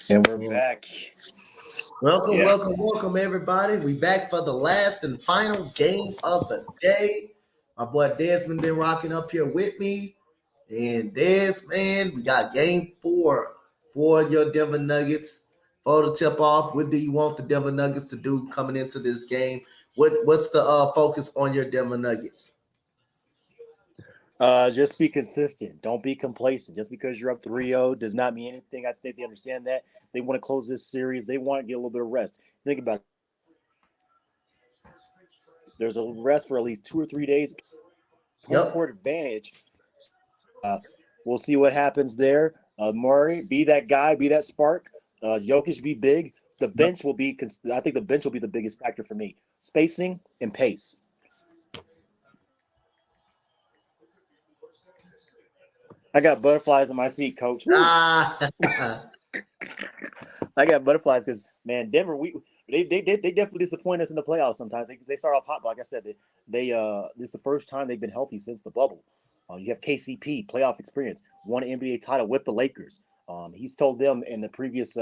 And we're back. Welcome, Yeah. welcome, welcome, everybody. We back for the last and final game of the day. My boy Desmond been rocking up here with me. And Des, man, we got game four for your Denver Nuggets. For the tip off, what do you want the Denver Nuggets to do coming into this game? What's the focus on your Denver Nuggets? Just be consistent. Don't be complacent. Just because you're up 3-0 does not mean anything. I think they understand that. They want to close this series. They want to get a little bit of rest. Think about it. There's a rest for at least 2 or 3 days. Home Yep. court advantage. We'll see what happens there. Murray, be that guy, be that spark. Jokic, be big. The Yep. bench will be. I think the bench will be the biggest factor for me. Spacing and pace. I got butterflies in my seat, Coach. Woo. Ah, I got butterflies because man, Denver, they definitely disappoint us in the playoffs sometimes. They start off hot, but like I said, this is the first time they've been healthy since the bubble. You have KCP playoff experience, won an NBA title with the Lakers. He's told them in the previous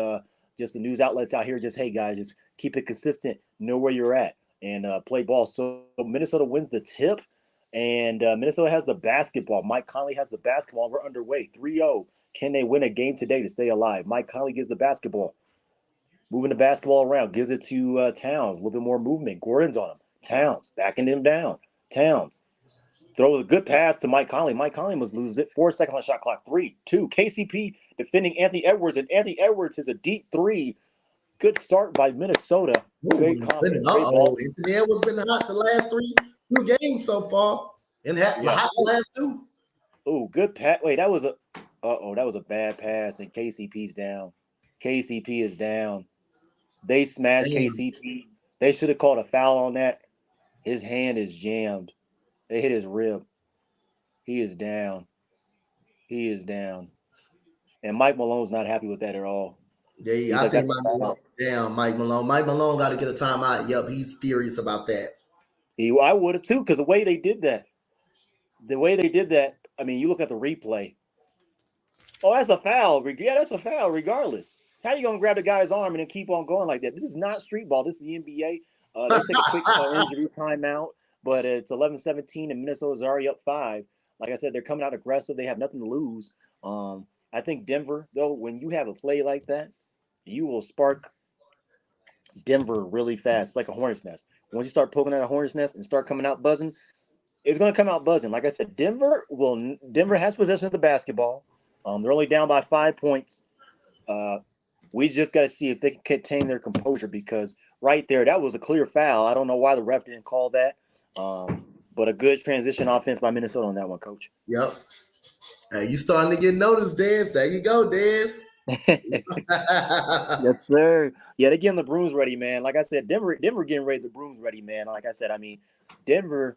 just the news outlets out here, just hey guys, just keep it consistent, know where you're at, and play ball. So Minnesota wins the tip. And Minnesota has the basketball. Mike Conley has the basketball. We're underway 3-0. Can they win a game today to stay alive? Mike Conley gets the basketball. Moving the basketball around, gives it to Towns, a little bit more movement. Gordon's on him. Towns, backing him down. Towns throws a good pass to Mike Conley. Mike Conley must lose it. 4 seconds on shot clock. 3, 2. KCP defending Anthony Edwards, and Anthony Edwards is a deep three. Good start by Minnesota. Great confidence. Great ball. Anthony Edwards been hot the last two games so far, and Yeah. hot the last two. Oh, good pass. Wait, that was a. That was a bad pass, and KCP's down. KCP is down. They smashed Damn. KCP. They should have called a foul on that. His hand is jammed. They hit his rib. He is down. He is down. And Mike Malone's not happy with that at all. He's Yeah, I like, think that's Mike a Malone. foul. Damn, Mike Malone. Mike Malone got to get a timeout. Yep, he's furious about that. I would have too, because the way they did that, I mean, you look at the replay. Oh, that's a foul. Yeah, that's a foul regardless. How you gonna grab the guy's arm and then keep on going like that? This is not street ball. This is the NBA. They take a quick injury timeout, but it's 11-17 and Minnesota's already up 5. Like I said, they're coming out aggressive. They have nothing to lose. I think Denver, though, when you have a play like that, you will spark Denver really fast. It's like a hornet's nest. Once you start poking at a hornet's nest and start coming out buzzing, it's going to come out buzzing. Like I said, Denver has possession of the basketball. They're only down by 5 points. Uh, we just got to see if they can contain their composure because right there, that was a clear foul. I don't know why the ref didn't call that. But a good transition offense by Minnesota on that one, Coach. Yep. Hey, you starting to get noticed, Dez. There you go, Dez. Yes, sir. Yeah, they're getting the brooms ready, man. Like I said, Denver getting ready the brooms ready, man. Like I said, I mean, Denver,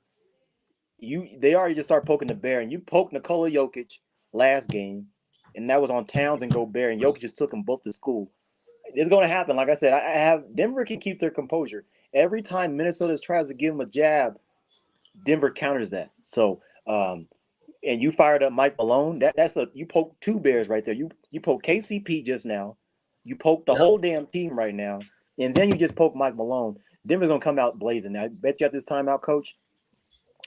they already just start poking the bear, and you poked Nikola Jokic last game, and that was on Towns and Gobert, and Jokic just took them both to school. It's going to happen. Like I said, I have Denver can keep their composure. Every time Minnesota tries to give them a jab, Denver counters that. So, and you fired up Mike Malone. You poked two bears right there. You poked KCP just now. You poked the Yep. whole damn team right now, and then you just poked Mike Malone. Denver's gonna come out blazing. Now, I bet you at this timeout, Coach,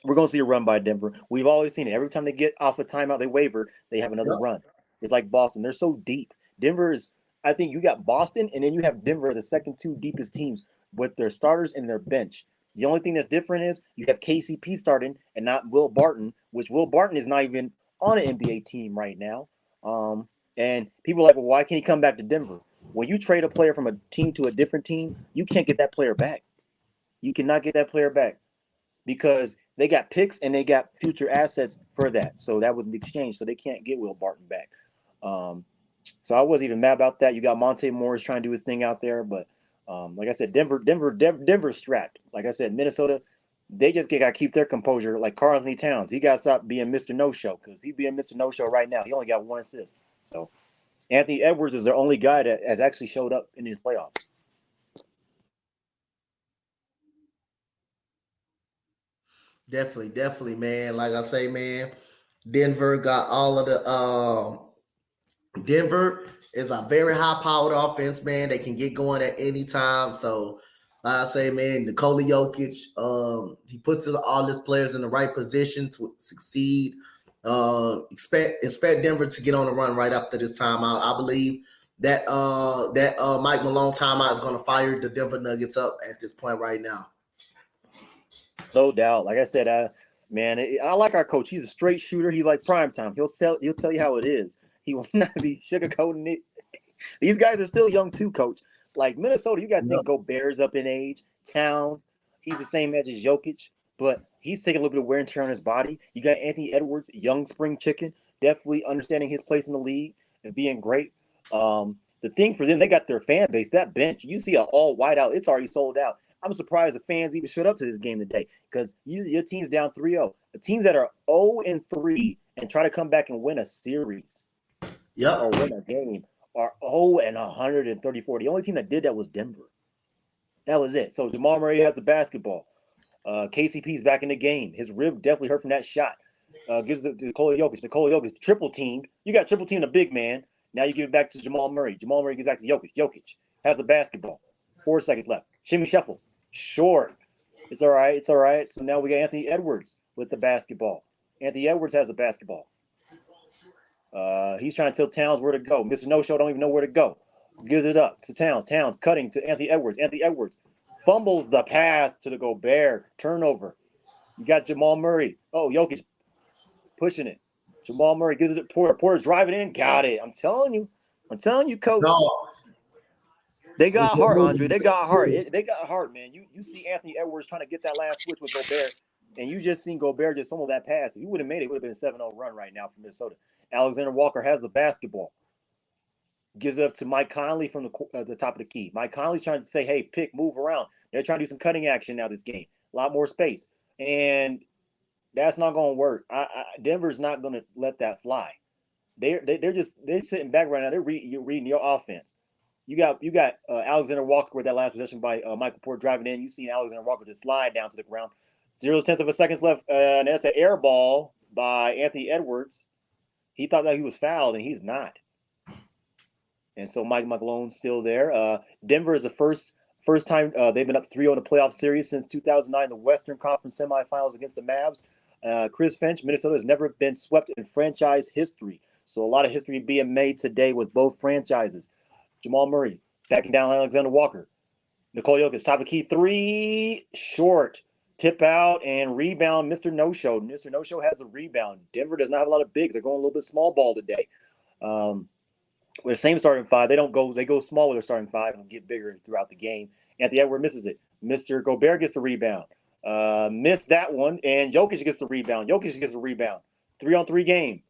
we're gonna see a run by Denver. We've always seen it. Every time they get off a timeout, they waver. They have another Yep. run. It's like Boston. They're so deep. Denver is. I think you got Boston, and then you have Denver as the second two deepest teams with their starters and their bench. The only thing that's different is you have KCP starting and not Will Barton, which Will Barton is not even on an NBA team right now. And people are like, well, why can't he come back to Denver? When you trade a player from a team to a different team, you can't get that player back. You cannot get that player back because they got picks and they got future assets for that. So that was the exchange. So they can't get Will Barton back. Um, so I wasn't even mad about that. You got Monte Morris trying to do his thing out there, but like I said, Denver's strapped. Like I said, Minnesota, they just got to keep their composure. Like Karl Anthony Towns, he got to stop being Mr. No Show because he's being Mr. No Show right now. He only got 1 assist. So Anthony Edwards is their only guy that has actually showed up in these playoffs. Definitely, man. Like I say, man, Denver got all of the Denver is a very high-powered offense, man. They can get going at any time. So, like I say, man, Nikola Jokic, he puts all his players in the right position to succeed. Expect Denver to get on a run right after this timeout. I believe that Mike Malone timeout is going to fire the Denver Nuggets up at this point right now. No doubt. Like I said, man, I like our coach. He's a straight shooter. He's like prime time. He'll tell you how it is. He will not be sugarcoating it. These guys are still young too, coach. Like Minnesota, you got to Yep. think Gobert's up in age. Towns, he's the same age as Jokic, but he's taking a little bit of wear and tear on his body. You got Anthony Edwards, young spring chicken, definitely understanding his place in the league and being great. The thing for them, they got their fan base. That bench, you see an all white out. It's already sold out. I'm surprised the fans even showed up to this game today because your team's down 3-0. The teams that are 0-3 and try to come back and win a series Yep. or win a game are 0-134. The only team that did that was Denver. That was it. So Jamal Murray has the basketball. KCP's back in the game. His rib definitely hurt from that shot. Gives it to Nikola Jokic. Nikola Jokic triple teamed. You got triple teamed a big man. Now you give it back to Jamal Murray. Jamal Murray gives back to Jokic. Jokic has the basketball. 4 seconds left. Shimmy shuffle. Short. It's all right. It's all right. So now we got Anthony Edwards with the basketball. Anthony Edwards has the basketball. He's trying to tell Towns where to go. Mr. No-Show don't even know where to go. Gives it up to Towns. Towns cutting to Anthony Edwards. Anthony Edwards fumbles the pass to the Gobert. Turnover. You got Jamal Murray. Oh, Jokic pushing it. Jamal Murray gives it to Porter. Porter's driving in. Got it. I'm telling you, coach. No. They got heart, Andre. They got heart. They got heart, man. You see Anthony Edwards trying to get that last switch with Gobert, and you just seen Gobert just fumble that pass. If you would have made it, it would have been a 7-0 run right now for Minnesota. Alexander Walker has the basketball. Gives it up to Mike Conley from the top of the key. Mike Conley's trying to say, hey, pick, move around. They're trying to do some cutting action now this game. A lot more space. And that's not going to work. Denver's not going to let that fly. They're sitting back right now. You're reading your offense. You got Alexander Walker with that last possession by Michael Porter driving in. You see Alexander Walker just slide down to the ground. 0.0 seconds left, and that's an air ball by Anthony Edwards. He thought that he was fouled, and he's not. And so Mike Malone's still there. Denver is the first time they've been up 3-0 in the playoff series since 2009, the Western Conference semifinals against the Mavs. Chris Finch, Minnesota has never been swept in franchise history. So a lot of history being made today with both franchises. Jamal Murray backing down Alexander Walker. Nikola Jokic, top of key 3, short. Tip out and rebound, Mr. No-Show. Mr. No-Show has the rebound. Denver does not have a lot of bigs. They're going a little bit small ball today. With the same starting five, they go small with their starting five and get bigger throughout the game. Anthony Edwards misses it. Mr. Gobert gets the rebound. Missed that one, and Jokic gets the rebound. 3-on-3 game.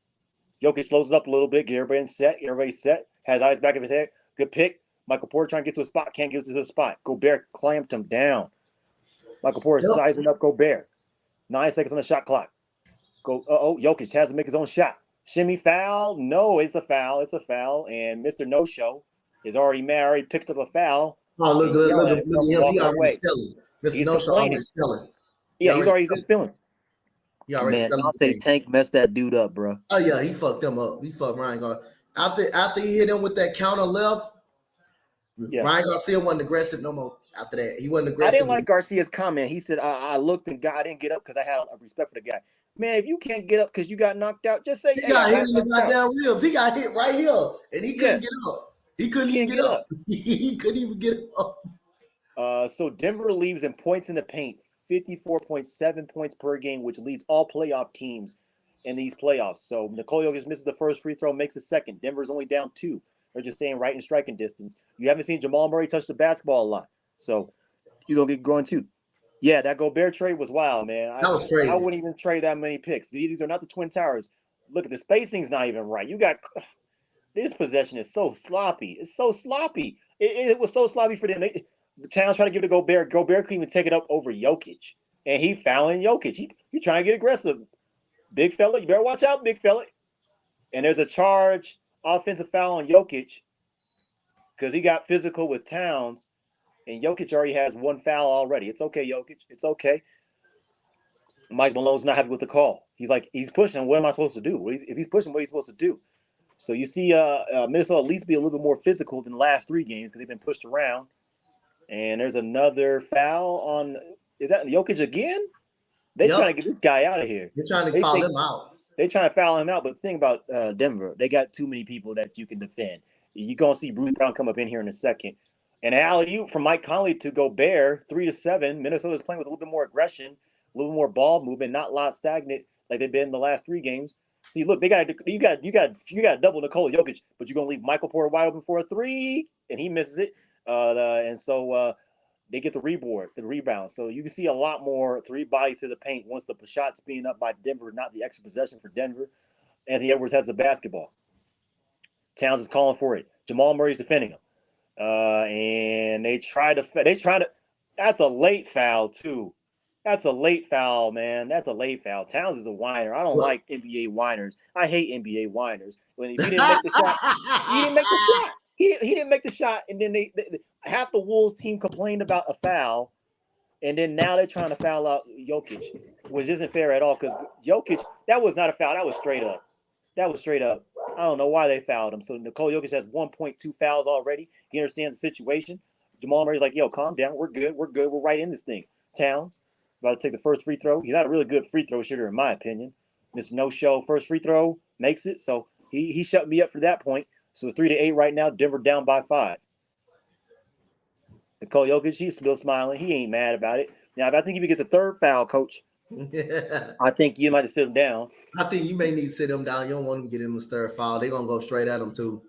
Jokic slows it up a little bit, get everybody set. Everybody's set. Has eyes back of his head. Good pick. Michael Porter trying to get to a spot. Can't get to a spot. Gobert clamped him down. Michael Porter sizing up Gobert. 9 seconds on the shot clock. Jokic has to make his own shot. Shimmy foul? No, it's a foul. It's a foul. And Mr. No-Show is already mad. Already picked up a foul. Oh, look at him. He already selling. Mr. No-Show already selling. Yeah, he's already feeling. He already man, Dante Tank messed that dude up, bro. Oh, yeah, he fucked him up. He fucked Ryan Garcia. After he hit him with that counter left, Ryan Garcia wasn't aggressive no more after that. He wasn't aggressive. I didn't like Garcia's comment. He said, I looked and I didn't get up because I had a respect for the guy. Man, if you can't get up because you got knocked out, just say, he got hit in the goddamn ribs. He got hit right here, and he couldn't get up. He couldn't even get up. He couldn't even get up. So Denver leaves in points in the paint, 54.7 points per game, which leads all playoff teams in these playoffs. So Nikola Jokic misses the first free throw, makes the second. Denver's only down 2. They're just staying right in striking distance. You haven't seen Jamal Murray touch the basketball a lot. So you're going to get going too. Yeah, that Gobert trade was wild, man. That was crazy. I wouldn't even trade that many picks. These are not the Twin Towers. Look at the spacing's not even right. You got this possession is so sloppy. It's so sloppy. It was so sloppy for them. The Towns trying to give it to Gobert. Gobert couldn't even take it up over Jokic. And he fouling Jokic. He trying to get aggressive. Big fella, you better watch out, big fella. And there's a charge, offensive foul on Jokic because he got physical with Towns. And Jokic already has 1 foul already. It's okay, Jokic. It's okay. Mike Malone's not happy with the call. He's like, he's pushing. What am I supposed to do? If he's pushing, what are you supposed to do? So you see Minnesota at least be a little bit more physical than the last 3 games because they've been pushed around. And there's another foul on. Is that Jokic again? They Yep. trying to get this guy out of here. You're trying to They foul think him out. they trying to foul him out. But the thing about Denver, they got too many people that you can defend. You're gonna see Bruce Brown come up in here in a second. And alley oop from Mike Conley to Gobert, 3-7. Minnesota's playing with a little bit more aggression, a little more ball movement, not a lot stagnant like they've been in the last 3 games. See, look, you got double Nikola Jokic, but you're gonna leave Michael Porter wide open for a 3, and he misses it. And so they get the rebound. So you can see a lot more 3 bodies to the paint once the shot's being up by Denver, not the extra possession for Denver. Anthony Edwards has the basketball. Towns is calling for it. Jamal Murray's defending him. And they try to. That's a late foul too. That's a late foul, man. That's a late foul. Towns is a whiner. I don't like NBA whiners. I hate NBA whiners. When if he didn't make the shot, he didn't make the shot. He didn't make the shot, and then they half the Wolves team complained about a foul, and then now they're trying to foul out Jokic, which isn't fair at all because Jokic, that was not a foul. That was straight up. That was straight up. I don't know why they fouled him. So Nikola Jokic has 1.2 fouls already. He understands the situation. Jamal Murray's like, yo, calm down. We're good. We're good. We're right in this thing. Towns about to take the first free throw. He's not a really good free throw shooter, in my opinion. Mr. No-show first free throw makes it. So he shut me up for that point. So it's 3-8 right now. Denver down by 5. Nikola Jokic, he's still smiling. He ain't mad about it. Now, if I think if he gets a third foul, coach, I think you might have to sit him down. I think you may need to sit him down. You don't want him to get him a third foul. They're gonna go straight at him too.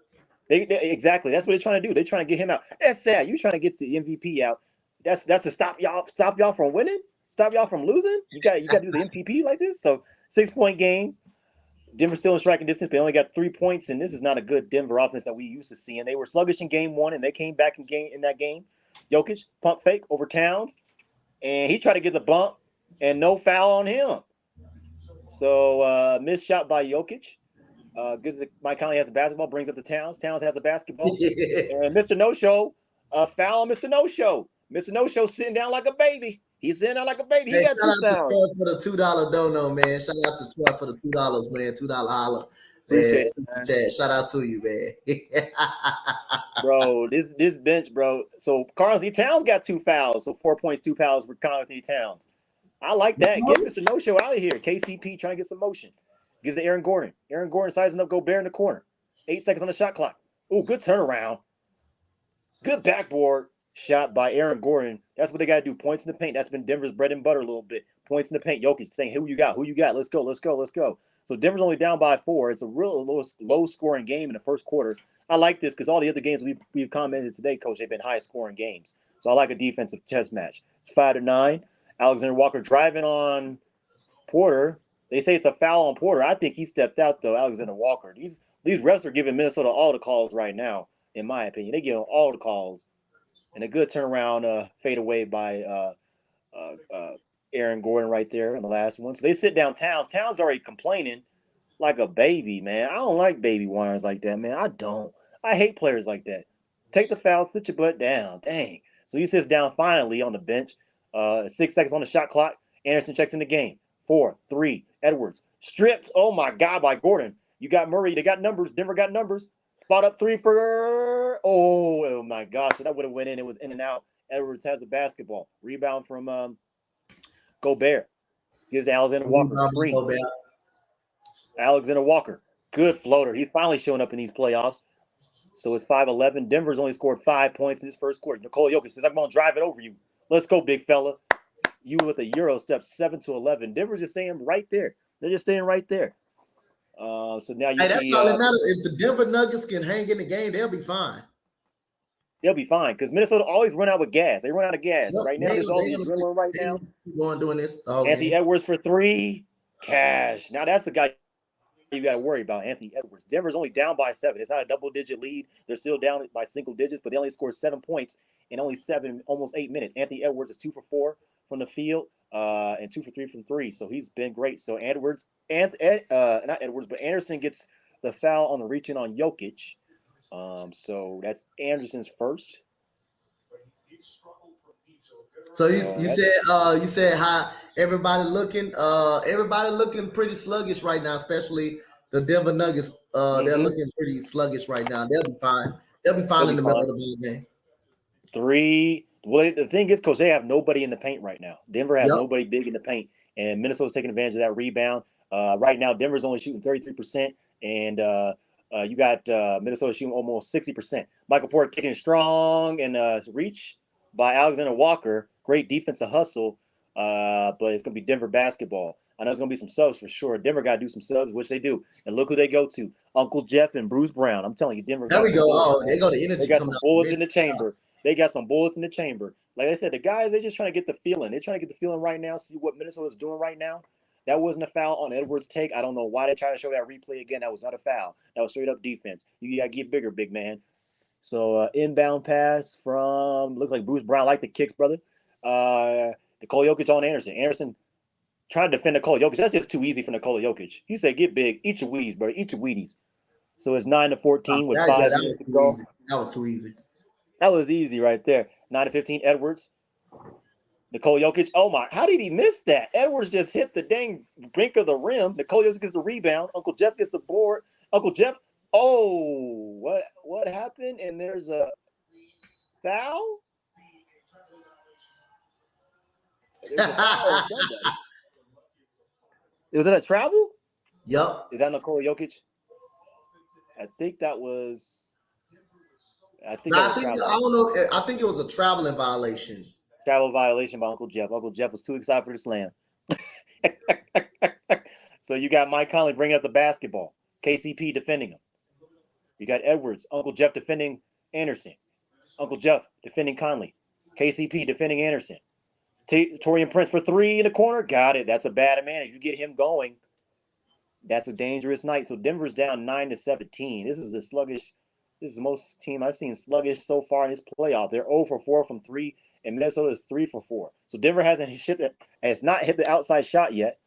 They exactly. That's what they're trying to do. They're trying to get him out. That's sad. You're trying to get the MVP out. That's to stop y'all from winning. Stop y'all from losing. You got to do the MVP like this. So 6-point game. Denver still in striking distance. They only got 3 points, and this is not a good Denver offense that we used to see. And they were sluggish in game 1, and they came back in that game. Jokic pump fake over Towns, and he tried to get the bump, and no foul on him. So missed shot by Jokic. Mike Conley has the basketball, brings up the Towns. Towns has the basketball. And Mr. No-Show, foul on Mr. No-Show. Mr. No-Show sitting down like a baby. He's sitting down like a baby. He got 2 fouls. For the $2 dono, man. Shout out to Troy for the $2, man. $2 holler. Appreciate it, man. Shout out to you, man. Bro, this bench, bro. So Karl-Anthony Towns got 2 fouls. So 4 points, 2 fouls for Karl-Anthony Towns. I like that. Get Mr. No-Show out of here. KCP trying to get some motion. Gives to Aaron Gordon. Aaron Gordon sizing up Gobert in the corner. 8 seconds on the shot clock. Oh, good turnaround. Good backboard shot by Aaron Gordon. That's what they got to do. Points in the paint. That's been Denver's bread and butter a little bit. Points in the paint. Jokic saying, who you got? Who you got? Let's go. Let's go. Let's go. So Denver's only down by 4. It's a real low-scoring game in the first quarter. I like this because all the other games we've commented today, Coach, they've been high-scoring games. So I like a defensive chess match. It's 5-9. Alexander Walker driving on Porter. They say it's a foul on Porter. I think he stepped out, though, Alexander Walker. These refs are giving Minnesota all the calls right now, in my opinion. They give them all the calls. And a good turnaround fade away by Aaron Gordon right there in the last one. So they sit down Towns. Towns already complaining like a baby, man. I don't like baby whiners like that, man. I don't. I hate players like that. Take the foul, sit your butt down. Dang. So he sits down finally on the bench. 6 seconds on the shot clock. Anderson checks in the game. 4, 3. Edwards stripped. Oh my God, by Gordon. You got Murray. They got numbers. Denver got numbers. Spot up 3 for. Oh my gosh. So that would have went in. It was in and out. Edwards has the basketball. Rebound from Gobert. Gives Alexander Walker screen. Alexander Walker. Good floater. He's finally showing up in these playoffs. So it's 5-11. Denver's only scored 5 points in this first quarter. Nikola Jokic says, I'm going to drive it over you. Let's go, big fella. You with a Euro step 7-11. Denver's just staying right there. They're just staying right there. So now you see. That's all that matters. If the Denver Nuggets can hang in the game, they'll be fine. They'll be fine because Minnesota always run out with gas. They run out of gas. Right now, there's all the adrenaline right now. Doing this. Anthony Edwards for 3. Cash. Now that's the guy you got to worry about, Anthony Edwards. Denver's only down by 7. It's not a double-digit lead. They're still down by single digits, but they only scored 7 points in only almost 8 minutes. Anthony Edwards is 2 for 4 from the field and 2 for 3 from 3. So he's been great. So not Edwards, but Anderson gets the foul on the reach-in on Jokic. So that's Anderson's first. So you said how everybody looking pretty sluggish right now, especially the Denver Nuggets. They're Mm-hmm. looking pretty sluggish right now. They'll be fine. They'll be They'll fine in be the middle of fine. the ball game. Three. Well, the thing is, Coach, they have nobody in the paint right now. Denver has Yep. nobody big in the paint, and Minnesota's taking advantage of that rebound. Right now, Denver's only shooting 33%, and you got Minnesota shooting almost 60%. Michael Porter kicking strong and reach by Alexander Walker. Great defensive hustle, but it's going to be Denver basketball. I know it's going to be some subs for sure. Denver got to do some subs, which they do. And look who they go to. Uncle Jeff and Bruce Brown. I'm telling you, Denver There got we some go. bullets, Oh, man. they go the They energy got coming some out the bullets in bench. the chamber. They got some bullets in the chamber. Like I said, the guys, they're just trying to get the feeling. They're trying to get the feeling right now, see what Minnesota's doing right now. That wasn't a foul on Edwards' take. I don't know why they try to show that replay again. That was not a foul. That was straight up defense. You got to get bigger, big man. So inbound pass from, looks like Bruce Brown. Like the kicks, brother. Nikola Jokic on Anderson. Anderson trying to defend Nikola Jokic. That's just too easy for Nikola Jokic. He said, get big. Eat your Wheaties, brother. Eat your Wheaties. So it's 9-14 with Yeah, 5 minutes was to too go. easy. That was too easy. That was easy right there. 9-15, Edwards. Nikola Jokic. Oh my! How did he miss that? Edwards just hit the dang brink of the rim. Nikola Jokic gets the rebound. Uncle Jeff gets the board. Uncle Jeff. Oh, what happened? And there's a foul. There's a foul on somebody. Was it a travel? Yep. Is that Nikola Jokic? I think that was. I think No, that I was a think travel. I don't know. I think it was a traveling violation. Travel violation by Uncle Jeff. Uncle Jeff was too excited for the slam. So you got Mike Conley bringing up the basketball. KCP defending him. You got Edwards. Uncle Jeff defending Anderson. Uncle Jeff defending Conley. KCP defending Anderson. Torian Prince for three in the corner. Got it. That's a bad advantage. You get him going. That's a dangerous night. So Denver's down 9-17. This is the sluggish. This is the most team I've seen sluggish so far in this playoff. They're 0 for 4 from three, and Minnesota is 3 for 4. So Denver has not hit the outside shot yet,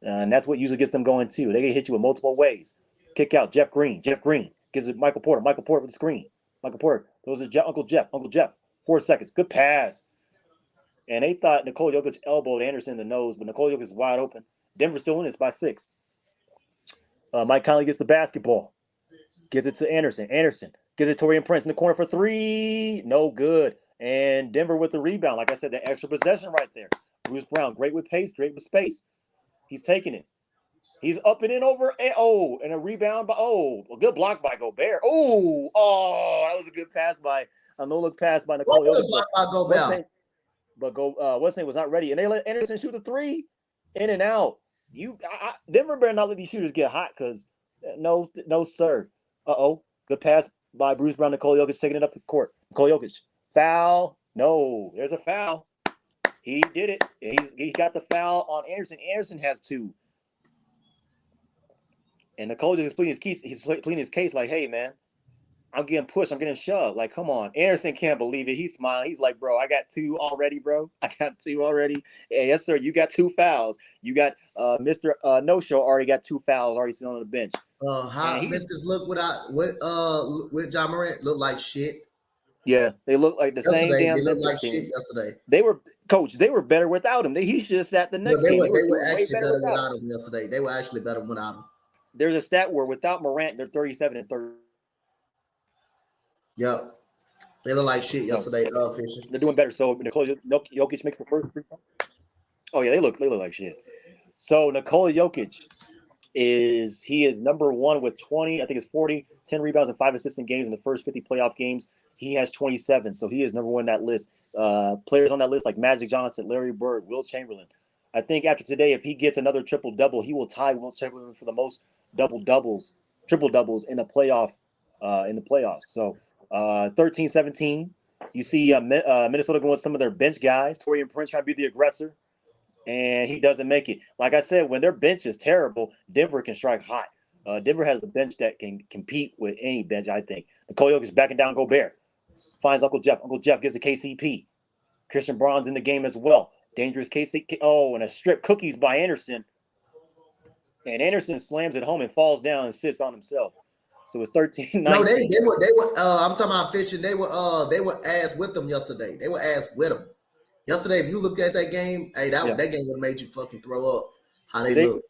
and that's what usually gets them going too. They can hit you in multiple ways. Kick out Jeff Green. Jeff Green gives it Michael Porter. Michael Porter with the screen. Michael Porter goes to Uncle Jeff. Uncle Jeff. 4 seconds. Good pass. And they thought Nikola Jokic elbowed Anderson in the nose, but Nikola Jokic is wide open. Denver's still in this by 6. Mike Conley gets the basketball. Gives it to Anderson. Anderson gives it to Torian Prince in the corner for 3. No good. And Denver with the rebound. Like I said, the extra possession right there. Bruce Brown, great with pace, great with space. He's taking it. He's up and in over. And a rebound by, a good block by Gobert. That was a good pass by, a no-look pass by What Nikola was Jokic. the block by Gobert? What's name was not ready. And they let Anderson shoot the 3 in and out. Denver better not let these shooters get hot because no, sir. Good pass by Bruce Brown. Nikola Jokic taking it up the court. Nikola Jokic. Foul. No, there's a foul. He did it. He got the foul on Anderson. Anderson has 2. And Nikola Jokic is pleading his case. He's pleading his case like, hey, man, I'm getting pushed. I'm getting shoved. Like, come on. Anderson can't believe it. He's smiling. He's like, bro, I got 2 already, bro. I got 2 already. Yeah, yes, sir. You got 2 fouls. You got Mr. No Show already got 2 fouls already sitting on the bench. How Memphis look with John Morant look like shit. Yeah, they look like the same damn They look Memphis like team. shit yesterday. They were better without him. He should have sat the next game. They were actually better without him yesterday. They were actually better without him. There's a stat where without Morant, they're 37-30. Yep. They look like shit yesterday, Fisher. They're doing better. So Nikola Jokic makes the first 3 points. Oh yeah, they look like shit. So Nikola Jokic is number 1 with 20. I think it's 40, 10 rebounds and 5 assists in games in the first 50 playoff games. He has 27, so he is number 1 in that list. Players on that list like Magic Johnson, Larry Bird, Wilt Chamberlain. I think after today, if he gets another triple-double, he will tie Wilt Chamberlain for the most triple-doubles in the playoffs. So 13-17. You see Minnesota going with some of their bench guys. Torian Prince trying to be the aggressor, and he doesn't make it. Like I said, when their bench is terrible, Denver can strike hot. Denver has a bench that can compete with any bench, I think. Nikola Jokic is backing down Gobert. Finds Uncle Jeff. Uncle Jeff gives the KCP. Christian Braun's in the game as well. Dangerous KCP. And a strip cookies by Anderson. And Anderson slams it home and falls down and sits on himself. So it's 13-19. No, they were. I'm talking about fishing. They were ass with them yesterday. They were ass with them yesterday. If you look at that game, hey, that game would have made you fucking throw up. How they look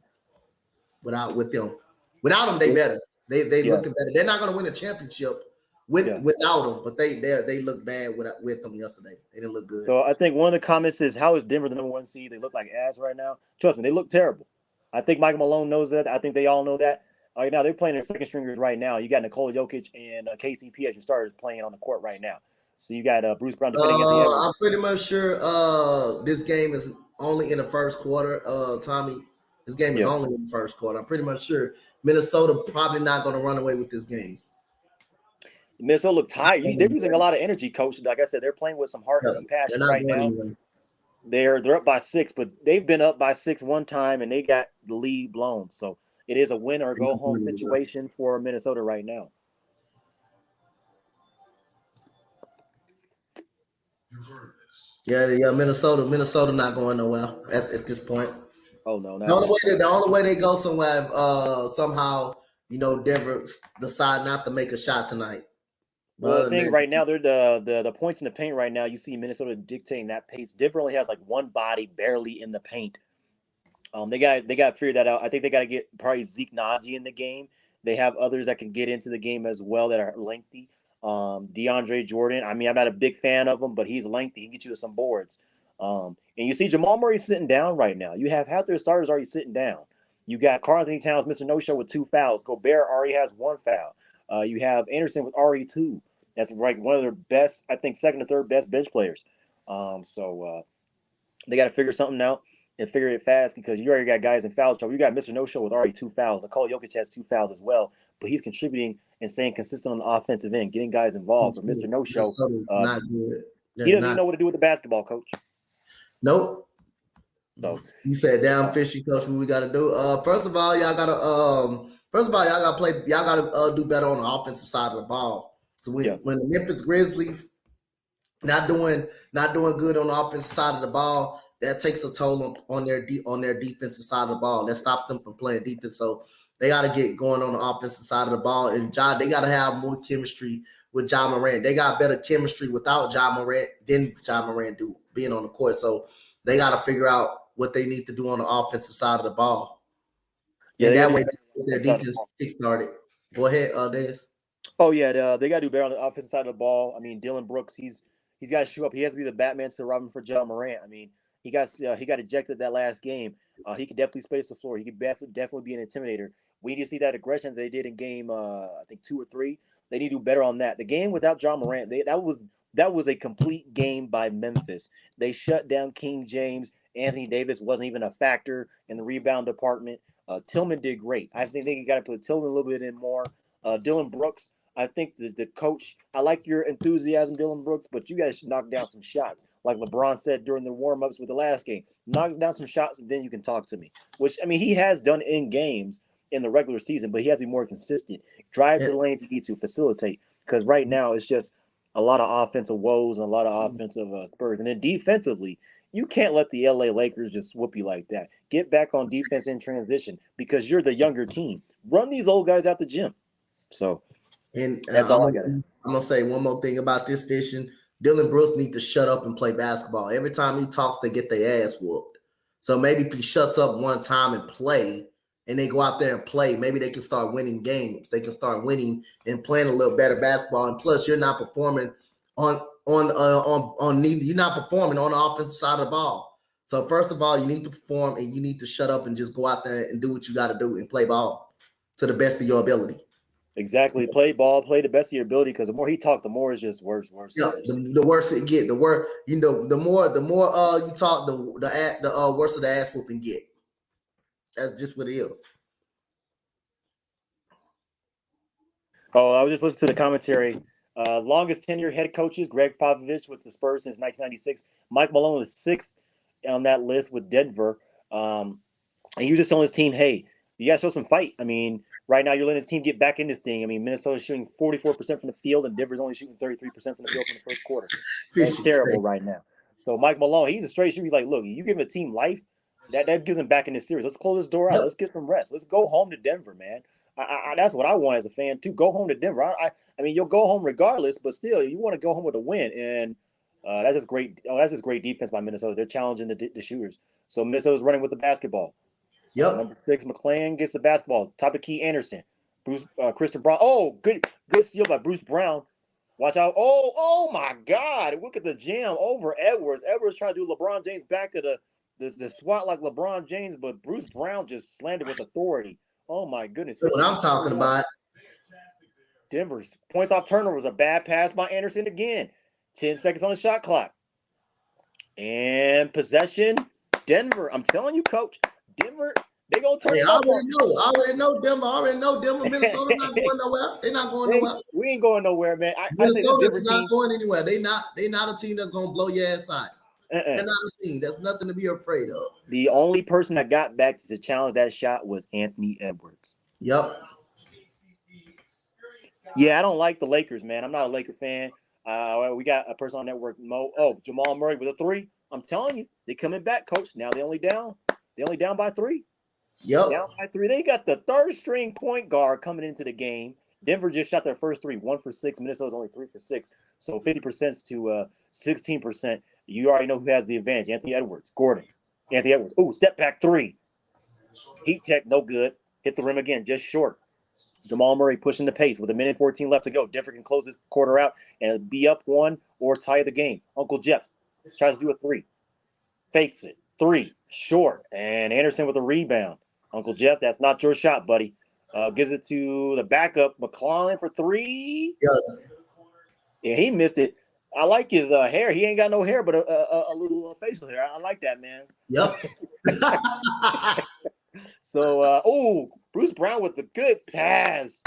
with them. Without them, they better. They Yeah, looking better. They're not going to win a championship yeah. without them, but they look bad with them yesterday. They didn't look good. So I think one of the comments is, "How is Denver the number one seed? They look like ass right now." Trust me, they look terrible. I think Michael Malone knows that. I think they all know that. Right now, they're playing their second stringers right now. You got Nikola Jokic and KCP as your starters playing on the court right now. So you got Bruce Brown defending Anthony Edwards. I'm pretty much sure this game is only in the first quarter. Tommy, this game is Yeah, only in the first quarter. I'm pretty much sure Minnesota probably not going to run away with this game. Minnesota look tired. They're using a Yeah, lot of energy, coach. Like I said, they're playing with some heart and some they're passion not right going now. anywhere. They're up by 6, but they've been up by 6 one time and they got the lead blown. So it is a win or They're go not home going anywhere. situation for Minnesota right now. Yeah. Minnesota not going nowhere at this point. Oh no, not at all. The only way they go somewhere, somehow, Denver decide not to make a shot tonight. But Well, the other than thing that, right now, they're the points in the paint right now. You see Minnesota dictating that pace. Denver only has like one body barely in the paint. They got to figure that out. I think they got to get probably Zeke Naji in the game. They have others that can get into the game as well that are lengthy. DeAndre Jordan. I mean, I'm not a big fan of him, but he's lengthy. He can get you some boards. And you see Jamal Murray sitting down right now. You have half their starters already sitting down. You got Karl Anthony Towns, Mr. No Show with 2 fouls. Gobert already has 1 foul. You have Anderson with already 2. That's like one of their best, I think, second or third best bench players. So they got to figure something out and figure it fast because you already got guys in foul trouble. You got Mr. No Show with already 2 fouls. Nikola Jokic has 2 fouls as well, but he's contributing and staying consistent on the offensive end, getting guys involved. But Mr. No Show, Minnesota's not good. he They're doesn't even not. know what to do with the basketball, coach. Nope. So You said, "Damn uh, fishy, coach. What we got to do?" First of all, y'all gotta. First of all, y'all gotta play. Y'all gotta do better on the offensive side of the ball. So yeah, when the Memphis Grizzlies not doing good on the offensive side of the ball, that takes a toll on their defensive side of the ball. That stops them from playing defense. So they got to get going on the offensive side of the ball. And they got to have more chemistry with Ja Morant. They got better chemistry without Ja Morant than Ja Morant do being on the court. So they got to figure out what they need to do on the offensive side of the ball. yeah, And they got that to do way, better on the their offensive side of the defense ball. kick-started. Go ahead, Des. Oh yeah, they got to do better on the offensive side of the ball. I mean, Dylan Brooks, he's got to show up. He has to be the Batman to Robin for John Morant. I mean, he got ejected that last game. He could definitely space the floor. He could definitely be an intimidator. We need to see that aggression that they did in game I think 2 or 3. They need to do better on that. The game without John Morant, that was a complete game by Memphis. They shut down King James. Anthony Davis wasn't even a factor in the rebound department. Tillman did great. I think they got to put Tillman a little bit in more. Dylan Brooks, I think the coach, I like your enthusiasm, Dylan Brooks, but you guys should knock down some shots. Like LeBron said during the warm ups with the last game, knock down some shots and then you can talk to me. Which, I mean, he has done in games in the regular season, but he has to be more consistent. Drive to the lane if you need to, facilitate. Because right now it's just a lot of offensive woes and a lot of offensive spurs. And then defensively, you can't let the LA Lakers just whoop you like that. Get back on defense in transition because you're the younger team. Run these old guys out the gym. So And that's all I got. I'm gonna say one more thing about this fishing. Dylan Brooks needs to shut up and play basketball. Every time he talks, they get their ass whooped. So maybe if he shuts up one time and play, and they go out there and play, maybe they can start winning games. They can start winning and playing a little better basketball. And plus, you're not performing on neither. You're not performing on the offensive side of the ball. So first of all, you need to perform, and you need to shut up and just go out there and do what you got to do and play ball to the best of your ability. Exactly. Play ball, play the best of your ability because the more he talked, the more it's just worse, worse, and Yeah, worse. the worse it get, the worse the more you talk, the worse the ass whooping get. That's just what it is. Oh, I was just listening to the commentary. Longest tenure head coaches, Greg Popovich with the Spurs since 1996. Mike Malone is sixth on that list with Denver. And he was just telling his team, hey, you got to show some fight. I mean, right now you're letting his team get back in this thing. I mean, Minnesota's shooting 44% from the field, and Denver's only shooting 33% from the field from the first quarter. That's Fishy. terrible right now. So Mike Malone, he's a straight shooter. He's like, look, you give a team life, that gives them back in this series. Let's close this door out. Yep. Let's get some rest. Let's go home to Denver, man. That's what I want as a fan too. Go home to Denver. I mean, you'll go home regardless, but still, you want to go home with a win. And that's just great. Oh, that's just great defense by Minnesota. They're challenging the shooters. So Minnesota's running with the basketball. Yep. Number 6, McClain gets the basketball. Top of key, Anderson. Christian Brown. Oh, good steal by Bruce Brown. Watch out. Oh my God. Look at the jam over Edwards. Edwards tried to do LeBron James back of the swat like LeBron James, but Bruce Brown just slammed it with authority. Oh my goodness. That's what I'm talking about. Denver's points off turnover was a bad pass by Anderson again. 10 seconds on the shot clock. And possession, Denver. I'm telling you, coach, Denver, they gonna turn it I up. already know Denver. Minnesota not going nowhere. They're not going nowhere. We ain't going nowhere, man. I say Minnesota's not going anywhere. They not a team that's gonna blow your ass out. They're not a team. That's nothing to be afraid of. The only person that got back to challenge that shot was Anthony Edwards. Yep. Yeah, I don't like the Lakers, man. I'm not a Laker fan. We got a person on network, Jamal Murray with a 3. I'm telling you, they coming back, coach. Now they only down by 3. Yep. Down by 3. They got the third string point guard coming into the game. Denver just shot their first 3, 1 for 6. Minnesota's only 3 for 6. So 50% to 16%. You already know who has the advantage. Anthony Edwards. Anthony Edwards. Ooh, step back 3. Heat check, no good. Hit the rim again, just short. Jamal Murray pushing the pace with 1:14 left to go. Denver can close this quarter out and be up 1 or tie the game. Uncle Jeff tries to do a 3. Fakes it. 3. Short. And Anderson with a rebound. Uncle Jeff, that's not your shot, buddy. Gives it to the backup, McClellan for 3. Yeah, he missed it. I like his hair. He ain't got no hair, but a little facial hair. I like that, man. Yep. So, Bruce Brown with the good pass.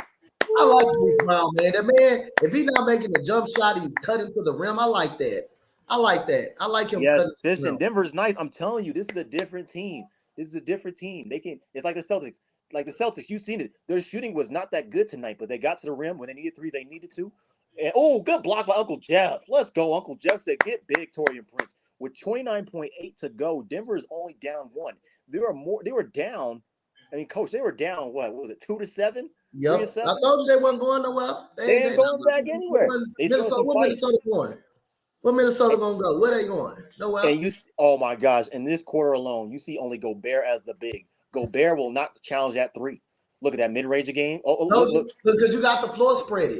I like Bruce Brown, man. That man, if he's not making a jump shot, he's cutting to the rim. I like that. I like him. Yes, Fishing. Denver's nice. I'm telling you, this is a different team. They can. It's like the Celtics. You've seen it. Their shooting was not that good tonight, but they got to the rim when they needed threes. They needed to. And good block by Uncle Jeff. Let's go. Uncle Jeff said, "Get big, Torian Prince." With 29.8 to go, Denver is only down 1. They were down. I mean, coach, they were down. What was it? 2-7. Yep. 3-7? I told you they weren't going nowhere. They ain't going back anywhere. Where Minnesota going? Where Minnesota gonna go? Where they going? Nowhere. And oh my gosh! In this quarter alone, you see only Gobert as the big. Gobert will not challenge that 3. Look at that mid-range game. Look. Because you got the floor spread.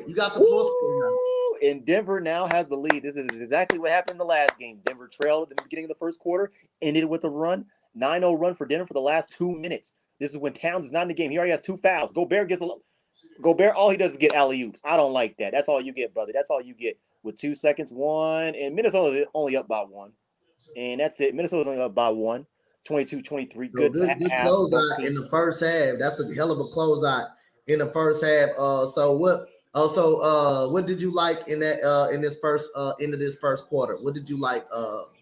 And Denver now has the lead. This is exactly what happened in the last game. Denver trailed at the beginning of the first quarter, ended with a run. 9-0 run for Denver for the last 2 minutes. This is when Towns is not in the game. He already has 2 fouls. Gobert, all he does is get alley-oops. I don't like that. That's all you get, brother. That's all you get with 2 seconds. 1. And Minnesota's only up by 1. And that's it. Minnesota's only up by 1. 22-23. Good closeout in the first half. That's a hell of a closeout in the first half. What did you like in that in this first into this first quarter? What did you like,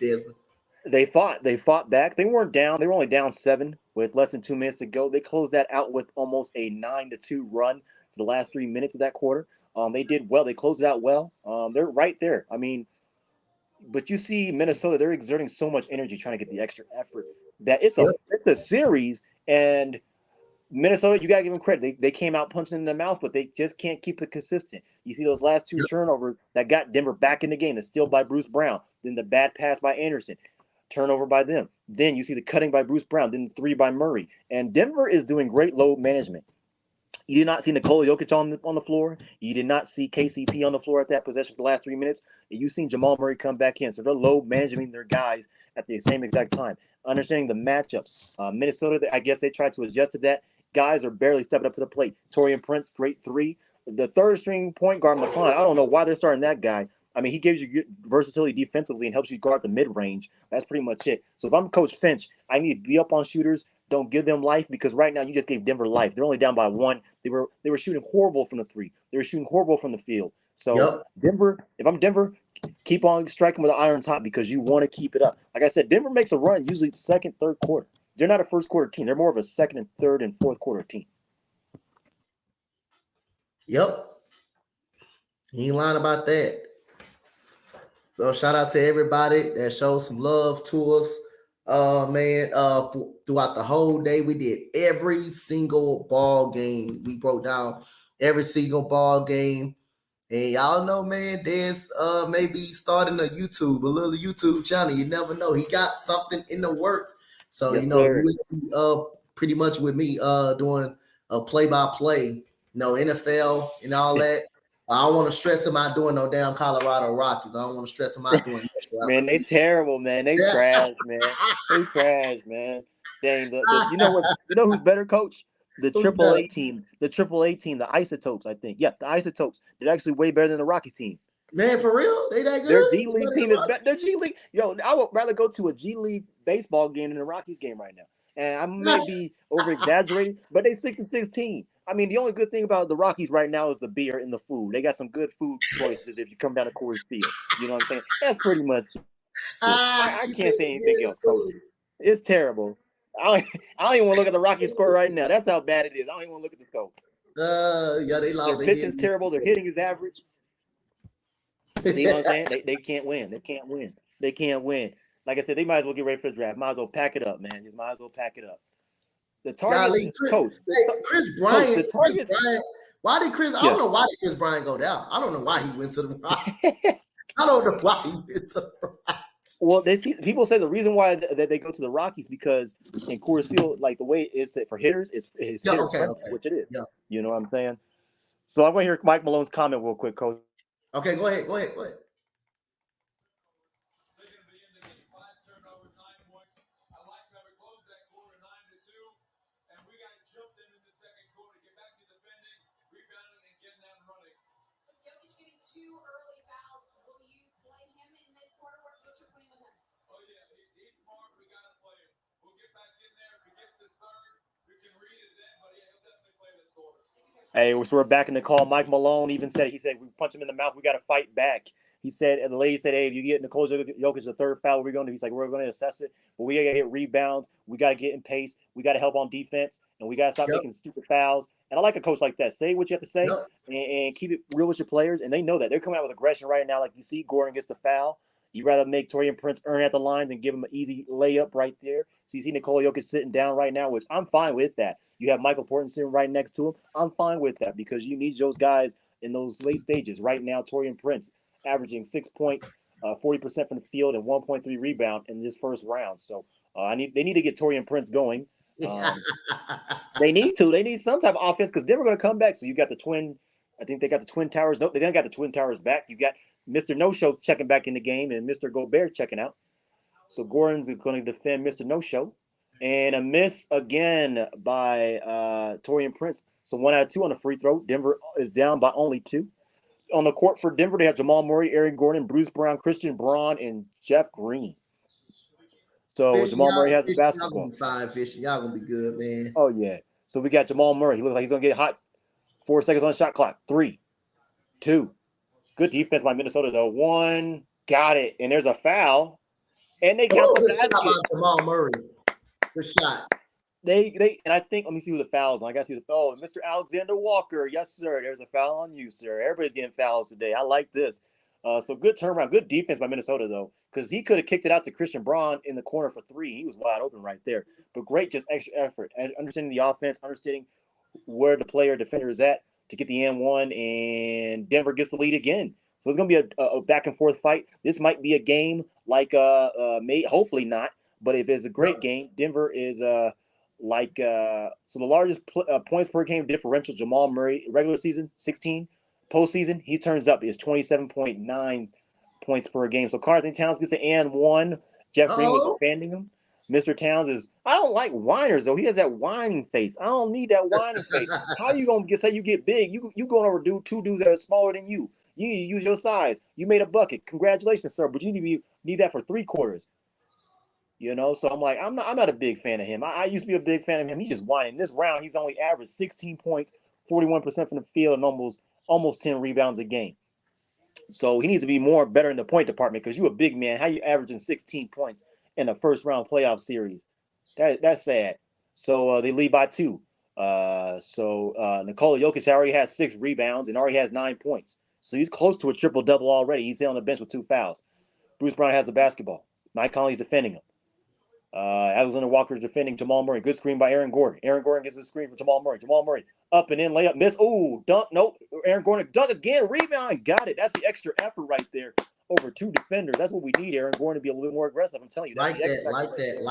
Desmond? They fought back. They weren't down. They were only down 7 with less than 2 minutes to go. They closed that out with almost a 9-2 run for the last 3 minutes of that quarter. They did well. They closed it out well. They're right there. I mean, but you see Minnesota, they're exerting so much energy trying to get the extra effort that it's a series. And Minnesota, you got to give them credit. They came out punching in the mouth, but they just can't keep it consistent. You see those last 2 turnovers that got Denver back in the game. The steal by Bruce Brown, then the bad pass by Anderson. Turnover by them. Then you see the cutting by Bruce Brown, then the 3 by Murray. And Denver is doing great load management. You did not see Nikola Jokic on the floor. You did not see KCP on the floor at that possession for the last 3 minutes. And you've seen Jamal Murray come back in. So they're load managing their guys at the same exact time. Understanding the matchups. Minnesota, I guess they tried to adjust to that. Guys are barely stepping up to the plate. Torian Prince, great 3. The third string point guard, McClellan, I don't know why they're starting that guy. I mean, he gives you good versatility defensively and helps you guard the mid-range. That's pretty much it. So if I'm Coach Finch, I need to be up on shooters. Don't give them life because right now you just gave Denver life. They're only down by 1. They were shooting horrible from the 3. They were shooting horrible from the field. So Denver, if I'm Denver, keep on striking with the iron top because you want to keep it up. Like I said, Denver makes a run usually second, third quarter. They're not a first quarter team. They're more of a second and third and fourth quarter team. Yep. You ain't lying about that. So shout out to everybody that showed some love to us. Throughout the whole day, we did every single ball game. We broke down every single ball game. And y'all know, man, Des maybe starting a little YouTube channel. You never know. He got something in the works. So, yes, he was pretty much with me doing a play-by-play, no NFL and all that. I don't want to stress him out doing no damn Colorado Rockies. I don't want to stress him out doing Man, they terrible, man. They that. trash, man. They trash, man. Dang, the you know what? You know who's better, coach? The Who's Triple better? A team. The Triple A team. The Isotopes, I think. Yeah, the Isotopes. They're actually way better than the Rockies team. Man, for real? They that Their good? D They League better than team is better. Their G League, yo, I would rather go to a G League baseball game than a Rockies game right now. And I may Rocky? be over exaggerating, but they 6-16. I mean, the only good thing about the Rockies right now is the beer and the food. They got some good food choices if you come down to Coors Field. You know what I'm saying? That's pretty much it. I can't You say said anything the else, beer and coach. the food. It's terrible. I don't, I don't even want to look at the Rockies score right now. That's how bad it is. I don't even want to look at the score. Yeah, they Their lost. They did pitching's lose terrible. Their two hitting is average. See what I'm saying? They can't win. They can't win. They can't win. Like I said, they might as well get ready for the draft. Might as well pack it up, man. Just might as well pack it up. The target Golly, Chris, coach, hey, Chris coach, Bryant. the Chris targets. Bryant. Why did Chris? I Yeah. don't know why did Chris Bryant go down. I don't know why he went to the Rockies. I don't know why he went to the Rockies. Well, they see people say the reason why that they go to the Rockies because in Coors Field, like the way it is for hitters is Yeah, hitter okay, friendly, okay. which it is. Yeah. You know what I'm saying? So I'm going to hear Mike Malone's comment real quick, coach. Okay, go ahead. Go ahead. Go ahead. Hey, so we're back in the call. Mike Malone even said we punch him in the mouth. We got to fight back. He said, and the lady said, "Hey, if you get Nikola Jokic the third foul, what are we going to do?" He's like, "We're going to assess it, but we got to get rebounds. We got to get in pace. We got to help on defense, and we got to stop Yep. making stupid fouls." And I like a coach like that. Say what you have to say, Yep. and keep it real with your players. And they know that they're coming out with aggression right now. Like you see, Gordon gets the foul. You rather make Torian Prince earn at the line than give him an easy layup right there. So you see Nikola Jokic sitting down right now, which I'm fine with that. You have Michael Porter sitting right next to him. I'm fine with that because you need those guys in those late stages. Right now, Torian Prince averaging 6 points, 40% from the field, and 1.3 rebound in this first round. So they need to get Torian Prince going. They need to. They need some type of offense because Denver going to come back. So you got the twin. I think they got the Twin Towers. No, they didn't got the Twin Towers back. You got Mr. No Show checking back in the game and Mr. Gobert checking out. So Gordon's going to defend Mr. No Show. And a miss again by Torian Prince. So 1 out of 2 on the free throw. Denver is down by only 2. On the court for Denver, they have Jamal Murray, Aaron Gordon, Bruce Brown, Christian Braun, and Jeff Green. So Fishing, Jamal Murray has the y'all gonna basketball. be fine fishing. Y'all gonna be good, man. Oh, yeah. So we got Jamal Murray. He looks like he's going to get hot. 4 seconds on the shot clock. 3, 2. Good defense by Minnesota, though. 1. Got it. And there's a foul. And they count the Good shot basket. by Jamal Murray. Good shot. And I think let me see who the fouls on. I got to see the foul. Mr. Alexander Walker, yes sir. There's a foul on you, sir. Everybody's getting fouls today. I like this. So good turnaround, good defense by Minnesota though, because he could have kicked it out to Christian Braun in the corner for 3. He was wide open right there. But great, just extra effort and understanding the offense, understanding where the player defender is at to get the N1, and Denver gets the lead again. So it's gonna be a back and forth fight. This might be a game like hopefully not, but if it's a great game, Denver is so the largest points per game differential, Jamal Murray, regular season 16, postseason he turns up is 27.9 points per game. So Carlton Towns gets an and 1. Jeff Green was Oh, defending him. Mr. Towns is I don't like whiners though. He has that whining face. I don't need that whining face. How you gonna say you get big? You going over two dudes that are smaller than you. You need to use your size. You made a bucket. Congratulations, sir. But you need that for 3 quarters. So I'm like, I'm not a big fan of him. I used to be a big fan of him. He's just whining. This round, he's only averaged 16 points, 41% from the field, and almost 10 rebounds a game. So he needs to be better in the point department because you're a big man. How you averaging 16 points in a first round playoff series? That's sad. So they lead by 2. Nikola Jokic already has 6 rebounds and already has 9 points. So he's close to a triple double already. He's on the bench with 2 fouls. Bruce Brown has the basketball. Mike Conley's defending him. Alexander Walker is defending Jamal Murray. Good screen by Aaron Gordon. Aaron Gordon gets a screen for Jamal Murray. Jamal Murray up and in, layup, miss. Ooh, dunk. Nope. Aaron Gordon dunk again. Rebound. Got it. That's the extra effort right there over 2 defenders. That's what we need, Aaron Gordon, to be a little bit more aggressive. I'm telling you. That's like the that, extra like right that, there.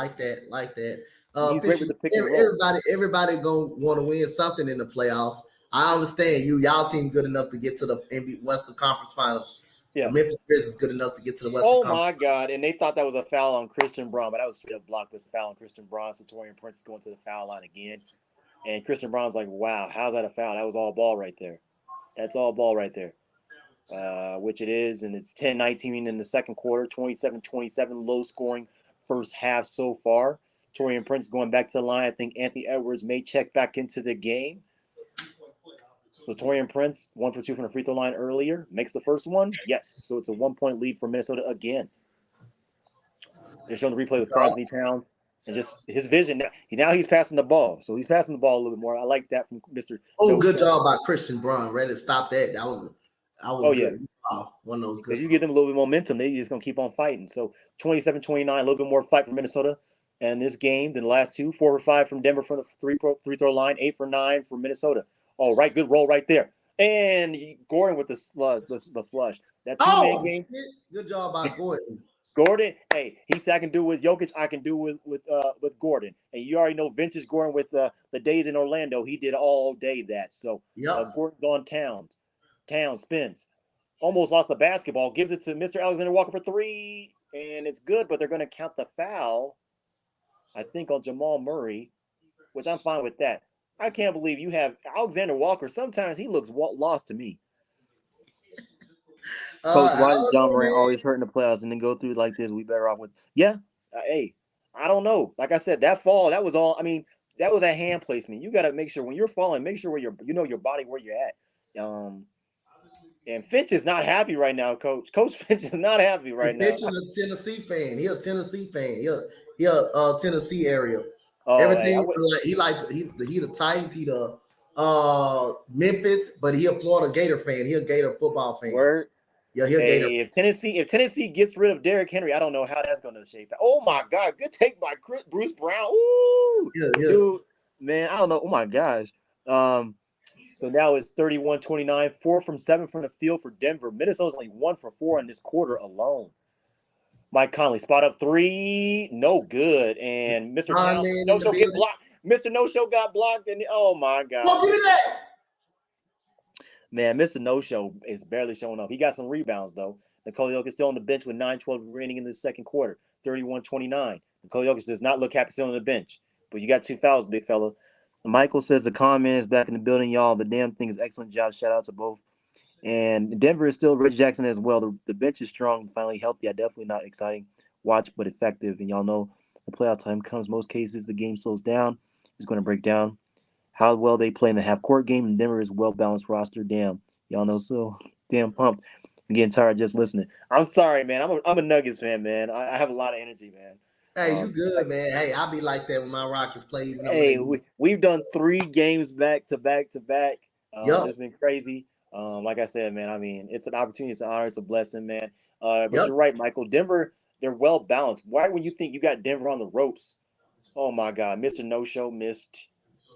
like that. He's great with Fishing. the pick and roll. Everybody gonna want to win something in the playoffs. I understand y'all team good enough to get to the NBA Western Conference Finals. The Yeah. Memphis Grizzlies good enough to get to the Western Oh Conference. my God! And they thought that was a foul on Christian Braun, but that was straight up blocked. This foul on Christian Braun. Torian Prince is going to the foul line again, and Christian Braun's like, "Wow, how's that a foul? That was all ball right there. That's all ball right there." Which it is, and it's 10-19 in the second quarter, 27-27, low scoring first half so far. Torian Prince going back to the line. I think Anthony Edwards may check back into the game. So Torian Prince, 1 for 2 from the free throw line earlier, makes the first one. Yes, so it's a 1-point lead for Minnesota again. They're showing the replay with Karl-Anthony Towns and just his vision. Now he's passing the ball, so he's passing the ball a little bit more. I like that from Mr. Oh, No good Show. job by Christian Braun. Ready to stop that. That was Yeah. good. One of those good. Because you give them a little bit of momentum, they're just going to keep on fighting. So 27-29, a little bit more fight for Minnesota in this game than the last two. 4 for 5 from Denver from the free throw line. 8 for 9 for Minnesota. All right, good roll right there. And Gordon with the flush. That two-man game. Shit. Good job by Gordon. Gordon, hey, he said I can do it with Jokic, I can do it with Gordon. And you already know vintage Gordon with the days in Orlando, he did all day that. So Gordon's on Towns. Towns spins. Almost lost the basketball, gives it to Mr. Alexander Walker for 3, and it's good, but they're going to count the foul, I think, on Jamal Murray, which I'm fine with that. I can't believe you have Alexander Walker. Sometimes he looks lost to me. Coach, why does John Morant always hurt in the playoffs and then go through like this? We better off with hey, I don't know. Like I said, that fall, that was all. I mean, that was a hand placement. You got to make sure when you're falling, make sure where your body where you're at. And Finch is not happy right now, Coach. Coach Finch is not happy right now. Finch is a Tennessee fan. He a Tennessee fan. He a Tennessee area. Oh, Everything hey, he the Titans. He the Memphis, but he a Florida Gator fan. He a Gator football fan. Word. Yeah, he a Gator. If Tennessee gets rid of Derrick Henry, I don't know how that's going to shape out. Oh my God, good take by Bruce Brown. Ooh, dude, man, I don't know. Oh my gosh. So now it's 31-29, 4 from 7 from the field for Denver. Minnesota's only 1 for 4 in this quarter alone. Mike Conley spot up 3, no good, and Mr. Towns No Show get blocked. Mr. No Show got blocked, and oh my God. Well, give me that. Man, Mr. No Show is barely showing up. He got some rebounds, though. Nikola Jokic still on the bench with 9:12 remaining in the second quarter, 31-29. Nikola Jokic does not look happy still on the bench, but you got 2 fouls, big fella. Michael says the comment is back in the building, y'all. The damn thing is excellent job. Shout out to both. And Denver is still Reggie Jackson as well. The bench is strong, finally healthy. Definitely not exciting watch, but effective. And y'all know the playoff time comes. Most cases, the game slows down. It's going to break down. How well they play in the half-court game, and Denver is well-balanced roster. Damn, y'all know, so damn pumped. I'm getting tired just listening. I'm sorry, man. I'm a Nuggets fan, man. I have a lot of energy, man. Hey, you good, man. Hey, I'll be like that when my Rockets play. Even Hey, we've done 3 games back to back to back. It's been crazy. Like I said, man, I mean, it's an opportunity, it's an honor, it's a blessing, man. But you're right, Michael. Denver, they're well balanced. Why when you think you got Denver on the ropes? Oh my God, Mr. No Show missed.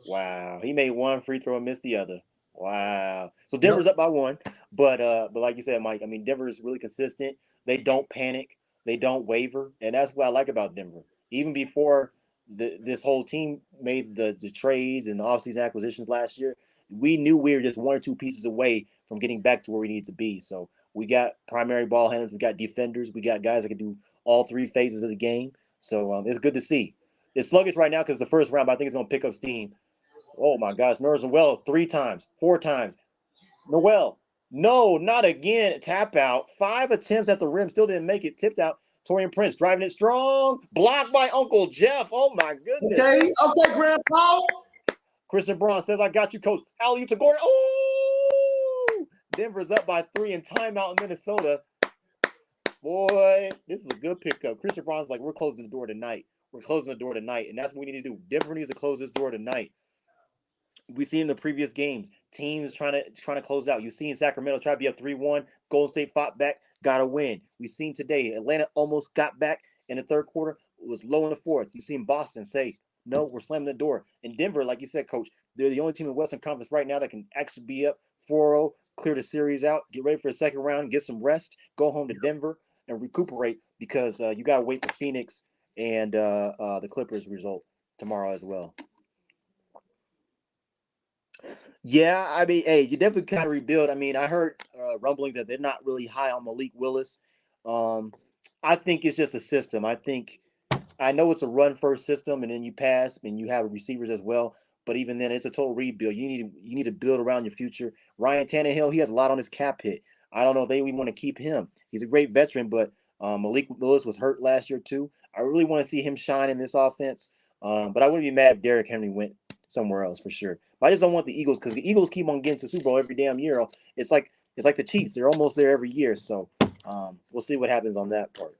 Wow, he made 1 free throw and missed the other. Wow. So Denver's up by 1, but like you said, Mike, I mean, Denver is really consistent. They don't panic, they don't waver, and that's what I like about Denver. Even before this whole team made the trades and the offseason acquisitions last year, we knew we were just 1 or 2 pieces away from getting back to where we need to be. So we got primary ball handlers, we got defenders, we got guys that can do all 3 phases of the game. So it's good to see. It's sluggish right now because the first round, but I think it's going to pick up steam. Oh my gosh, Nerlens Noel 3 times, 4 times. Noel, no, not again. Tap out. 5 attempts at the rim, still didn't make it. Tipped out. Torian Prince driving it strong. Blocked by Uncle Jeff. Oh my goodness. Okay, Grandpa. Christian Braun says, I got you, coach. Alley-oop to Gordon. Oh! Denver's up by 3 in timeout in Minnesota. Boy, this is a good pickup. Christian Braun's like, we're closing the door tonight. We're closing the door tonight, and that's what we need to do. Denver needs to close this door tonight. We see in the previous games, teams trying to close out. You see in Sacramento try to be up 3-1. Golden State fought back, got a win. We seen today, Atlanta almost got back in the third quarter, was low in the fourth. You seen Boston say, no, we're slamming the door. And Denver, like you said, Coach, they're the only team in Western Conference right now that can actually be up 4-0, clear the series out, get ready for the second round, get some rest, go home to Denver and recuperate because you got to wait for Phoenix and the Clippers result tomorrow as well. Yeah, I mean, hey, you definitely kind of rebuild. I mean, I heard rumblings that they're not really high on Malik Willis. Um, I think it's just a system. I know it's a run first system, and then you pass, and you have receivers as well. But even then, it's a total rebuild. You need to build around your future. Ryan Tannehill, he has a lot on his cap hit. I don't know if they even want to keep him. He's a great veteran, but Malik Willis was hurt last year too. I really want to see him shine in this offense. But I wouldn't be mad if Derrick Henry went somewhere else for sure. But I just don't want the Eagles because the Eagles keep on getting to the Super Bowl every damn year. It's like the Chiefs; they're almost there every year. So we'll see what happens on that part.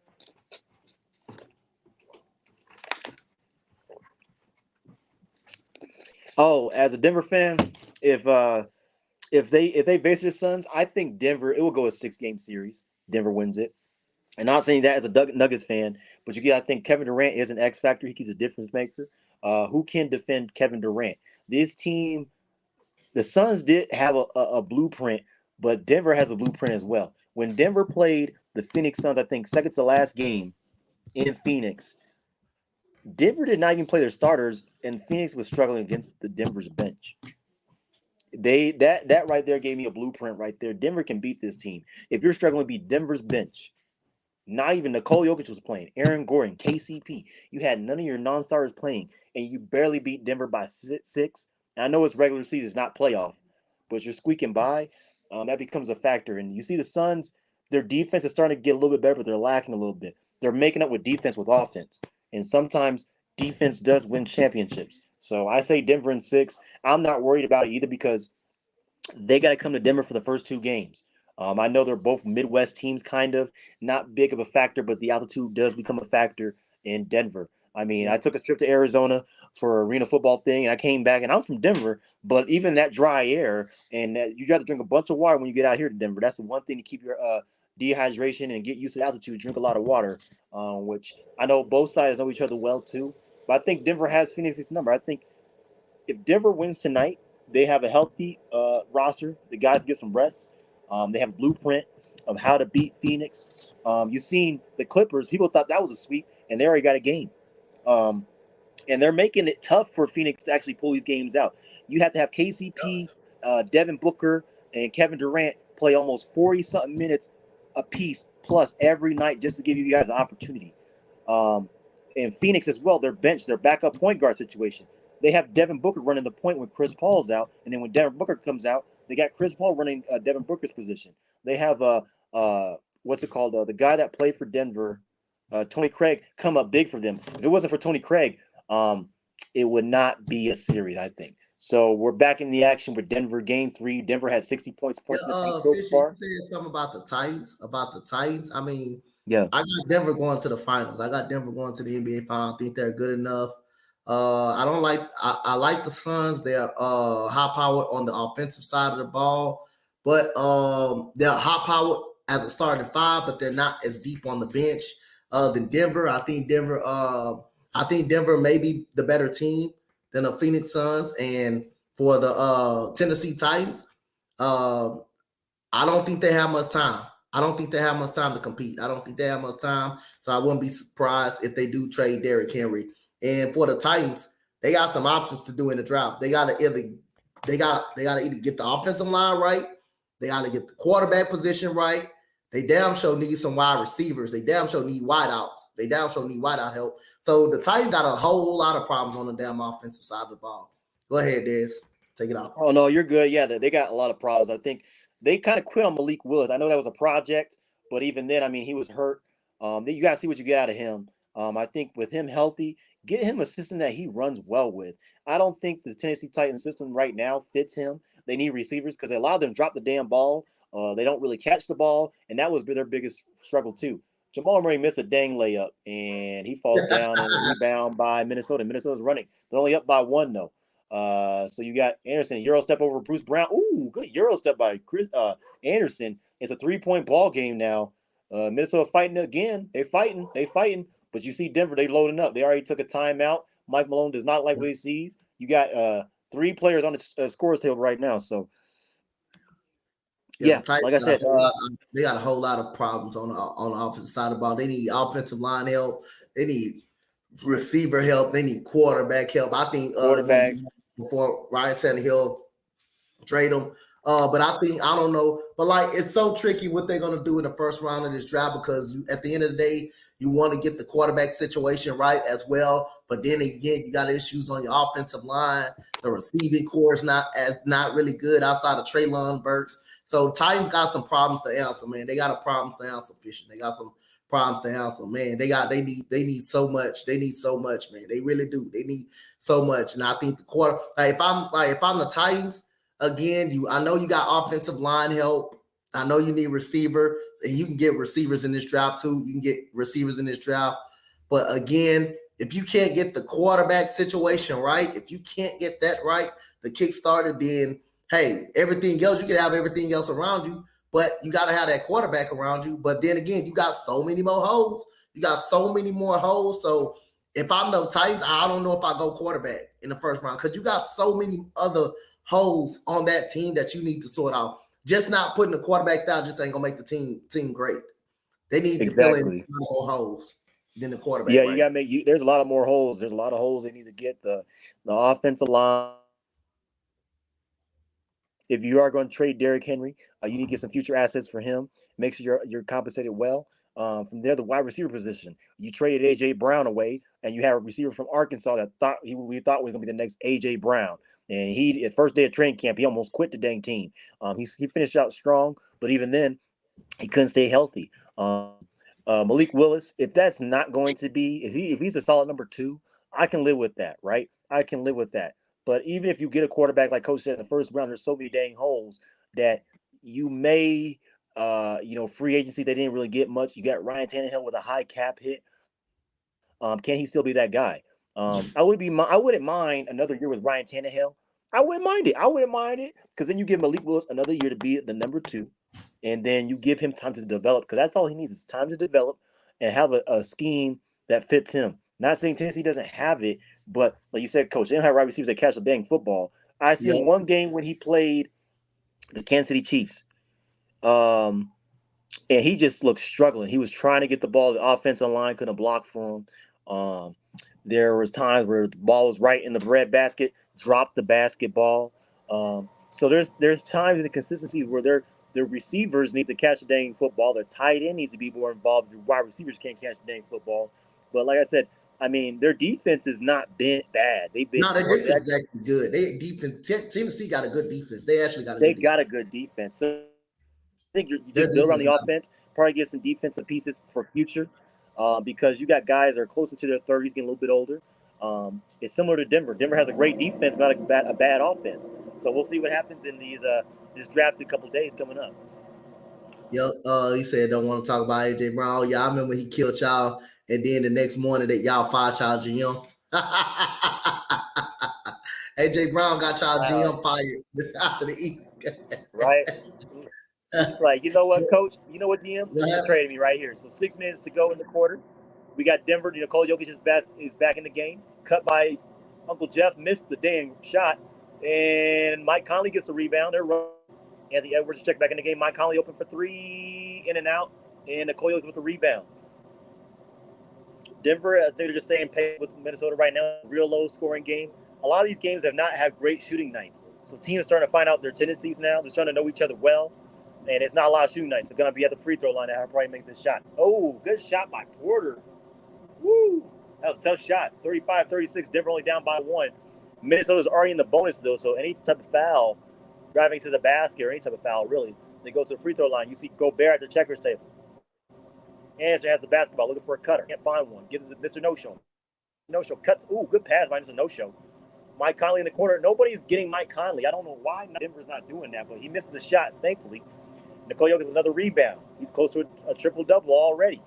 Oh, as a Denver fan, if uh if they face the Suns, I think Denver it will go a 6 game series. Denver wins it. And not saying that as a Nuggets fan, but you got to think Kevin Durant is an X factor. He's a difference maker. Who can defend Kevin Durant? This team, the Suns did have a blueprint, but Denver has a blueprint as well. When Denver played the Phoenix Suns, I think second to last game in Phoenix, Denver did not even play their starters, and Phoenix was struggling against the Denver's bench. That right there gave me a blueprint right there. Denver can beat this team. If you're struggling to beat Denver's bench, not even Nikola Jokic was playing. Aaron Gordon, KCP. You had none of your non-starters playing, and you barely beat Denver by six. And I know it's regular season, it's not playoff, but you're squeaking by. That becomes a factor. And you see the Suns, their defense is starting to get a little bit better, but they're lacking a little bit. They're making up with defense with offense, and sometimes defense does win championships. So I say Denver in 6. I'm not worried about it either because they got to come to Denver for the first 2 games. I know they're both Midwest teams, kind of not big of a factor, but the altitude does become a factor in Denver. I mean, Yeah. I took a trip to Arizona for arena football thing, and I came back, and I'm from Denver, but even that dry air, and you got to drink a bunch of water when you get out here to Denver. That's the one thing to keep your dehydration and get used to altitude. Drink a lot of water, which I know both sides know each other well too. But I think Denver has Phoenix's number. I think if Denver wins tonight, they have a healthy roster. The guys get some rest. They have a blueprint of how to beat Phoenix. You've seen the Clippers. People thought that was a sweep, and they already got a game. Um, and they're making it tough for Phoenix to actually pull these games out. You have to have KCP, Devin Booker, and Kevin Durant play almost 40 something minutes a piece plus every night just to give you guys an opportunity. Um, and Phoenix as well, their bench, their backup point guard situation. They have Devin Booker running the point when Chris Paul's out, and then when Devin Booker comes out, they got Chris Paul running Devin Booker's position. They have what's it called? The guy that played for Denver, Tony Craig, come up big for them. If it wasn't for Tony Craig, um, it would not be a series, I think. So we're back in the action with Denver game 3. Denver has 60 points in the paint so Fisher, you far. said something about the Titans. About the Titans. I mean, Yeah, I got Denver going to the finals. I got Denver going to the NBA finals. I think they're good enough. I don't like. I like the Suns. They're high powered on the offensive side of the ball, but they're high powered as a starting five, but they're not as deep on the bench than Denver. I think Denver. I think Denver may be the better team than the Phoenix Suns, and for the Tennessee Titans. Um, I don't think they have much time. I don't think they have much time to compete. I don't think they have much time. So I wouldn't be surprised if they do trade Derrick Henry. And for the Titans, they got some options to do in the draft. They gotta either get the offensive line right, they gotta get the quarterback position right. They damn sure need some wide receivers. They damn sure need wideouts. They damn sure need wideout help. So the Titans got a whole lot of problems on the damn offensive side of the ball. Go ahead, Des. Take it out. oh no, you're good. Yeah, they got a lot of problems. I think they kind of quit on Malik Willis. I know that was a project, but even then, I mean, he was hurt. You got to see what you get out of him. I think with him healthy, get him a system that he runs well with. I don't think the Tennessee Titans system right now fits him. They need receivers because a lot of them drop the damn ball. They don't really catch the ball, and that was their biggest struggle too. Jamal Murray missed a dang layup, and he falls down and rebound by Minnesota. Minnesota's running. They're only up by 1 though. So you got Anderson, Euro step over Bruce Brown. Ooh, good Euro step by Chris Anderson. It's a 3-point ball game now. Minnesota fighting again. They fighting. But you see Denver, they loading up. They already took a timeout. Mike Malone does not like what he sees. You got 3 players on the scores table right now. So Yeah, the yeah, Titans like I got a said, whole lot. They got a whole lot of problems on the offensive side of the ball. They need offensive line help. They need receiver help. They need quarterback help. I think quarterback. before Ryan Tannehill trade him. But I don't know. But like, it's so tricky what they're gonna do in the first round of this draft because at the end of the day, you want to get the quarterback situation right as well. But then again, you got issues on your offensive line. The receiving core is not really good outside of Treylon Burks. So Titans got some problems to answer, man. They got a problems to answer, fishing. They got some problems to answer, man. They need so much. They need so much, man. They really do. They need so much. And I think the quarter if I'm the Titans, again, I know you got offensive line help. I know you need receiver, and you can get receivers in this draft too. You can get receivers in this draft. But again, if you can't get the quarterback situation right, if you can't get that right, the kick started, then hey, everything else, you can have everything else around you, but you got to have that quarterback around you. But then again, you got so many more holes. You got so many more holes. So if I'm the Titans, I don't know if I go quarterback in the first round because you got so many other holes on that team that you need to sort out. Just not putting the quarterback down just ain't gonna make the team great. They need to fill in Exactly. more holes than the quarterback Yeah, you right gotta make you. There's a lot of more holes. There's a lot of holes they need to get. The offensive line. If you are going to trade Derrick Henry, you need to get some future assets for him. Make sure you're compensated well. From there, the wide receiver position. You traded AJ Brown away, and you have a receiver from Arkansas that we thought was going to be the next AJ Brown. And he, at first day of training camp, he almost quit the dang team. He finished out strong, but even then, he couldn't stay healthy. Malik Willis, if that's not going to be, if he's a solid number two, I can live with that, right? I can live with that. But even if you get a quarterback, like Coach said in the first round, there's so many dang holes that you may, free agency they didn't really get much. You got Ryan Tannehill with a high cap hit. Can he still be that guy? I wouldn't mind another year with Ryan Tannehill. I wouldn't mind it. I wouldn't mind it because then you give Malik Willis another year to be the number two, and then you give him time to develop because that's all he needs is time to develop and have a scheme that fits him. Not saying Tennessee doesn't have it, but like you said, Coach, they don't have wide receivers that catch the dang football. I now. seen one game when he played the Kansas City Chiefs. Um, and he just looked struggling. He was trying to get the ball. The offensive line couldn't block for him. Um, there was times where the ball was right in the bread basket, dropped the basketball. So there's times and consistencies where their receivers need to catch the dang football. Their tight end needs to be more involved. The wide receivers can't catch the dang football. But like I said, I mean their defense has not been bad. They've been No, their great. defense is actually good. They defense Tennessee got a good defense. They actually got a They good defense. got a good defense. So I think you Their just build around defense is the not offense, probably get some defensive pieces for future, because you got guys that are closer to their 30s, getting a little bit older. It's similar to Denver. Denver has a great defense, but not a bad offense. So we'll see what happens in this draft in a couple of days coming up. Yep. He said don't want to talk about AJ Brown. Oh, yeah, I remember he killed y'all, and then the next morning that y'all fired y'all GM. AJ Brown got y'all Wow. GM fired after the East. Right? He's like, you know what, Coach? You know what, GM? What You're happened? trading me right here. So 6 minutes to go in the quarter. We got Denver. Nikola Jokic is back in the game. Cut by Uncle Jeff. Missed the dang shot. And Mike Conley gets the rebound. They're running. Anthony Edwards check back in the game. Mike Conley open for three, in and out. And Nikola Jokic with the rebound. Denver, I think they're just staying pace with Minnesota right now. Real low scoring game. A lot of these games have not had great shooting nights. So teams are starting to find out their tendencies now. They're starting to know each other well. And it's not a lot of shooting nights. They're going to be at the free throw line to probably make this shot. Oh, good shot by Porter. Woo! That was a tough shot. 35-36. Denver only down by one. Minnesota's already in the bonus, though. So any type of foul, driving to the basket or any type of foul, really, they go to the free throw line. You see Gobert at the checkers table. Anderson has the basketball, looking for a cutter. Can't find one. Gives it to Mr. No-Show. No-Show cuts. Ooh, good pass by Mr. No-Show. Mike Conley in the corner. Nobody's getting Mike Conley. I don't know why Denver's not doing that, but he misses a shot, thankfully. Nikola Jokic with another rebound. He's close to a triple-double already.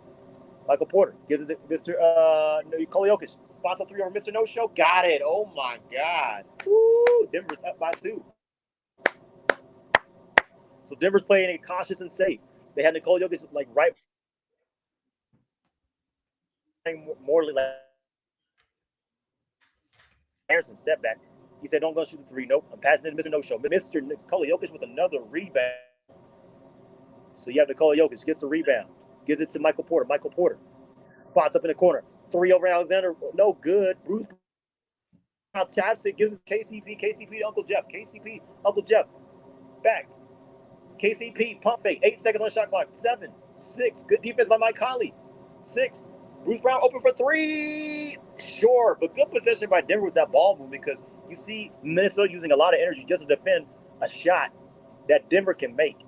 Michael Porter gives it to Mr. Nikola Jokic. Spots a three over Mr. No-Show. Got it. Oh, my God. Woo! Denver's up by two. So Denver's playing it cautious and safe. They had Nikola Jokic like right more like Harrison setback. He said, "Don't go shoot the three." Nope. I'm passing it to Mr. No Show. Mr. Nikola Jokic with another rebound. So you have Nikola Jokic gets the rebound, gives it to Michael Porter. Michael Porter spots up in the corner. Three over Alexander. No good. Bruce taps it, gives it to KCP. KCP to Uncle Jeff. KCP, Uncle Jeff. back. KCP, pump fake, 8 seconds on the shot clock. 7, 6. Good defense by Mike Conley. 6. Bruce Brown open for 3. Sure, but good possession by Denver with that ball movement because you see Minnesota using a lot of energy just to defend a shot that Denver can make.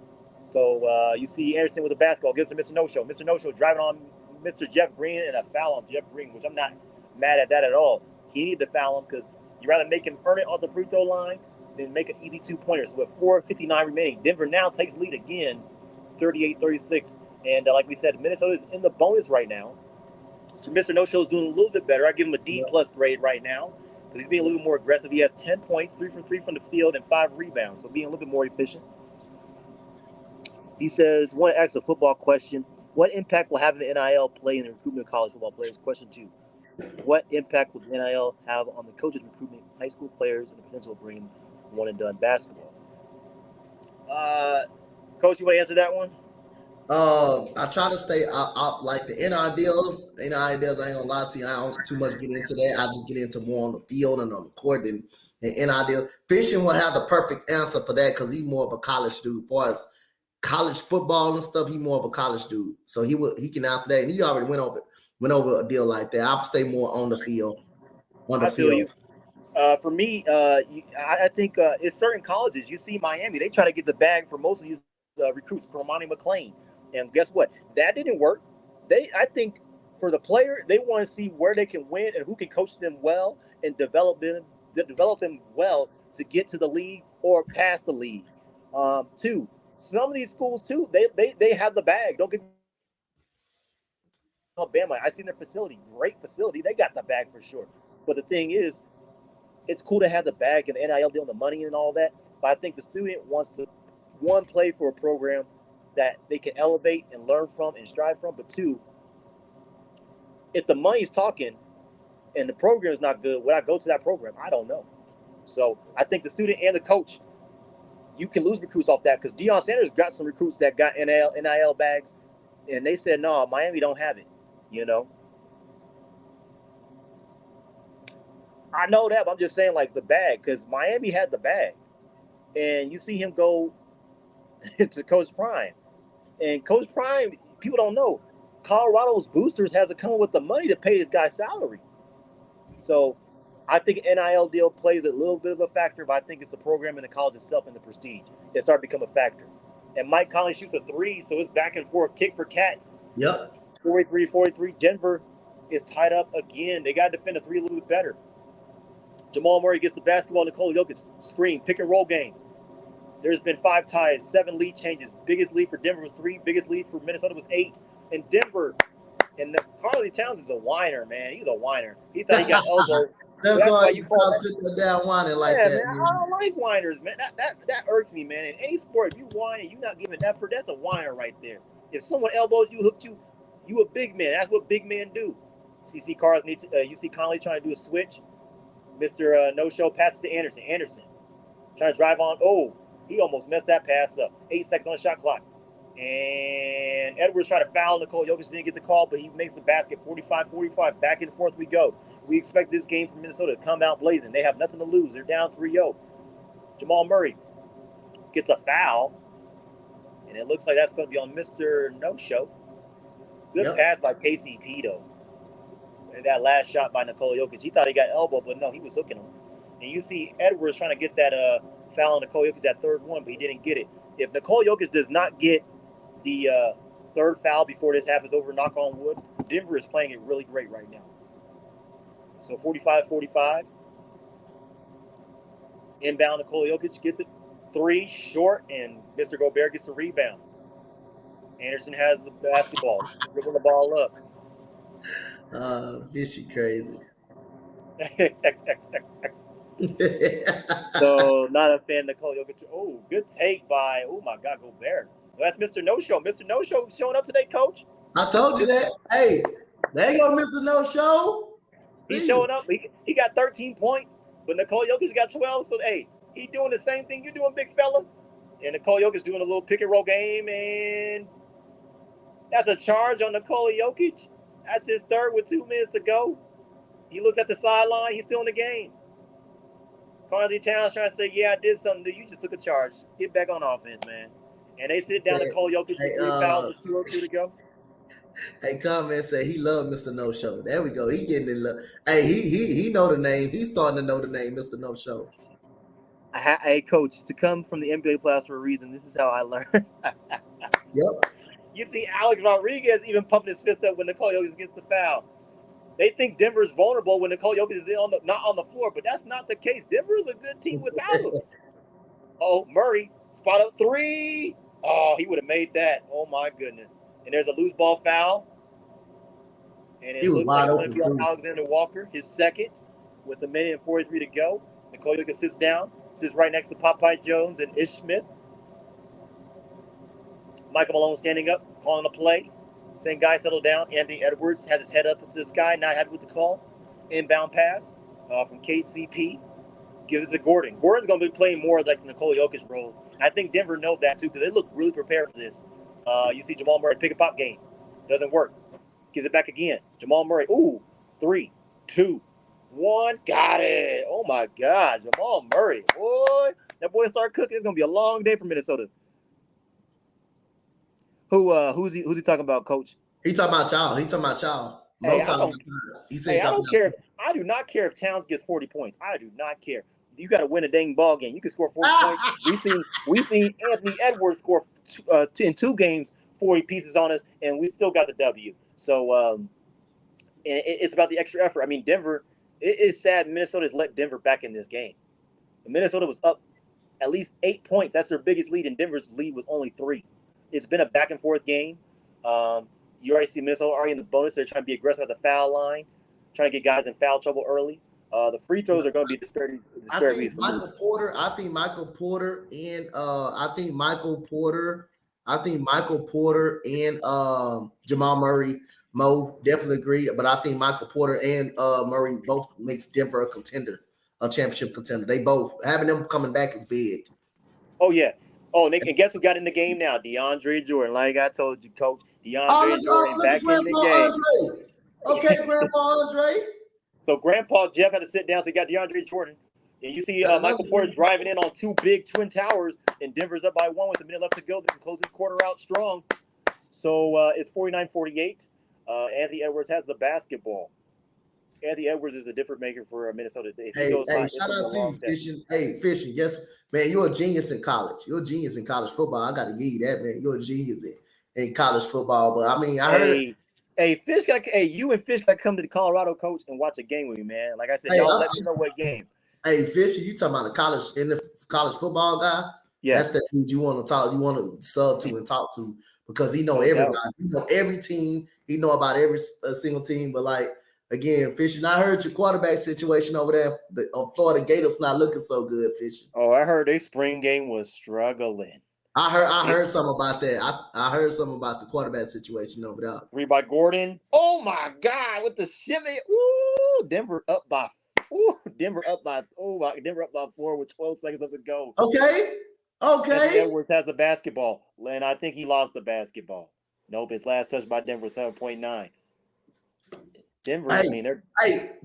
So you see Anderson with the basketball, gives to Mr. No-Show. Mr. No-Show driving on Mr. Jeff Green and a foul on Jeff Green, which I'm not mad at that at all. He needed to foul him because you'd rather make him earn it off the free throw line than make an easy 2-pointer. So with 4:59 remaining, Denver now takes lead again, 38-36. And like we said, Minnesota is in the bonus right now. So Mr. No-Show is doing a little bit better. I give him a D-plus grade right now because he's being a little more aggressive. He has 10 points, 3 for 3 from the field, and 5 rebounds. So being a little bit more efficient. He says, want to ask a football question. What impact will having the NIL play in the recruitment of college football players? Question 2. What impact will the NIL have on the coaches recruitment high school players and the potential of bringing one and done basketball? Coach, you want to answer that one? I try to stay out like the NIL deals. I ain't gonna lie to you. I don't too much get into that. I just get into more on the field and on the court than NIL deal. Fishing will have the perfect answer for that because he's more of a college dude. As far as college football and stuff, he's more of a college dude. So he can answer that. And he already went over a deal like that. I'll stay more on the field. I feel you. For me, I think it's certain colleges. You see Miami, they try to get the bag for most of these recruits, Cormani McClain. And guess what? That didn't work. I think for the player, they want to see where they can win and who can coach them well and develop them well to get to the league or past the league. Two, some of these schools too, they have the bag. Don't get Alabama. I seen their facility, great facility. They got the bag for sure. But the thing is, it's cool to have the bag and the NIL deal and the money and all that. But I think the student wants to, one, play for a program that they can elevate and learn from and strive from. But two, if the money's talking and the program is not good, would I go to that program? I don't know. So I think the student and the coach, you can lose recruits off that because Deion Sanders got some recruits that got NIL bags, and they said, no, Miami don't have it, you know. I know that, but I'm just saying, like, the bag, because Miami had the bag. And you see him go to Coach Prime. And Coach Prime, people don't know, Colorado's boosters hasn't come up with the money to pay this guy's salary. So I think NIL deal plays a little bit of a factor, but I think it's the program and the college itself and the prestige that start to become a factor. And Mike Conley shoots a 3, so it's back and forth, kick for cat. Yep. 43-43. Denver is tied up again. They got to defend a 3 a little bit better. Jamal Murray gets the basketball. Nikola Jokic, screen, pick and roll game. There's been 5 ties, 7 lead changes. Biggest lead for Denver was 3. Biggest lead for Minnesota was 8. And Denver, and Karl Towns is a whiner, man. He's a whiner. He thought he got elbowed. That's why you call that down whining like that. Man, I don't like whiners, man. That irks me, man. In any sport, if you whine and you not giving effort, that's a whiner right there. If someone elbows you, hooked you, you a big man. That's what big men do. You see Conley trying to do a switch. Mr. No-Show passes to Anderson. Anderson trying to drive on. Oh, he almost messed that pass up. 8 seconds on the shot clock. And Edwards tried to foul Nikola Jokic. Didn't get the call, but he makes the basket. 45-45. Back and forth we go. We expect this game from Minnesota to come out blazing. They have nothing to lose. They're down 3-0. Jamal Murray gets a foul. And it looks like that's going to be on Mr. No-Show. Good pass by KCP, though. And that last shot by Nikola Jokic. He thought he got elbowed, but no, he was hooking him. And you see Edwards trying to get that foul on Nikola Jokic, that third one, but he didn't get it. If Nikola Jokic does not get the third foul before this half is over, knock on wood, Denver is playing it really great right now. So 45-45. Inbound, Nikola Jokic gets it 3 short, and Mr. Gobert gets the rebound. Anderson has the basketball, dribbling the ball up. Fishy crazy. So not a fan of Nikola Jokic. Oh, good take by, oh my God, Gobert. Well, that's Mr. No-Show. Mr. No-Show showing up today, Coach. I told you that. Hey, there you go, Mr. No-Show. He's showing up. He got 13 points, but Nikola Jokic got 12. So, hey, he doing the same thing you're doing, big fella. And Nikola Jokic doing a little pick and roll game, and that's a charge on Nikola Jokic. That's his third with 2 minutes to go. He looks at the sideline. He's still in the game. Carly Towns trying to say, "Yeah, I did something. You just took a charge. Get back on offense, man." And they sit down to call Jokic Hey, with 3 fouls with 2:02 to go. hey, comment say he love Mr. No Show. There we go. He getting in love. Hey, he know the name. He's starting to know the name, Mr. No Show. Hey, coach, to come from the NBA playoffs for a reason. This is how I learned. Yep. You see Alex Rodriguez even pumping his fist up when Nikola Jokic gets the foul. They think Denver's vulnerable when Nikola Jokic is not on the floor, but that's not the case. Denver is a good team without him. Oh, Murray, spot up three. Oh, he would have made that. Oh, my goodness. And there's a loose ball foul. And He it was looks like wide it's going to open be on too. Alexander Walker, his second, with 1:43 to go. Nikola Jokic sits down, sits right next to Popeye Jones and Ish Smith. Michael Malone standing up, calling a play, saying, "Guys, settle down." Anthony Edwards has his head up into the sky, not happy with the call. Inbound pass from KCP. Gives it to Gordon. Gordon's going to be playing more like the Nikola Jokic role. I think Denver knows that too because they look really prepared for this. You see Jamal Murray pick a pop game. Doesn't work. Gives it back again. Jamal Murray. Ooh, 3, 2, 1. Got it. Oh my God. Jamal Murray. Boy, that boy start cooking. It's going to be a long day for Minnesota. Who's he talking about, coach? He talking about y'all. He talking about y'all. Mo Hey, I talking don't. about he said Hey, he I talking don't care. I do not care if Towns gets 40 points. I do not care. You got to win a dang ball game. You can score 40 about. points. We seen Anthony Edwards score in 2 games 40 pieces on us, and we still got the W. So it's about the extra effort. I mean, Denver. It's sad Minnesota's let Denver back in this game. Minnesota was up at least 8 points. That's their biggest lead, and Denver's lead was only 3. It's been a back and forth game. You already see Minnesota already in the bonus. They're trying to be aggressive at the foul line, trying to get guys in foul trouble early. The free throws are going to be disparity I disparity think for me. Michael Porter. I think Michael Porter and Jamal Murray. Mo definitely agree, but I think Michael Porter and Murray both makes Denver a contender, a championship contender. They both having them coming back is big. Oh yeah. Oh, and guess who got in the game now? DeAndre Jordan. Like I told you, coach, DeAndre Jordan Look at back in the Grandpa game. Andre. Okay, Grandpa Andre. So Grandpa Jeff had to sit down, so he got DeAndre Jordan. And you see Got another Michael Porter driving in on 2 big twin towers, and Denver's up by 1 with a minute left to go. They can close this quarter out strong. So it's 49-48. Anthony Edwards has the basketball. Anthony Edwards is a different maker for Minnesota. If he goes hot, it's Shout going to be out a to you, long day. Fishing. Hey, Fishing. Yes, man, you're a genius in college. You're a genius in college football. I got to give you that, man. You're a genius in college football. But I mean, I heard. You and Fish got to come to the Colorado, coach, and watch a game with me, man. Like I said, Hey, y'all let me know what game. hey, Fisher, you talking about the college football guy? Yes, That's the dude you want to talk, you want to sub to and talk to because he know no everybody. doubt. He know every team. He know about every single team. But like again, Fisher, I heard your quarterback situation over there. The Florida Gators not looking so good, Fisher. Oh, I heard their spring game was struggling. I heard something about that. I heard something about the quarterback situation over there. 3 by Gordon. Oh my God, with the shimmy. Ooh, Denver up by. Denver up by. Denver up by 4 with 12 seconds left to go. Okay. Anthony Okay. Edwards has the basketball, and I think he lost the basketball. Nope, his last touch by Denver 7.9. Denver, I mean, they're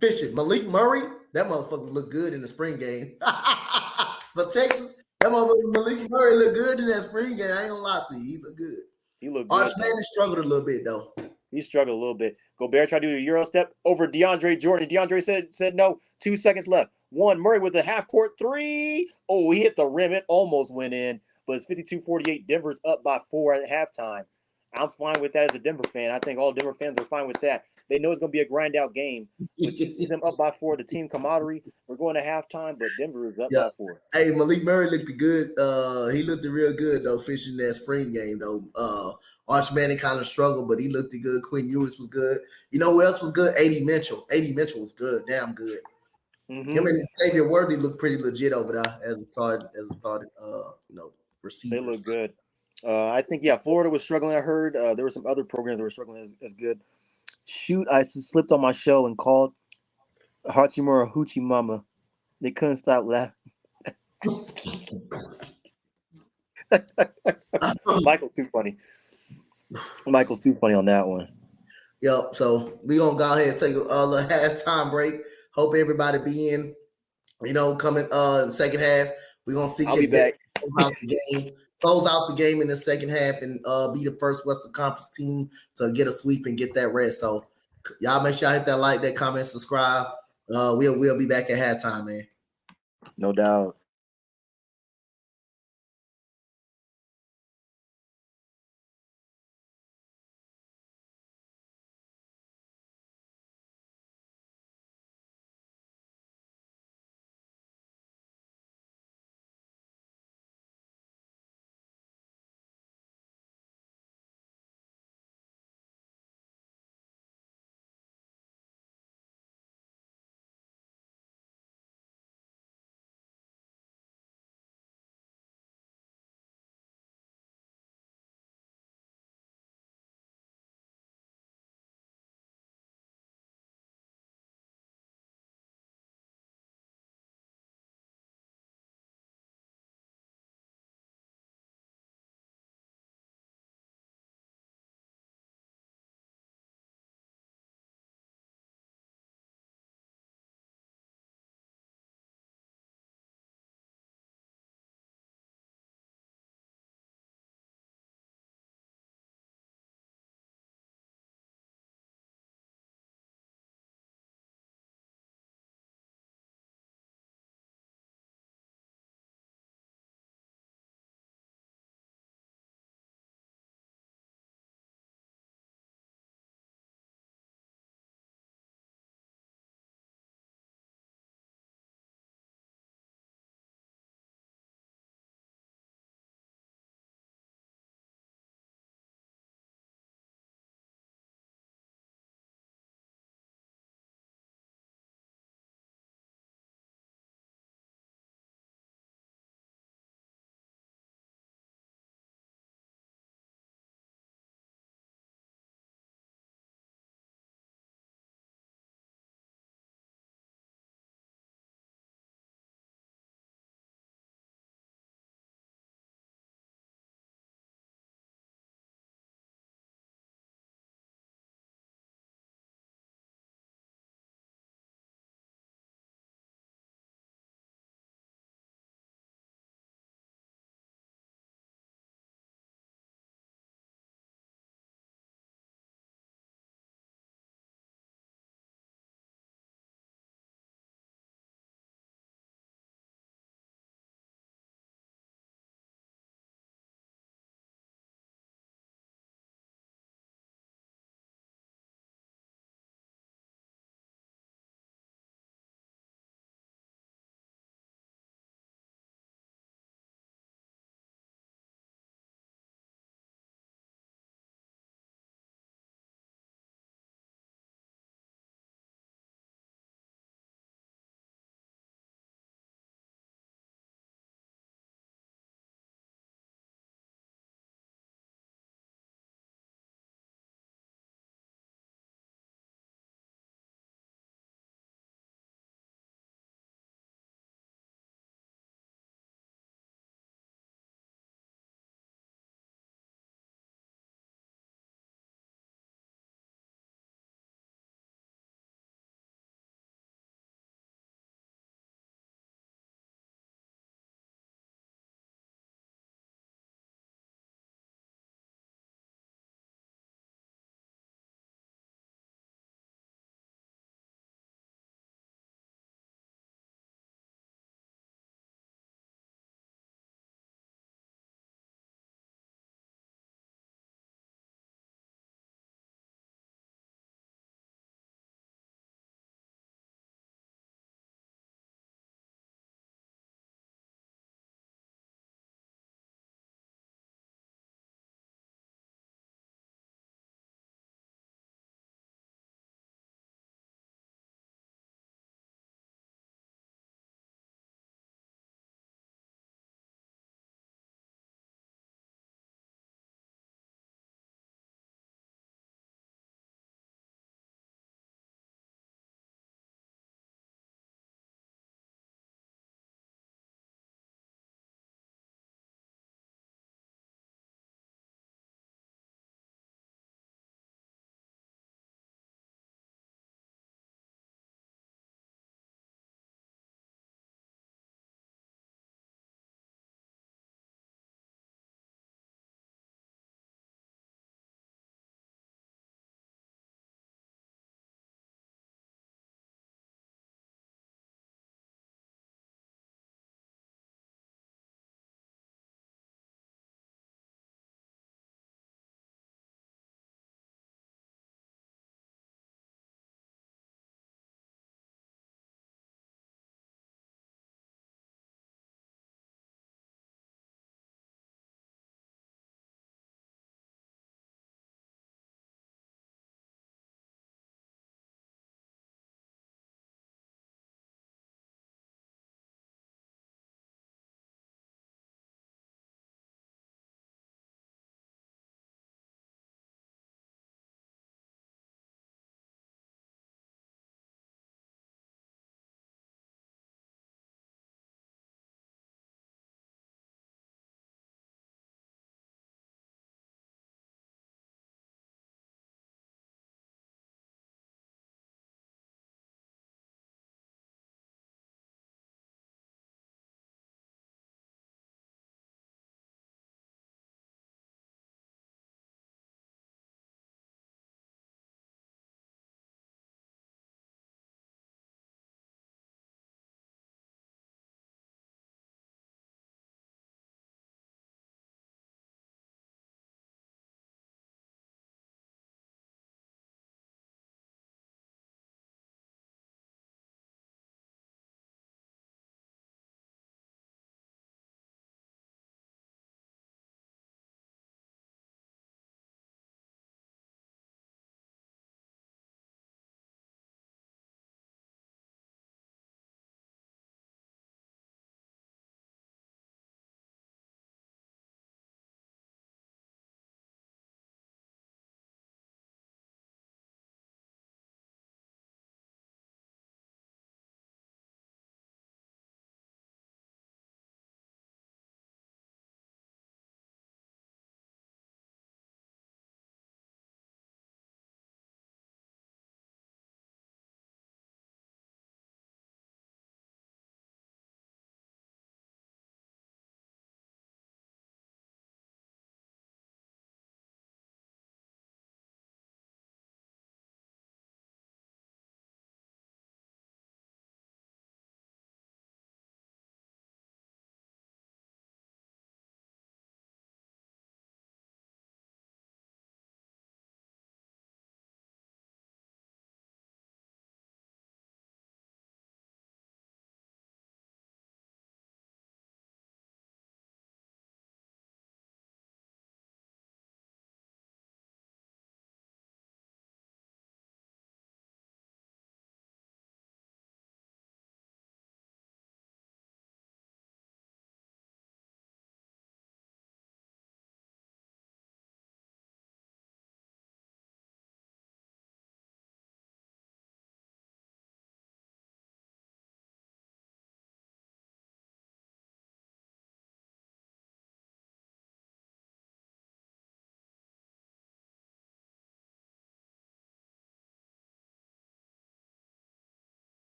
Fisher, Malik Murray, that motherfucker looked good in the spring game. But Texas, that motherfucker Malik Murray looked good in that spring game. I ain't gonna lie to you, he looked good. he looked Arch good. Manning struggled a little bit though. He struggled a little bit. Gobert tried to do a Euro step over DeAndre Jordan. DeAndre said no. 2 seconds left. One, Murray with a half court 3. Oh, he hit the rim. It almost went in, but it's 52-48. Denver's up by 4 at halftime. I'm fine with that as a Denver fan. I think all Denver fans are fine with that. They know it's going to be a grind out game, but you see them up by 4. The team camaraderie. We're going to halftime, but Denver is up Yeah. by 4. Hey, Malik Murray looked good. He looked real good though, fishing that spring game though. Arch Manning kind of struggled, but he looked good. Quinn Ewers was good. You know who else was good? AD Mitchell. AD Mitchell was good, damn good. Mm-hmm. Him and Xavier Worthy looked pretty legit over there as a started receiver. They look good. I think Florida was struggling. I heard there were some other programs that were struggling as good. Shoot, I slipped on my show and called Hachimura Hoochie Mama. They couldn't stop laughing. Michael's too funny. Michael's too funny on that one. Yep. So we gonna go ahead and take a little halftime break. Hope everybody be in coming second half. We're gonna see I'll be can Denver back. close out the game in the second half and be the first Western Conference team to get a sweep and get that rest. So y'all make sure I hit that like, that comment, subscribe. We'll be back at halftime, man. No doubt.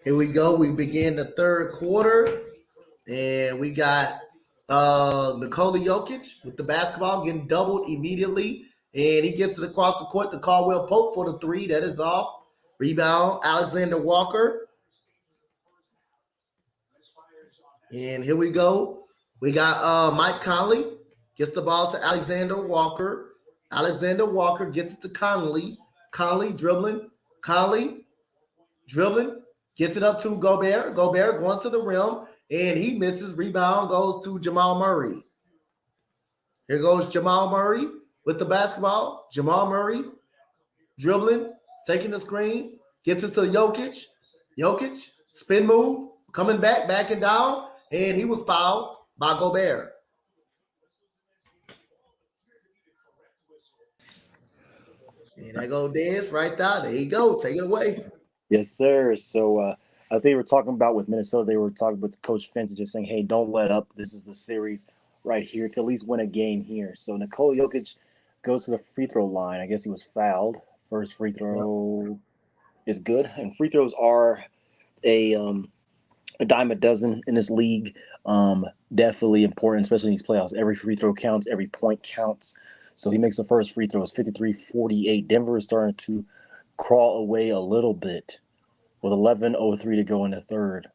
Here we go. We begin the third quarter, and we got Nikola Jokic with the basketball getting doubled immediately, and he gets it across the court to Caldwell Pope for the three. That is off. Rebound, Alexander Walker, and here we go. We got Mike Conley gets the ball to Alexander Walker. Alexander Walker gets it to Conley. Conley dribbling. Conley dribbling, gets it up to Gobert. Gobert going to the rim, and he misses. Rebound goes to Jamal Murray. Here goes Jamal Murray with the basketball. Jamal Murray dribbling, taking the screen, gets it to Jokic. Jokic, spin move, coming back, backing down, and he was fouled by Gobert. And there go Dez right there. There you go. Take it away. Yes, sir. So I think we're talking about with Minnesota. They were talking with Coach Finch, just saying, "Hey, don't let up. This is the series right here to at least win a game here." So Nikola Jokic goes to the free throw line. I guess he was fouled. First free Yep. throw is good, and free throws are a a dime a dozen in this league. Definitely important, especially in these playoffs. Every free throw counts. Every point counts. So he makes the first free throw. It's 53-48. Denver is starting to crawl away a little bit with 11:03 to go in the third.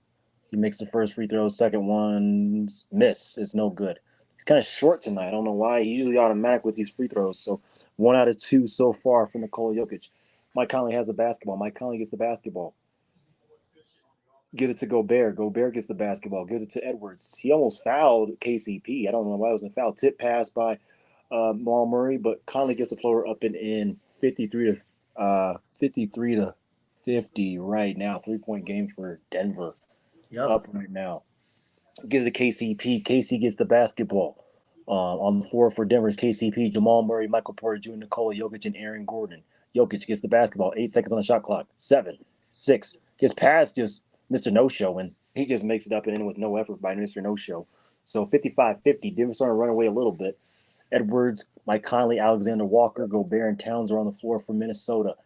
He makes the first free throw. Second one's miss. It's no good. He's kind of short tonight. I don't know why. He's usually automatic with these free throws. So 1 out of 2 so far for Nikola Jokic. Mike Conley has the basketball. Mike Conley gets the basketball. Gives it to Gobert. Gobert gets the basketball. Gives it to Edwards. He almost fouled KCP. I don't know why it wasn't fouled. Tip pass by Jamal Murray, but Conley gets the floater up and in 53 to 50 right now. 3-point game for Denver Yep. up right now. Gives it to KCP. KC gets the basketball. On the floor for Denver's KCP, Jamal Murray, Michael Porter Jr., Nikola Jokic, and Aaron Gordon. Jokic gets the basketball. 8 seconds on the shot clock. 7, 6. Gets past just Mr. No Show, and he just makes it up and in with no effort by Mr. No Show. So 55-50. Denver's starting to run away a little bit. Edwards, Mike Conley, Alexander Walker, Gobert, and Towns are on the floor for Minnesota.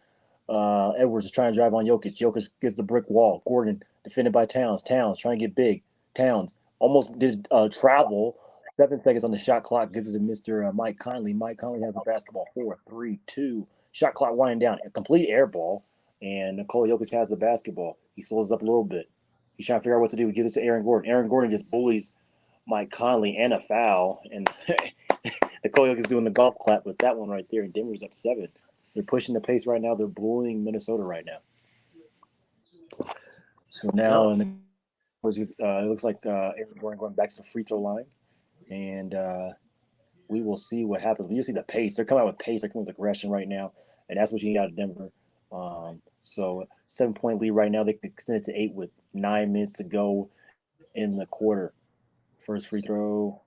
Edwards is trying to drive on Jokic. Jokic gets the brick wall. Gordon defended by Towns. Towns trying to get big. Towns almost did travel. 7 seconds on the shot clock. Gives it to Mr. Mike Conley. Mike Conley has the basketball. 4, 3, 2. Shot clock winding down. A complete air ball. And Nikola Jokic has the basketball. He slows up a little bit. He's trying to figure out what to do. He gives it to Aaron Gordon. Aaron Gordon just bullies Mike Conley and a foul. And Nikola Jokic is doing the golf clap with that one right there. And Denver's up 7. They're pushing the pace right now. They're bullying Minnesota right now. So now, Yep. it looks like Aaron Gordon going back to the free throw line, and we will see what happens. You see the pace; they're coming out with pace. They're coming with aggression right now, and that's what you need out of Denver. So 7-point lead right now. They can extend it to 8 with 9 minutes to go in the quarter. First free throw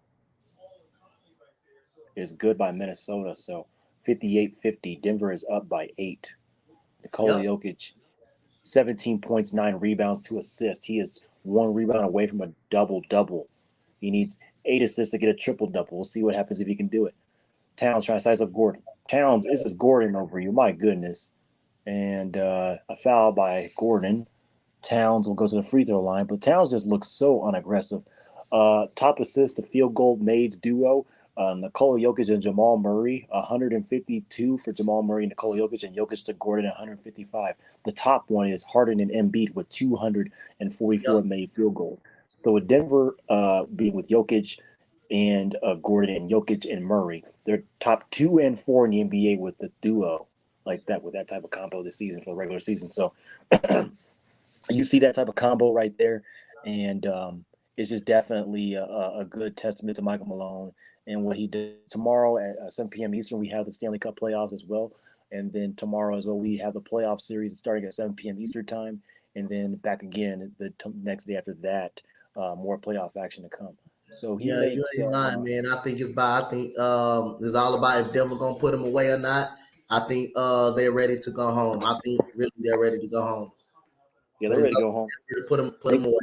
is good by Minnesota. So 58-50. Denver is up by 8. Nikola Yep. Jokic 17 points, 9 rebounds, 2 assists. He is 1 rebound away from a double double. He needs 8 assists to get a triple double. We'll see what happens if he can do it. Towns trying to size up Gordon. Towns, this is Gordon over you. My goodness. And a foul by Gordon. Towns will go to the free throw line, but Towns just looks so unaggressive. Top assist to field goal maids duo. Nikola Jokic and Jamal Murray, 152 for Jamal Murray and Nikola Jokic, and Jokic to Gordon, 155. The top one is Harden and Embiid with 244 Yep. made field goals. So with Denver being with Jokic and Gordon and Jokic and Murray, they're top 2 and 4 in the NBA with the duo like that, with that type of combo this season for the regular season. So you see that type of combo right there, and it's just definitely a good testament to Michael Malone and what he did. Tomorrow at 7 p.m. Eastern, we have the Stanley Cup playoffs as well, and then tomorrow as well we have the playoff series starting at 7 p.m. Eastern time, and then back again the next day after that. More playoff action to come. So he Yeah, you makes ain't lying, man. I think it's by. I think it's all about if Denver gonna put them away or not. I think they're ready to go home. I think really they're ready to go home. yeah, But they're it's ready to up go home. to them to put They them away.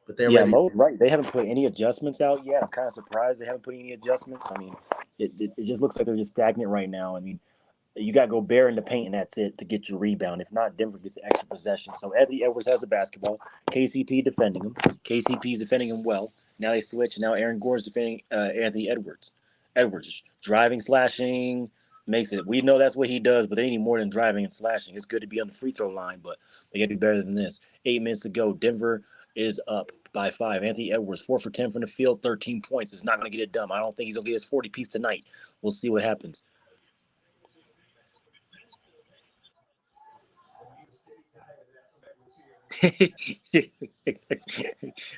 But they're Yeah, ready. Mo's right. They haven't put any adjustments out yet. I'm kind of surprised they haven't put any adjustments. I mean, it just looks like they're just stagnant right now. I mean, You got Gobert in the paint, and that's it to get your rebound. If not, Denver gets an extra possession. So Anthony Edwards has the basketball. KCP defending him. KCP's defending him well. Now they switch. Now Aaron Gordon's defending Anthony Edwards. Edwards driving, slashing, makes it. We know that's what he does, but they need more than driving and slashing. It's good to be on the free throw line, but they got to do better than this. 8 minutes to go. Denver is up by 5. Anthony Edwards, 4 for 10 from the field, 13 points. It's not going to get it done. I don't think he's going to get his 40 piece tonight. We'll see what happens.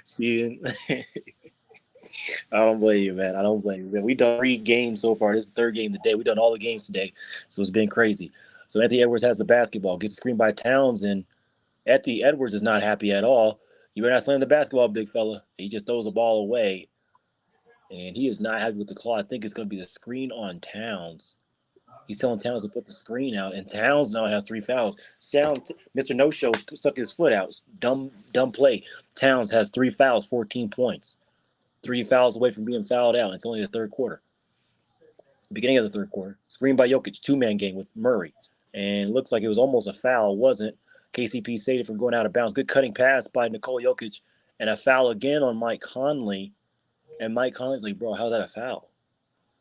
See, I don't blame you, man. I don't blame you, man. We done 3 games so far. This is the third game today. We done all the games today, so it's been crazy. So Anthony Edwards has the basketball, gets screened by Towns, and Anthony Edwards is not happy at all. You better not slam the basketball, big fella. He just throws the ball away, and he is not happy with the call. I think it's going to be the screen on Towns. He's telling Towns to put the screen out, and Towns now has 3 fouls. Towns, Mr. No Show, stuck his foot out. Dumb play. Towns has 3 fouls, 14 points. 3 fouls away from being fouled out. It's only the third quarter. Beginning of the third quarter. Screen by Jokic, 2-man game with Murray. And it looks like it was almost a foul. Wasn't. KCP saved it from going out of bounds. Good cutting pass by Nikola Jokic. And a foul again on Mike Conley. And Mike Conley's like, bro, how's that a foul?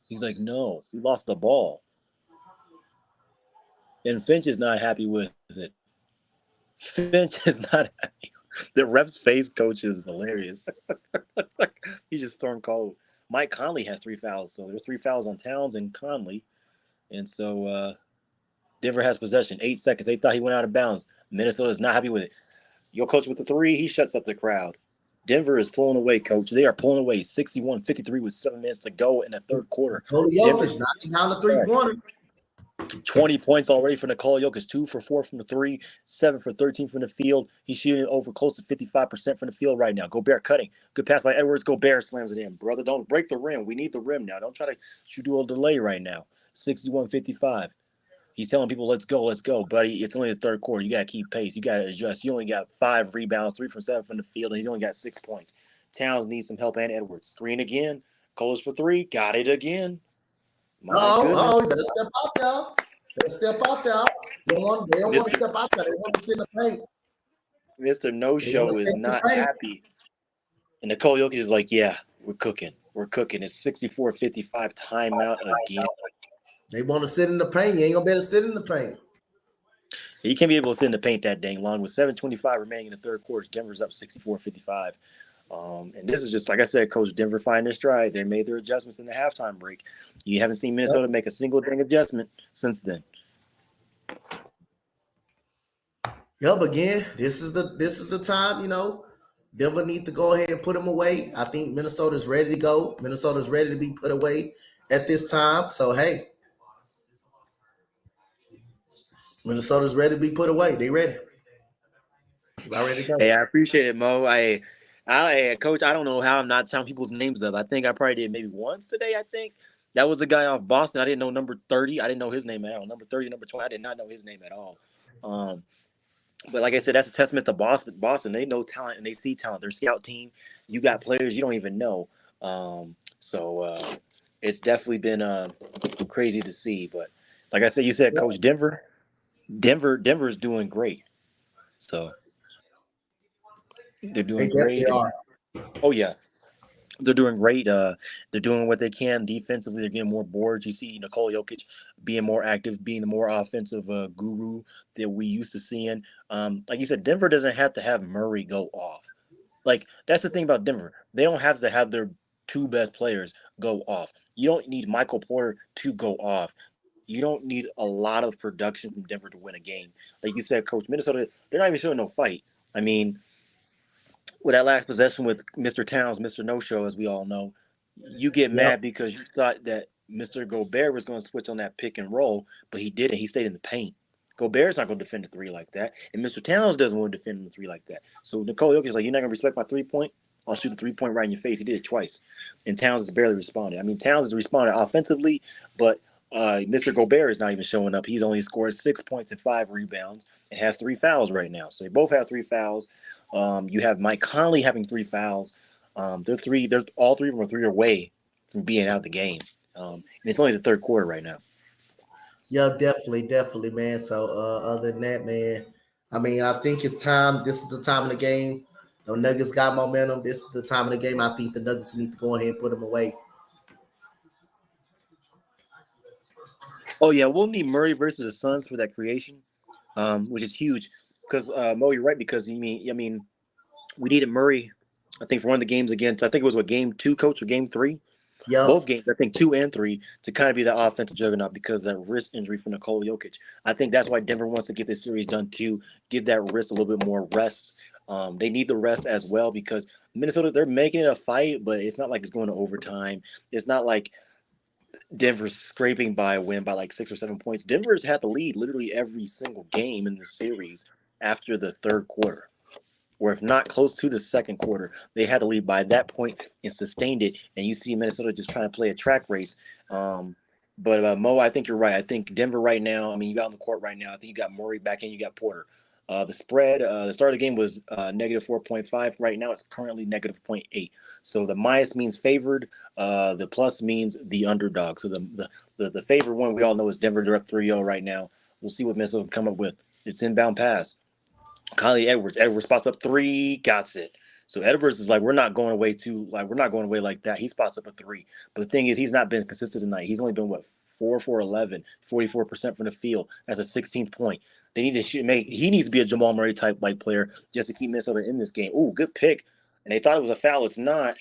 He's like, no, he lost the ball. And Finch is not happy with it. Finch is not happy. The ref's face coach is hilarious. He just stormed cold. Mike Conley has 3 fouls, so there's 3 fouls on Towns and Conley. And so Denver has possession. 8 seconds. They thought he went out of bounds. Minnesota is not happy with it. Your coach with the 3, he shuts up the crowd. Denver is pulling away, coach. They are pulling away 61-53 with 7 minutes to go in the third quarter. Jokic knocking down the 3-pointer. 20 points already for Nikola Jokic, 2 for 4 from the 3, 7 for 13 from the field. He's shooting over close to 55% from the field right now. Gobert cutting. Good pass by Edwards. Gobert slams it in. Brother, don't break the rim. We need the rim now. Don't try to shoot a delay right now. 61-55. He's telling people, let's go, buddy. It's only the third quarter. You got to keep pace. You got to adjust. You only got 5 rebounds, 3 from 7 from the field, and he's only got 6 points. Towns needs some help, and Edwards. Screen again. Close for 3. Got it again. You better step out there. Better step out there. They don't want to step out there. They want to sit in the paint. Mr. No Show is not happy. And Nikola Jokic is like, yeah, we're cooking. It's 64-55 timeout again. They want to sit in the paint. You ain't going to be able to sit in the paint. You can't be able to sit in the paint that dang long. With 7:25 remaining in the third quarter, Denver's up 64-55. And this is just, like I said, Coach, Denver finding their stride. They made their adjustments in the halftime break. You haven't seen Minnesota make a single dang adjustment since then. Yep, again, this is the time, Denver need to go ahead and put them away. I think Minnesota's ready to go. Minnesota's ready to be put away at this time. So, hey, Minnesota's ready to be put away. They ready. Ready to go. Hey, I appreciate it, Mo. Coach, I don't know how I'm not counting people's names up. I think I probably did maybe once today, I think. That was the guy off Boston. I didn't know number 30. I didn't know his name at all. Number 30, number 20, I did not know his name at all. But like I said, that's a testament to Boston. They know talent and they see talent. Their scout team, you got players you don't even know. So it's definitely been crazy to see. But like I said, you said, Coach, Denver's doing great. So they're doing great. Oh, yeah. They're doing great. They're doing what they can defensively. They're getting more boards. You see Nikola Jokic being more active, being the more offensive guru that we used to seeing. Like you said, Denver doesn't have to have Murray go off. Like, that's the thing about Denver. They don't have to have their 2 best players go off. You don't need Michael Porter to go off. You don't need a lot of production from Denver to win a game. Like you said, Coach, Minnesota, they're not even showing no fight. I mean, with that last possession with Mr. Towns, Mr. No-Show, as we all know, you get mad because you thought that Mr. Gobert was going to switch on that pick and roll, but he didn't. He stayed in the paint. Gobert's not going to defend the 3 like that, and Mr. Towns doesn't want to defend the 3 like that. So Nikola Jokic is like, you're not going to respect my 3-point? I'll shoot the 3-point right in your face. He did it twice, and Towns has barely responded. I mean, Towns has responded offensively, but Mr. Gobert is not even showing up. He's only scored 6 points and 5 rebounds and has 3 fouls right now. So they both have 3 fouls. You have Mike Conley having 3 fouls. All 3 of them are 3 away from being out of the game. And it's only the third quarter right now. Yeah, definitely, man. So other than that, man, I mean, I think it's time. This is the time of the game. The Nuggets got momentum. This is the time of the game. I think the Nuggets need to go ahead and put them away. Oh yeah, we'll need Murray versus the Suns for that creation, which is huge. Because Mo, you're right. Because I mean, we needed Murray. I think for one of the games against, I think it was what game two, coach, or game three, Yep. both games. I think two and three to kind of be the offensive juggernaut because of that wrist injury for Nikola Jokic. I think that's why Denver wants to get this series done to give that wrist a little bit more rest. They need the rest as well because Minnesota, they're making it a fight, but it's not like it's going to overtime. It's not like Denver's scraping by a win by like 6 or 7 points. Denver's had the lead literally every single game in the series after the third quarter, or if not close to the second quarter, they had the lead by that point and sustained it. And you see Minnesota just trying to play a track race. Um, but Mo, I think you're right. I think Denver right now. I mean, you got on the court right now. I think you got Murray back in. You got Porter. The spread, the start of the game was negative 4.5. Right now, it's currently negative zero point 0.8. So the minus means favored. The plus means the underdog. So the favored one we all know is Denver. They're up 3-0 right now. We'll see what Minnesota come up with. It's inbound pass. Kylie Edwards. Edwards spots up three, got it. So Edwards is like, we're not going away like that. He spots up a three. But the thing is, he's not been consistent tonight. He's only been what 4 for 11, 44% from the field. That's a 16th point. They need to he needs to be a Jamal Murray type like player just to keep Minnesota in this game. Ooh, good pick. And they thought it was a foul. It's not.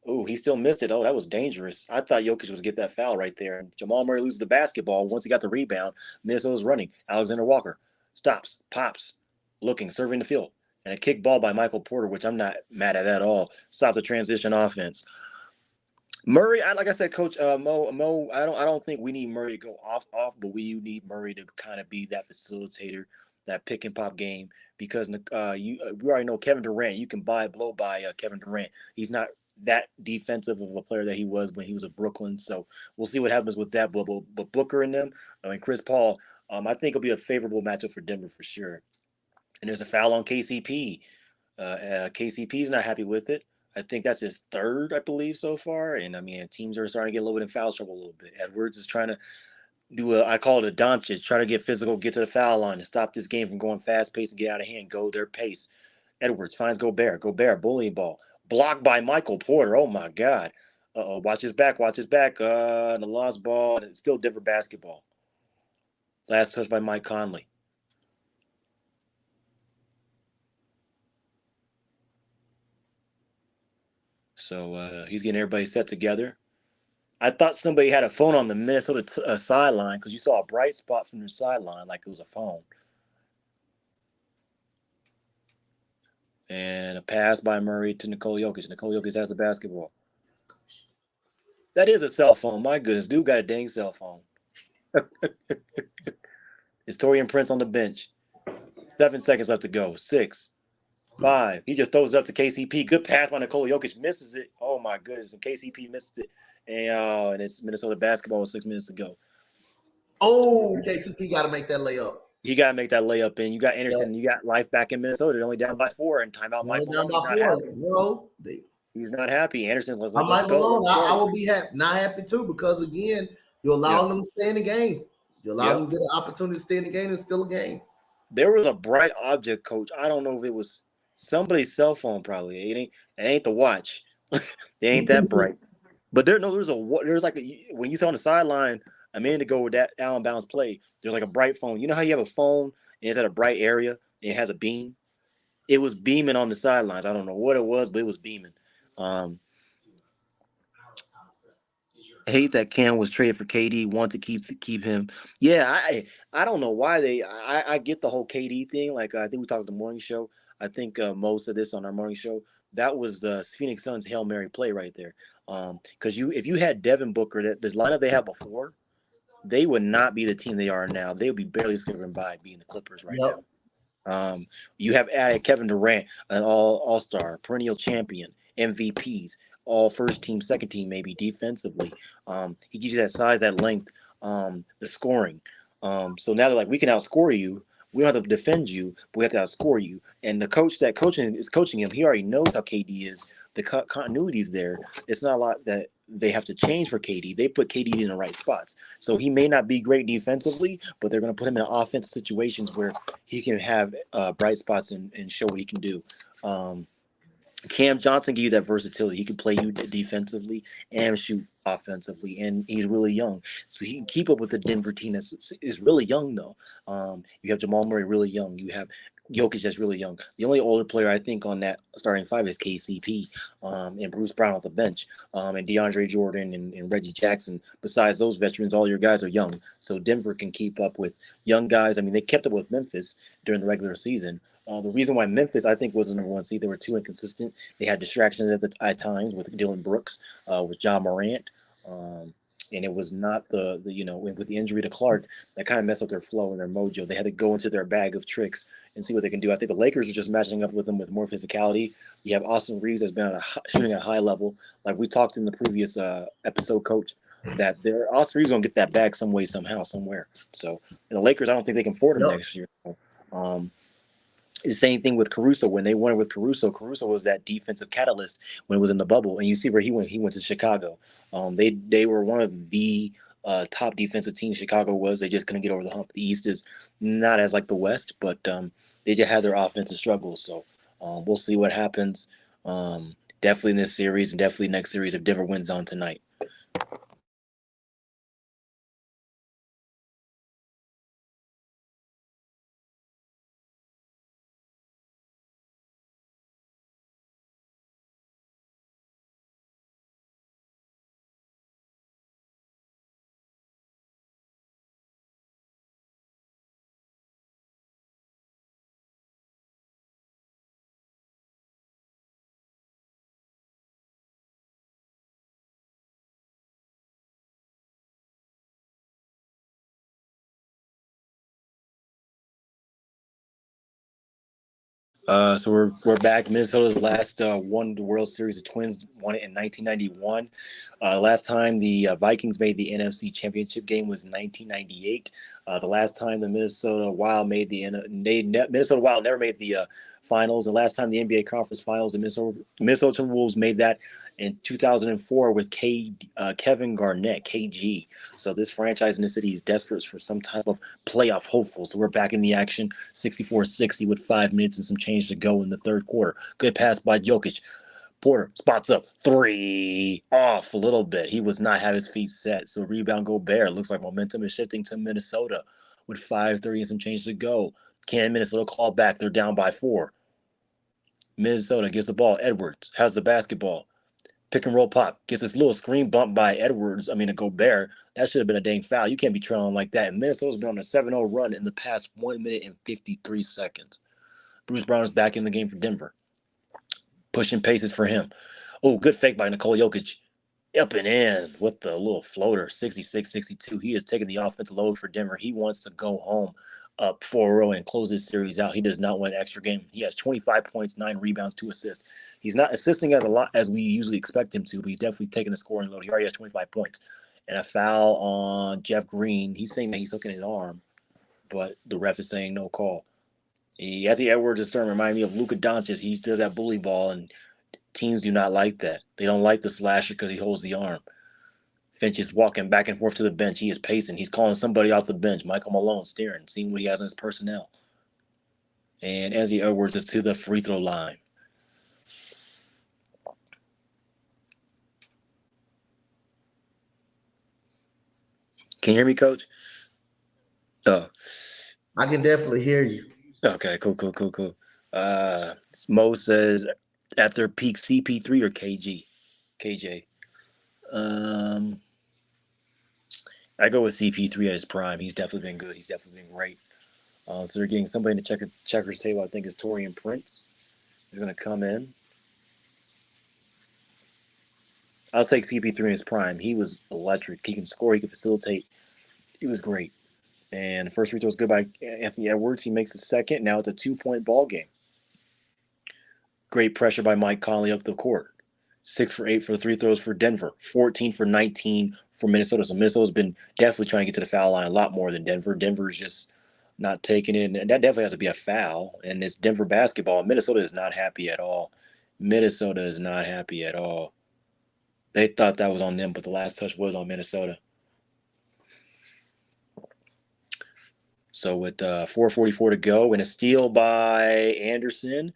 Oh, he still missed it. Oh, that was dangerous. I thought Jokic was get that foul right there. And Jamal Murray loses the basketball. Once he got the rebound, Minnesota's running. Alexander Walker stops, pops, looking, serving the field. And a kick ball by Michael Porter, which I'm not mad at all. Stop the transition offense. Murray, like I said, Coach Mo, I don't think we need Murray to go off, but we need Murray to kind of be that facilitator, that pick and pop game because we already know Kevin Durant. You can blow by Kevin Durant. He's not that defensive of a player that he was when he was at Brooklyn. So we'll see what happens with that. But Booker and them, I mean Chris Paul, I think it'll be a favorable matchup for Denver for sure. And there's a foul on KCP. KCP's not happy with it. I think that's his third, I believe, so far. And I mean, teams are starting to get a little bit in foul trouble a little bit. Edwards is trying to I call it a Doncic, try to get physical, get to the foul line, and stop this game from going fast paced and get out of hand, go their pace. Edwards finds Gobert. Gobert, bullying ball. Blocked by Michael Porter. Oh my God. Watch his back, watch his back. The lost ball, and it's still Denver basketball. Last touch by Mike Conley. So he's getting everybody set together. I thought somebody had a phone on the Minnesota sideline because you saw a bright spot from the sideline like it was a phone. And a pass by Murray to Nikola Jokic. Nikola Jokic has the basketball. That is a cell phone. My goodness, dude got a dang cell phone. It's Torian Prince on the bench. 7 seconds left to go. 6, 5. He just throws it up to KCP. Good pass by Nikola Jokic. Misses it. Oh my goodness. And KCP misses it. And it's Minnesota basketball with 6 minutes to go. Oh, KCP got to make that layup. You got to make that layup in. You got Yep. Anderson. You got life back in Minnesota. They're only down by 4. And timeout Only Mike down Malone. He's by not four. happy. Bro, He's not happy. Anderson's I'm let's like go. Malone. Let's I go. will be not happy too because again, you allow Yep. them to stay in the game. You allow them Yep. to get an opportunity to stay in the game. It's still a game. There was a bright object, Coach. I don't know if it was somebody's cell phone. Probably it ain't the watch. They ain't that bright. But there's like when you saw on the sideline a minute ago with that out of bounds play. There's like a bright phone. You know how you have a phone and it's at a bright area and it has a beam. It was beaming on the sidelines. I don't know what it was, but it was beaming. Um, hate that Cam was traded for KD. Want to keep him. Yeah, I don't know why I get the whole KD thing. Like I think we talked about the morning show. I think most of this on our morning show. That was the Phoenix Suns Hail Mary play right there. Because if you had Devin Booker, that this lineup they had before, they would not be the team they are now. They would be barely scraping by being the Clippers right Yep. now. You have added Kevin Durant, an all star, perennial champion, MVPs, all first team, second team, maybe defensively. He gives you that size, that length, the scoring. So now they're like, we can outscore you. We don't have to defend you, but we have to outscore you. And the coach is coaching him. He already knows how KD is. The continuity is there. It's not a lot that they have to change for KD. They put KD in the right spots. So he may not be great defensively, but they're going to put him in offensive situations where he can have bright spots and show what he can do. Um, Cam Johnson give you that versatility. He can play you defensively and shoot offensively, and he's really young, so he can keep up with the Denver team is really young though. You have Jamal Murray really young. You have Jokic that's really young. The only older player I think on that starting five is KCP, and Bruce Brown off the bench, and DeAndre Jordan and Reggie Jackson. Besides those veterans, all your guys are young, so Denver can keep up with young guys. I mean, they kept up with Memphis during the regular season. The reason why Memphis, I think, was the number one seed, they were too inconsistent. They had distractions at times with Dylan Brooks, with John Morant, um, and it was not the with the injury to Clark that kind of messed up their flow and their mojo. They had to go into their bag of tricks and see what they can do. I think the Lakers are just matching up with them with more physicality. You have Austin Reeves that's been shooting at a high level, like we talked in the previous episode, Coach. That their Austin Reeves gonna get that bag some way, somehow, somewhere. So and the Lakers, I don't think they can afford him Yep. next year. Um, the same thing with Caruso. When they went with Caruso, Caruso was that defensive catalyst when it was in the bubble. And you see where he went. He went to Chicago. They were one of the top defensive teams Chicago was. They just couldn't get over the hump. The East is not as like the West, but they just had their offensive struggles. So we'll see what happens. Definitely in this series and definitely next series if Denver wins on tonight. So we're back. Minnesota's last won the World Series. The Twins won it in 1991. Last time the Vikings made the NFC Championship game was 1998. The last time the Minnesota Wild made Minnesota Wild never made the finals. The last time the NBA Conference Finals, the Minnesota Timberwolves made that in 2004 with Kevin Garnett, KG. So this franchise in the city is desperate for some type of playoff hopeful. So we're back in the action. 64-60 with 5 minutes and some change to go in the third quarter. Good pass by Jokic. Porter spots up. Three off a little bit. He was not have his feet set. So rebound Gobert. Looks like momentum is shifting to Minnesota with 5:30 and some change to go. Can Minnesota call back? They're down by 4. Minnesota gets the ball. Edwards has the basketball. Pick and roll pop. Gets this little screen bump by Edwards. I mean, a Gobert. That should have been a dang foul. You can't be trailing like that. And Minnesota's been on a 7-0 run in the past 1 minute and 53 seconds. Bruce Brown is back in the game for Denver. Pushing paces for him. Oh, good fake by Nikola Jokic. Up and in with the little floater, 66-62. He is taking the offensive load for Denver. He wants to go home up 4-0 and close this series out. He does not want an extra game. He has 25 points, 9 rebounds, 2 assists. He's not assisting as a lot as we usually expect him to, but he's definitely taking the scoring load. He already has 25 points. And a foul on Jeff Green. He's saying that he's hooking his arm, but the ref is saying no call. Anthony Edwards is starting to remind me of Luka Doncic. He does that bully ball, and teams do not like that. They don't like the slasher because he holds the arm. Finch is walking back and forth to the bench. He is pacing. He's calling somebody off the bench. Michael Malone staring, seeing what he has in his personnel. And Anthony Edwards is to the free throw line. Can you hear me, Coach? Oh, I can definitely hear you. okay, cool. Mo says at their peak, CP3 or KJ. Um, I go with CP3 at his prime. He's definitely been good. He's definitely been great. So they're getting somebody in the checkers table. I think is Torian Prince. He's going to come in. I'll take CP3 in his prime. He was electric. He can score. He can facilitate. He was great. And the first free throw was good by Anthony Edwards. He makes the second. Now it's a 2-point ball game. Great pressure by Mike Conley up the court. 6 for 8 for 3 throws for Denver. 14 for 19 for Minnesota. So Minnesota's been definitely trying to get to the foul line a lot more than Denver. Denver's just not taking it. And that definitely has to be a foul. And it's Denver basketball. Minnesota is not happy at all. Minnesota is not happy at all. They thought that was on them, but the last touch was on Minnesota. So with 4:44 to go and a steal by Anderson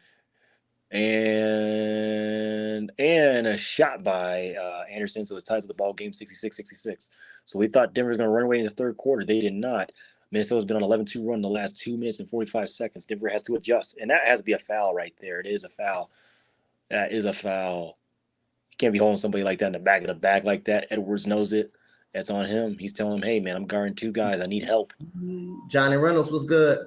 and a shot by Anderson, so it's ties to the ball game 66-66. So we thought Denver was going to run away in the third quarter. They did not. Minnesota's been on 11-2 run in the last 2 minutes and 45 seconds. Denver has to adjust, and that has to be a foul right there. It is a foul. That is a foul. You can't be holding somebody like that in the back of the back like that. Edwards knows it. That's on him. He's telling him, hey, man, I'm guarding two guys. I need help. Johnny Reynolds was good.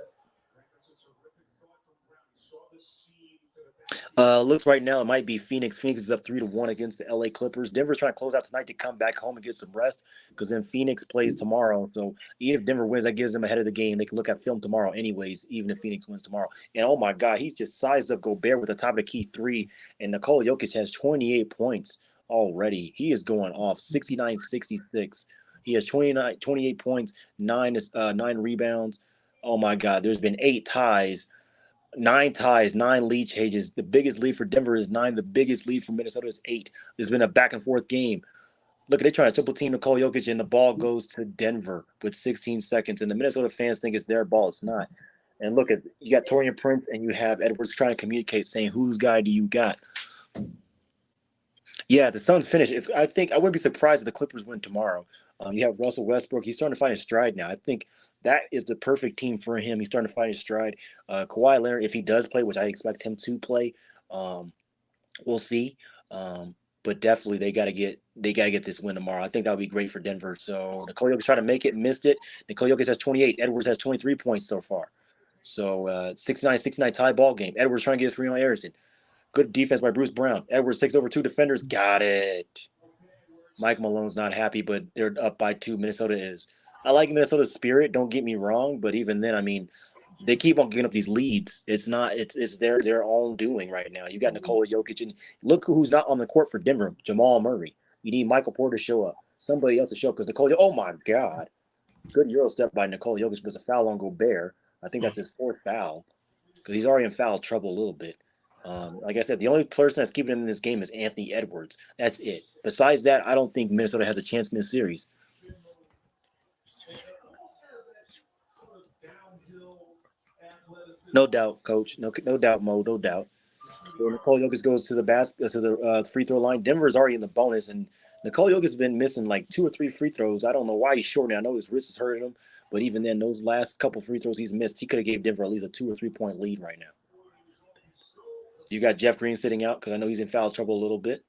Looks right now it might be Phoenix. Phoenix is up 3-1 against the LA Clippers. Denver's trying to close out tonight to come back home and get some rest because then Phoenix plays tomorrow. So even if Denver wins, that gives them ahead of the game. They can look at film tomorrow, anyways. Even if Phoenix wins tomorrow. And oh my God, he's just sized up Gobert with the top of the key three. And Nikola Jokic has 28 points already. He is going off 69-66. He has 28 points, nine rebounds. Oh my God, there's been 9 ties, 9 lead changes. The biggest lead for Denver is 9. The biggest lead for Minnesota is 8. There's been a back and forth game. Look, they're trying to triple team Nikola Jokic, and the ball goes to Denver with 16 seconds. And the Minnesota fans think it's their ball. It's not. And look at you got Torian Prince and you have Edwards trying to communicate, saying, "Whose guy do you got?" Yeah, the Suns finish. If I think I wouldn't be surprised if the Clippers win tomorrow. You have Russell Westbrook. He's starting to find his stride now. I think that is the perfect team for him. He's starting to find his stride. Kawhi Leonard, if he does play, which I expect him to play, we'll see. But definitely they gotta get this win tomorrow. I think that would be great for Denver. So Nikola Jokic trying to make it, missed it. Nikola Jokic has 28. Edwards has 23 points so far. So 69-69 tie ball game. Edwards trying to get his screen on Harrison. Good defense by Bruce Brown. Edwards takes over 2 defenders. Got it. Mike Malone's not happy, but they're up by 2. Minnesota is. I like Minnesota's spirit. Don't get me wrong, but even then, I mean, they keep on giving up these leads. It's not. It's their own doing right now. You got Nikola Jokic, and look who's not on the court for Denver. Jamal Murray. You need Michael Porter to show up. Somebody else to show up because Nikola. Oh my God! Good Euro step by Nikola Jokic, but it's a foul on Gobert. I think that's his 4th foul because he's already in foul trouble a little bit. Like I said, the only person that's keeping him in this game is Anthony Edwards. That's it. Besides that, I don't think Minnesota has a chance in this series. No doubt, Coach. No doubt, Mo. No doubt. So Nikola Jokic goes to the free throw line. Denver is already in the bonus, and Nikola Jokic has been missing like 2 or 3 free throws. I don't know why he's short now. I know his wrist is hurting him, but even then, those last couple free throws he's missed, he could have gave Denver at least a 2 or 3 point lead right now. You got Jeff Green sitting out because I know he's in foul trouble a little bit.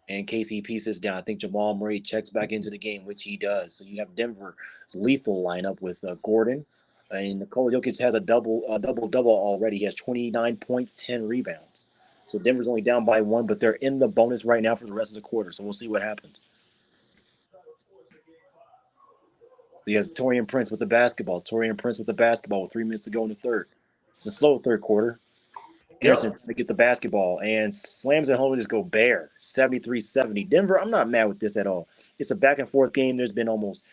And KCP sits down. I think Jamal Murray checks back into the game, which he does. So you have Denver's lethal lineup with Gordon. And Nikola Jokic has a double already. He has 29 points, 10 rebounds. So Denver's only down by 1, but they're in the bonus right now for the rest of the quarter. So we'll see what happens. So you have Torian Prince with the basketball. With 3 minutes to go in the third. It's a slow third quarter. Anderson Yep. to get the basketball and slams it home and just go bare 73-70. Denver, I'm not mad with this at all. It's a back and forth game. There's been almost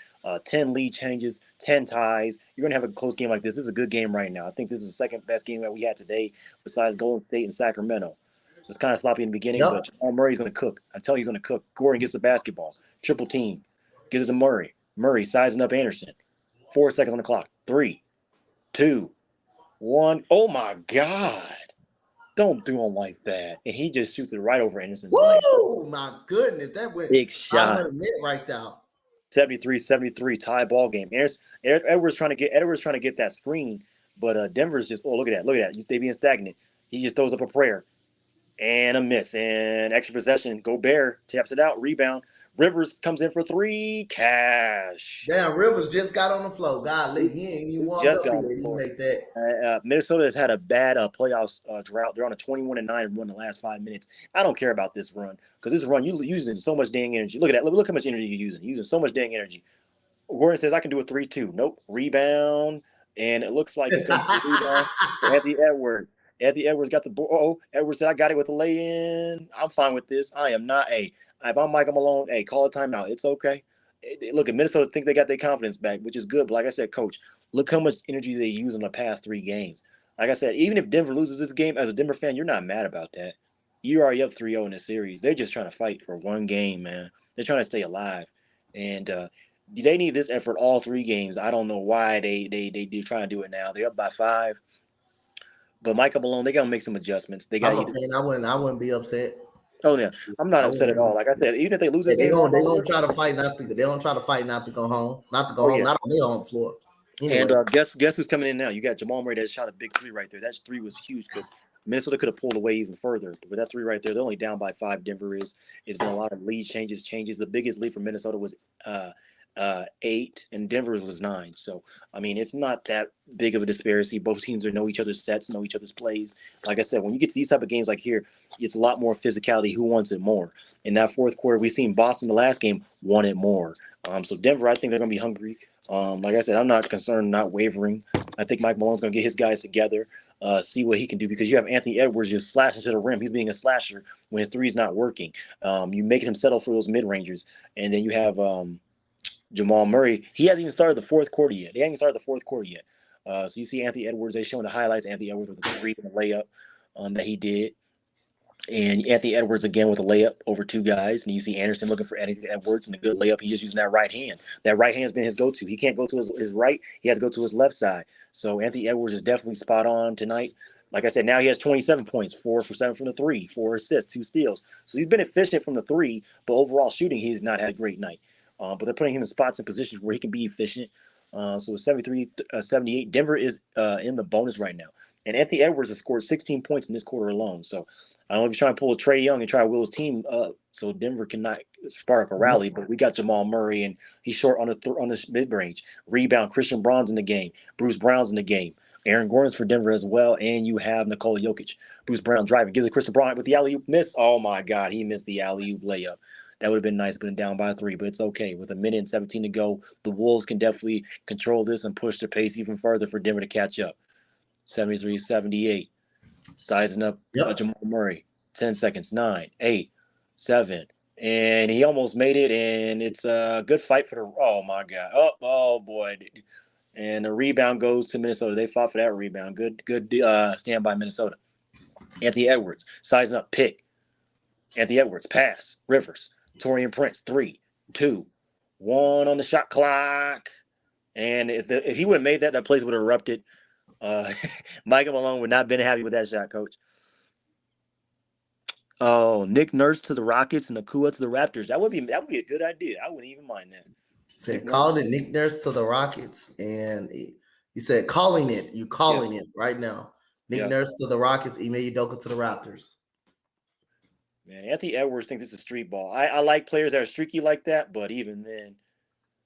10 lead changes, 10 ties. You're going to have a close game like this. This is a good game right now. I think this is the second best game that we had today besides Golden State and Sacramento. It was kind of sloppy in the beginning, but Yep. Jamal Murray's going to cook. I'm telling you, he's going to cook. Gordon gets the basketball. Triple team. Gives it to Murray. Murray sizing up Anderson. 4 seconds on the clock. 3, 2, 1. Oh, my God. Don't do him like that. And he just shoots it right over Anderson's line. Woo! My goodness, that went Big bottom of shot. the net right there. 73-73 tie ball game. Edwards trying to get that screen, but Denver's just look at that. They being stagnant. He just throws up a prayer and a miss and extra possession. Gobert taps it out, rebound. Rivers comes in for 3. Cash. Damn, Rivers just got on the floor. Golly, he ain't even warmed Just up got on the yet. He floor. make that. Minnesota has had a bad playoffs drought. They're on a 21-9 run the last 5 minutes. I don't care about this run because this run you're using so much dang energy. Look at that. Look how much energy you're using. You're using so much dang energy. Gordon says I can do a 3-2. Nope. Rebound, and it looks like it's going to be a rebound for Anthony Edwards. Anthony Edwards got the ball. Edwards said I got it with a lay-in. I'm fine with this. I am not a. If I'm Michael Malone, hey, call a timeout. It's okay. Look, at Minnesota think they got their confidence back, which is good. But like I said, Coach, look how much energy they use in the past 3 games. Like I said, even if Denver loses this game, as a Denver fan, you're not mad about that. you're already up 3-0 in the series. They're just trying to fight for one game, man. They're trying to stay alive, and they need this effort all 3 games. I don't know why they do try to do it now. They're up by 5, but Michael Malone, they gotta make some adjustments. They got I'm a either. fan. I wouldn't be upset. Oh yeah, I'm not I upset at all. wouldn't. Like I said, even if they lose Yeah, this game they tomorrow, gonna try to fight not to. They gonna try to fight not to go home. Not to go oh home. yeah. Not on their home floor. And Anyway, guess who's coming in now? You got Jamal Murray that shot a big 3 right there. That 3 was huge because Minnesota could have pulled away even further. But with that 3 right there, they're only down by 5. Denver is. It's been a lot of lead changes. The biggest lead for Minnesota was 8, and Denver was 9. So I mean, it's not that big of a disparity. Both teams know each other's sets, know each other's plays. Like I said, when you get to these type of games like here, it's a lot more physicality. Who wants it more? In that fourth quarter, we seen Boston the last game wanted more. So Denver, I think they're going to be hungry. Like I said, I'm not concerned, not wavering. I think Mike Malone's going to get his guys together, see what he can do because you have Anthony Edwards just slashing to the rim. He's being a slasher when his three's not working. You make him settle for those mid rangers, and then you have Jamal Murray. He hasn't even started the fourth quarter yet. They haven't even started the fourth quarter yet. So you see Anthony Edwards. They showing the highlights. Anthony Edwards with the 3 and the layup that he did. And Anthony Edwards again with a layup over 2 guys. And you see Anderson looking for Anthony Edwards and a good layup. He's just using that right hand. That right hand has been his go-to. He can't go to his right. He has to go to his left side. So Anthony Edwards is definitely spot on tonight. Like I said, now he has 27 points, 4 for 7 from the 3, 4 assists, 2 steals. So he's been efficient from the 3, but overall shooting, he's not had a great night. But they're putting him in spots and positions where he can be efficient. So 73-78. Denver is in the bonus right now. And Anthony Edwards has scored 16 points in this quarter alone. So I don't know if you're trying to pull a Trey Young and try to will his team up so Denver cannot spark a rally. But we got Jamal Murray, and he's short on the mid range. Rebound, Christian Braun's in the game. Bruce Brown's in the game. Aaron Gordon's for Denver as well. And you have Nikola Jokic. Bruce Brown driving. Gives it Christian Braun with the alley-oop miss. Oh, my God. He missed the alley-oop layup. That would have been nice, but down by 3. But it's okay. With a minute and 17 to go, the Wolves can definitely control this and push their pace even further for Denver to catch up. 73-78. Sizing up yep. Jamal Murray. 10 seconds. 9, 8, 7. And he almost made it. And it's a good fight for the. Oh, my God. Oh boy. And the rebound goes to Minnesota. They fought for that rebound. Good stand by Minnesota. Anthony Edwards. Sizing up. Pick. Anthony Edwards. Pass. Rivers. Torian Prince. 3, 2, 1 on the shot clock. And if he would have made that, that place would have erupted. Michael Malone would not have been happy with that shot, coach. Oh, Nick Nurse to the Rockets and Nakua to the Raptors. That would be a good idea. I wouldn't even mind that. Nick Said Nurse. called it Nick Nurse to the Rockets, and he said calling it. You calling it right now. Nick Yeah. Nurse to the Rockets. Ime Udoka to the Raptors. Man, Anthony Edwards thinks it's a street ball. I like players that are streaky like that, but even then,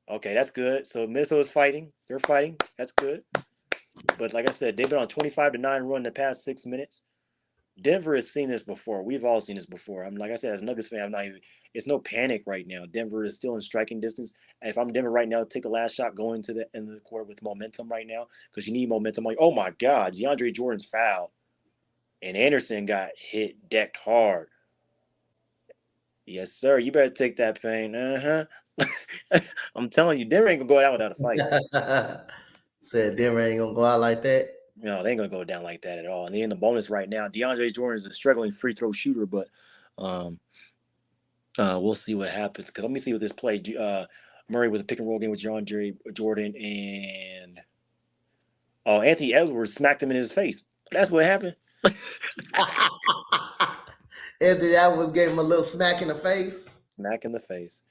okay, that's good. So Minnesota's fighting. They're fighting. That's good. But like I said, they've been on 25-9 run the past 6 minutes. Denver has seen this before. We've all seen this before. I'm like I said, as a Nuggets fan, I'm not even. It's no panic right now. Denver is still in striking distance. If I'm Denver right now, take the last shot going to the end of the court with momentum right now because you need momentum. Like, oh my God, DeAndre Jordan's fouled, and Anderson got hit, decked hard. Yes, sir. You better take that pain. I'm telling you, Denver ain't gonna go out without a fight. Said Denver ain't gonna go out like that. No, they ain't gonna go down like that at all. And they're in the bonus right now. DeAndre Jordan is a struggling free throw shooter, but um, we'll see what happens. Because let me see what this play. Murray was a pick and roll game with DeAndre Jordan and Anthony Edwards smacked him in his face. That's what happened. Anthony Edwards gave him a little smack in the face. Smack in the face.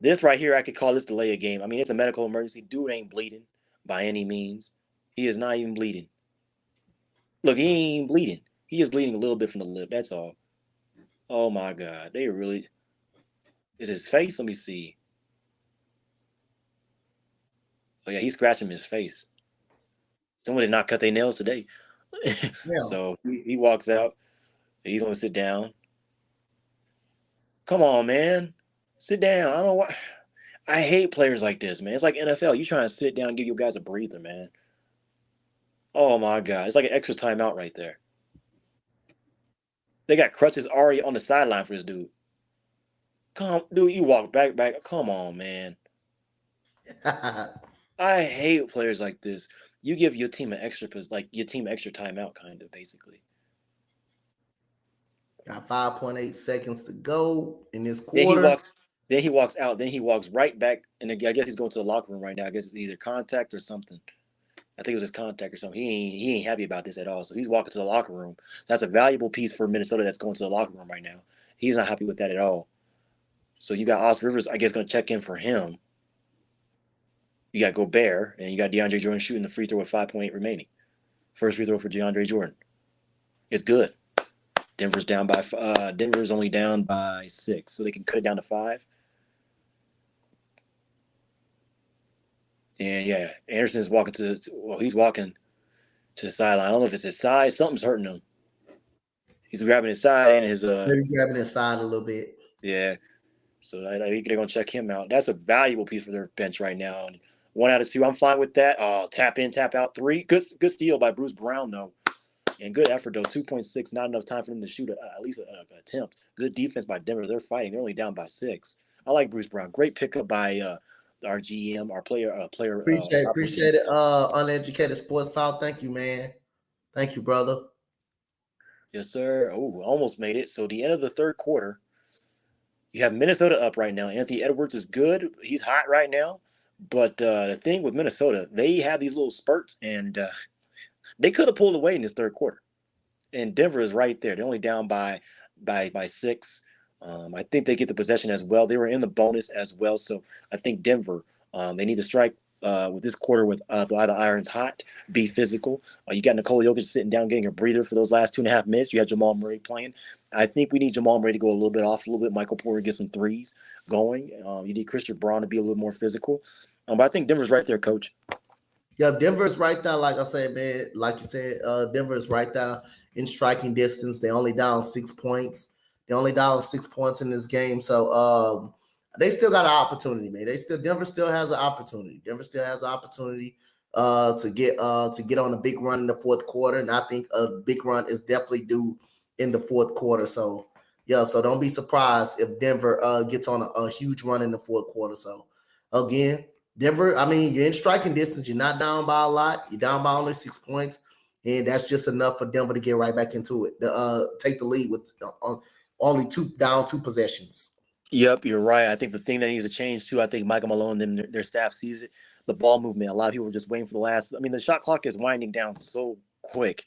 This right here, I could call this delay a game. I mean, it's a medical emergency. Dude ain't bleeding by any means. He is not even bleeding. Look, he ain't bleeding. He is bleeding a little bit from the lip. That's all. Oh my God, they really. Is his face? Let me see. Oh yeah, he's scratching his face. Someone did not cut their nails today. Yeah. So he walks out. He's gonna sit down. Come on, man, sit down. I don't know why. I hate players like this, man. It's like NFL. You trying to sit down and give your guys a breather, man. Oh my God, it's like an extra timeout right there. They got crutches already on the sideline for this dude. Come, dude, you walk back. Come on, man. I hate players like this. You give your team an extra, like your team extra timeout, kind of basically. Got 5.8 seconds to go in this Then he quarter. walks. Then he walks out. Then he walks right back, and I guess he's going to the locker room right now. I guess it's either contact or something. I think it was his contact or something. He ain't happy about this at all. So he's walking to the locker room. That's a valuable piece for Minnesota that's going to the locker room right now. He's not happy with that at all. So you got Austin Rivers, I guess, going to check in for him. You got Gobert, and you got DeAndre Jordan shooting the free throw with 5.8 remaining. First free throw for DeAndre Jordan. It's good. Denver's only down by 6, so they can cut it down to 5. And yeah, Anderson's walking he's walking to the sideline. I don't know if it's his side. Something's hurting him. He's grabbing his side and his Maybe grabbing inside a little bit. yeah. So I think they're gonna check him out. That's a valuable piece for their bench right now. And 1 out of 2, I'm fine with that. Tap in, tap out 3. Good steal by Bruce Brown though, and good effort though. 2.6, not enough time for them to shoot at least an attempt. Good defense by Denver. They're fighting. They're only down by 6. I like Bruce Brown. Great pickup by our GM, our player. Appreciate it. Uneducated sports talk. Thank you, man. Thank you, brother. Yes, sir. Oh, almost made it. So the end of the third quarter, you have Minnesota up right now. Anthony Edwards is good. He's hot right now. But the thing with Minnesota, they have these little spurts, and they could have pulled away in this third quarter. And Denver is right there. They're only down by 6. I think they get the possession as well. They were in the bonus as well. So I think Denver, they need to strike with this quarter with the irons hot, be physical. You got Nikola Jokic sitting down getting a breather for those last 2.5 minutes. You had Jamal Murray playing. I think we need Jamal Murray to go a little bit off, a little bit. Michael Porter get some threes going. You need Christian Braun to be a little more physical. But I think Denver's right there, Coach. Yeah, Denver's right there. Like I said, man, like you said, Denver's right there in striking distance. They only down 6 points. They only down 6 points in this game. So they still got an opportunity, man. Denver still has an opportunity. Denver still has an opportunity to get on a big run in the fourth quarter. And I think a big run is definitely due in the fourth quarter. So yeah, so don't be surprised if Denver gets on a huge run in the fourth quarter. So again, Denver, I mean, you're in striking distance. You're not down by a lot. You're down by only 6 points, and that's just enough for Denver to get right back into it. To take the lead with only two possessions. Yep, you're right. I think the thing that needs to change too, I think Michael Malone and their staff sees it. The ball movement. A lot of people are just waiting for the last. I mean, the shot clock is winding down so quick.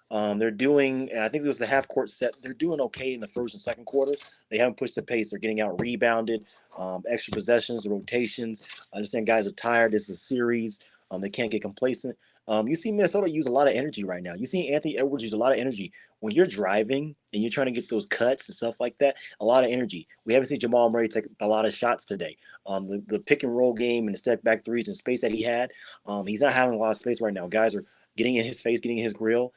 They're doing, and I think it was the half court set. They're doing okay in the first and second quarter. They haven't pushed the pace. They're getting out rebounded, extra possessions, the rotations. I understand guys are tired. This is a series. They can't get complacent. You see Minnesota use a lot of energy right now. You see Anthony Edwards use a lot of energy. When you're driving and you're trying to get those cuts and stuff like that, a lot of energy. We haven't seen Jamal Murray take a lot of shots today. The pick and roll game and the step back threes and space that he had, he's not having a lot of space right now. Guys are getting in his face, getting in his grill.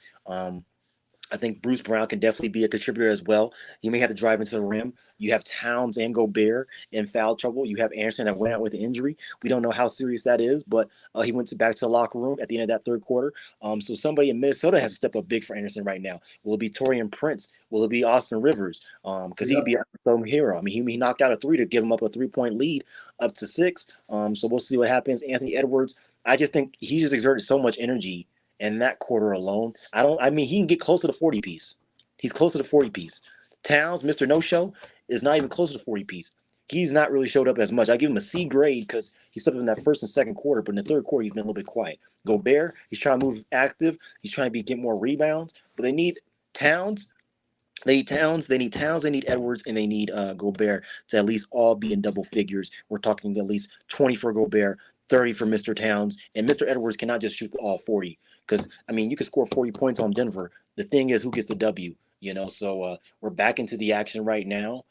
I think Bruce Brown can definitely be a contributor as well. He may have to drive into the rim. You have Towns and Gobert in foul trouble. You have Anderson that went out with an injury. We don't know how serious that is, but he went back to the locker room at the end of that third quarter. So somebody in Minnesota has to step up big for Anderson right now. Will it be Torian Prince? Will it be Austin Rivers? Because he could be some hero. I mean, he knocked out a 3 to give him up a 3-point lead up to 6. So we'll see what happens. Anthony Edwards, I just think he just exerted so much energy in that quarter alone. I mean, he can get close to the 40 piece. He's close to the 40 piece. Towns, Mr. No Show, is not even close to the 40 piece. He's not really showed up as much. I give him a C grade because he stepped up in that first and second quarter, but in the third quarter, he's been a little bit quiet. Gobert, he's trying to move active. He's trying to get more rebounds, but they need Towns. They need Towns, they need Edwards, and they need Gobert to at least all be in double figures. We're talking at least 20 for Gobert, 30 for Mr. Towns, and Mr. Edwards cannot just shoot all 40 because, I mean, you could score 40 points on Denver. The thing is who gets the W, So we're back into the action right now.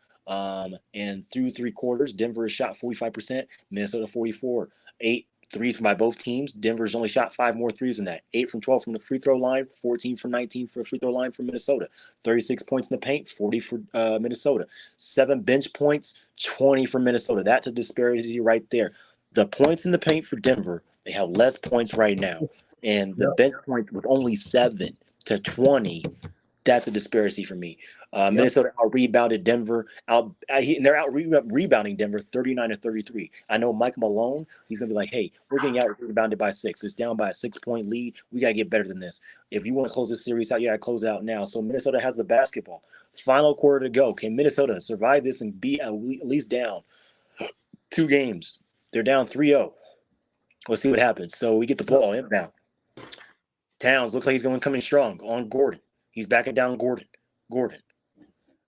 And through 3 quarters, Denver has shot 45%, Minnesota 44. 8 threes by both teams. Denver's only shot 5 more threes than that. 8 from 12 from the free throw line, 14 from 19 for the free throw line for Minnesota. 36 points in the paint, 40 for Minnesota. 7 bench points, 20 for Minnesota. That's a disparity right there. The points in the paint for Denver, they have less points right now. And the bench points with only 7 to 20, that's a disparity for me. Yep. Minnesota out rebounded Denver and they're out rebounding Denver 39-33. I know Mike Malone. He's gonna be like, hey, we're getting out rebounded by 6. It's down by a 6-point lead. We gotta get better than this. If you want to close this series out, you gotta close it out now. So Minnesota has the basketball. Final quarter to go. Can Minnesota survive this and be at least down 2 games? They're down 3-0. Let's see what happens. So we get the ball inbound. Towns looks like he's going coming strong on Gordon. He's backing down Gordon. Gordon.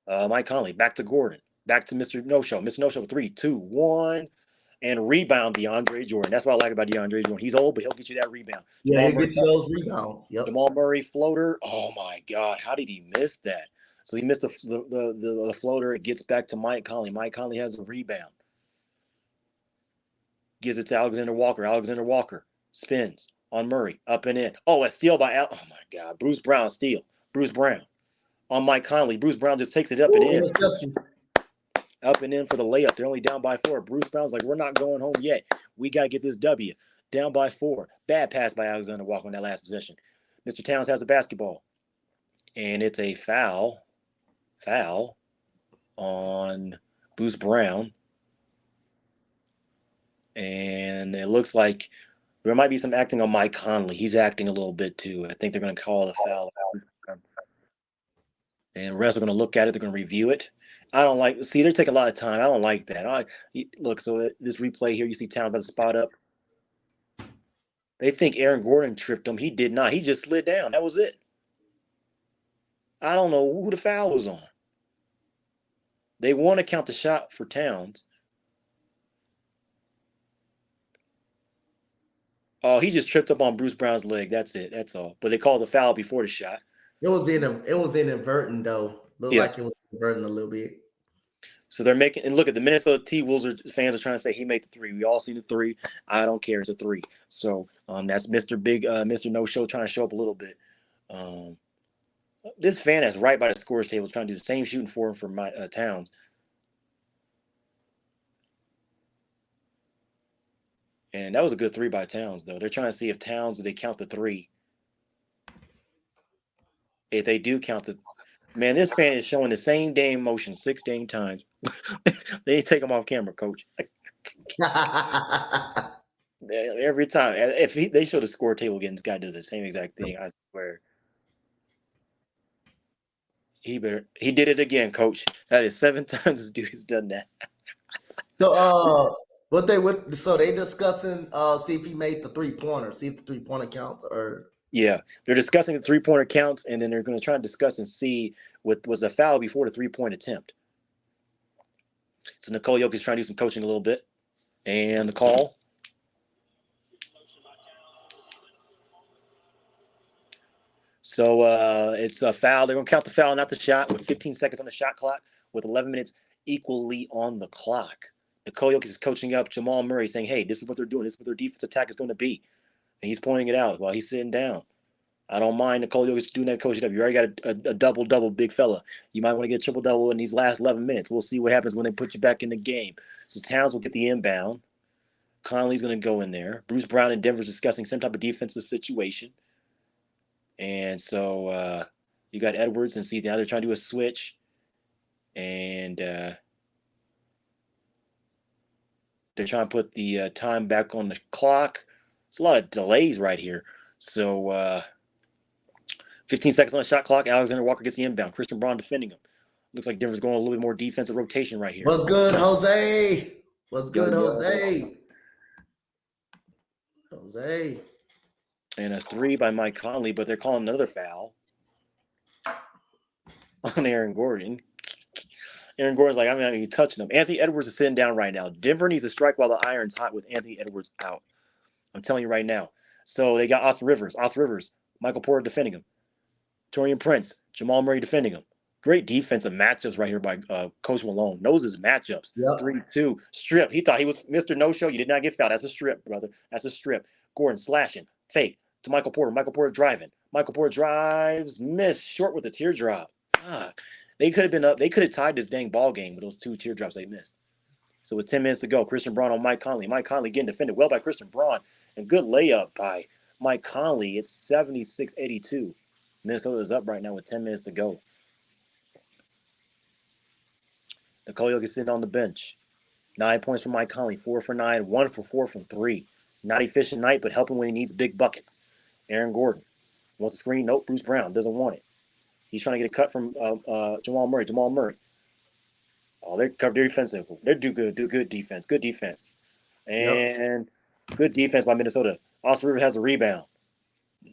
Mike Conley back to Gordon. Back to Mr. No Show. Mr. No Show. 3, 2, 1. And rebound DeAndre Jordan. That's what I like about DeAndre Jordan. He's old, but he'll get you that rebound. Yeah, he'll get you those rebounds. Yep. Jamal Murray floater. Oh my God. How did he miss that? So he missed the floater. It gets back to Mike Conley. Mike Conley has a rebound. Gives it to Alexander Walker. Alexander Walker spins on Murray. Up and in. Oh, a steal by Al. Oh my God. Bruce Brown steal. Bruce Brown on Mike Conley. Bruce Brown just takes it up and in. Interception. Up and in for the layup. They're only down by 4. Bruce Brown's like, we're not going home yet. We got to get this W. Down by 4. Bad pass by Alexander Walker on that last possession. Mr. Towns has the basketball. And it's a foul on Bruce Brown. And it looks like there might be some acting on Mike Conley. He's acting a little bit too. I think they're going to call the foul out. And refs are going to look at it. They're going to review it. I don't like. See, they're taking a lot of time. I don't like that. Look. So this replay here, you see Towns about to spot up. They think Aaron Gordon tripped him. He did not. He just slid down. That was it. I don't know who the foul was on. They want to count the shot for Towns. Oh, he just tripped up on Bruce Brown's leg. That's it. That's all. But they called the foul before the shot. It was inadvertent though. Looked like it was inadvertent a little bit. So they're making, and look at the Minnesota T-Wolves fans are trying to say he made the 3. We all see the 3. I don't care. It's a 3. So that's Mr. No Show trying to show up a little bit. This fan is right by the scores table trying to do the same shooting for my Towns. And that was a good 3 by Towns, though. They're trying to see if Towns, they count the 3. If they do count the, man, this fan is showing the same damn motion 6 damn times. They ain't take him off camera, coach. Every time. If they show the score table again, this guy does the same exact thing. I swear. He did it again, coach. That is 7 times this dude has done that. So so they discussing see if he made the 3-pointer, see if the 3-pointer counts or yeah, they're discussing the 3-pointer counts, and then they're going to try to discuss and see what was a foul before the 3-point attempt. So Nicole Jokic is trying to do some coaching a little bit, and the call. So it's a foul. They're going to count the foul, not the shot, with 15 seconds on the shot clock, with 11 minutes equally on the clock. Nicole Jokic is coaching up Jamal Murray, saying, hey, this is what they're doing. This is what their defense attack is going to be. And he's pointing it out while he's sitting down. I don't mind Nicole Jokic doing that coaching up. You already got a double-double, big fella. You might want to get a triple-double in these last 11 minutes. We'll see what happens when they put you back in the game. So Towns will get the inbound. Conley's going to go in there. Bruce Brown and Denver's discussing some type of defensive situation. And so you got Edwards and see now they're trying to do a switch. And they're trying to put the time back on the clock. It's a lot of delays right here. So 15 seconds on the shot clock. Alexander Walker gets the inbound. Christian Braun defending him. Looks like Denver's going a little bit more defensive rotation right here. What's good, Jose? What's good, Jose? Jose. And a 3 by Mike Conley, but they're calling another foul on Aaron Gordon. Aaron Gordon's like, I'm not even touching him. Anthony Edwards is sitting down right now. Denver needs to strike while the iron's hot with Anthony Edwards out. I'm telling you right now. So they got Austin Rivers, Michael Porter defending him. Torian Prince, Jamal Murray defending him. Great defensive matchups right here by Coach Malone. Knows his matchups. Yep. 3-2. Strip. He thought he was Mr. No-Show. You did not get fouled. That's a strip, brother. That's a strip. Gordon slashing. Fake to Michael Porter. Michael Porter driving. Michael Porter drives. Miss. Short with the teardrop. Fuck. They could have been up. They could have tied this dang ball game with those 2 teardrops they missed. So with 10 minutes to go, Christian Braun on Mike Conley. Mike Conley getting defended well by Christian Braun. And good layup by Mike Conley. It's 76-82. Minnesota is up right now with 10 minutes to go. Nikola Jokic sitting on the bench. 9 points from Mike Conley, 4 for 9, 1 for 4 from three. Not efficient night, but helping when he needs big buckets. Aaron Gordon wants a screen. Nope, Bruce Brown doesn't want it. He's trying to get a cut from Jamal Murray. Jamal Murray. Oh, they're covered defensive. They do good defense. Good defense. Yep. And good defense by Minnesota. Austin Rivers has a rebound.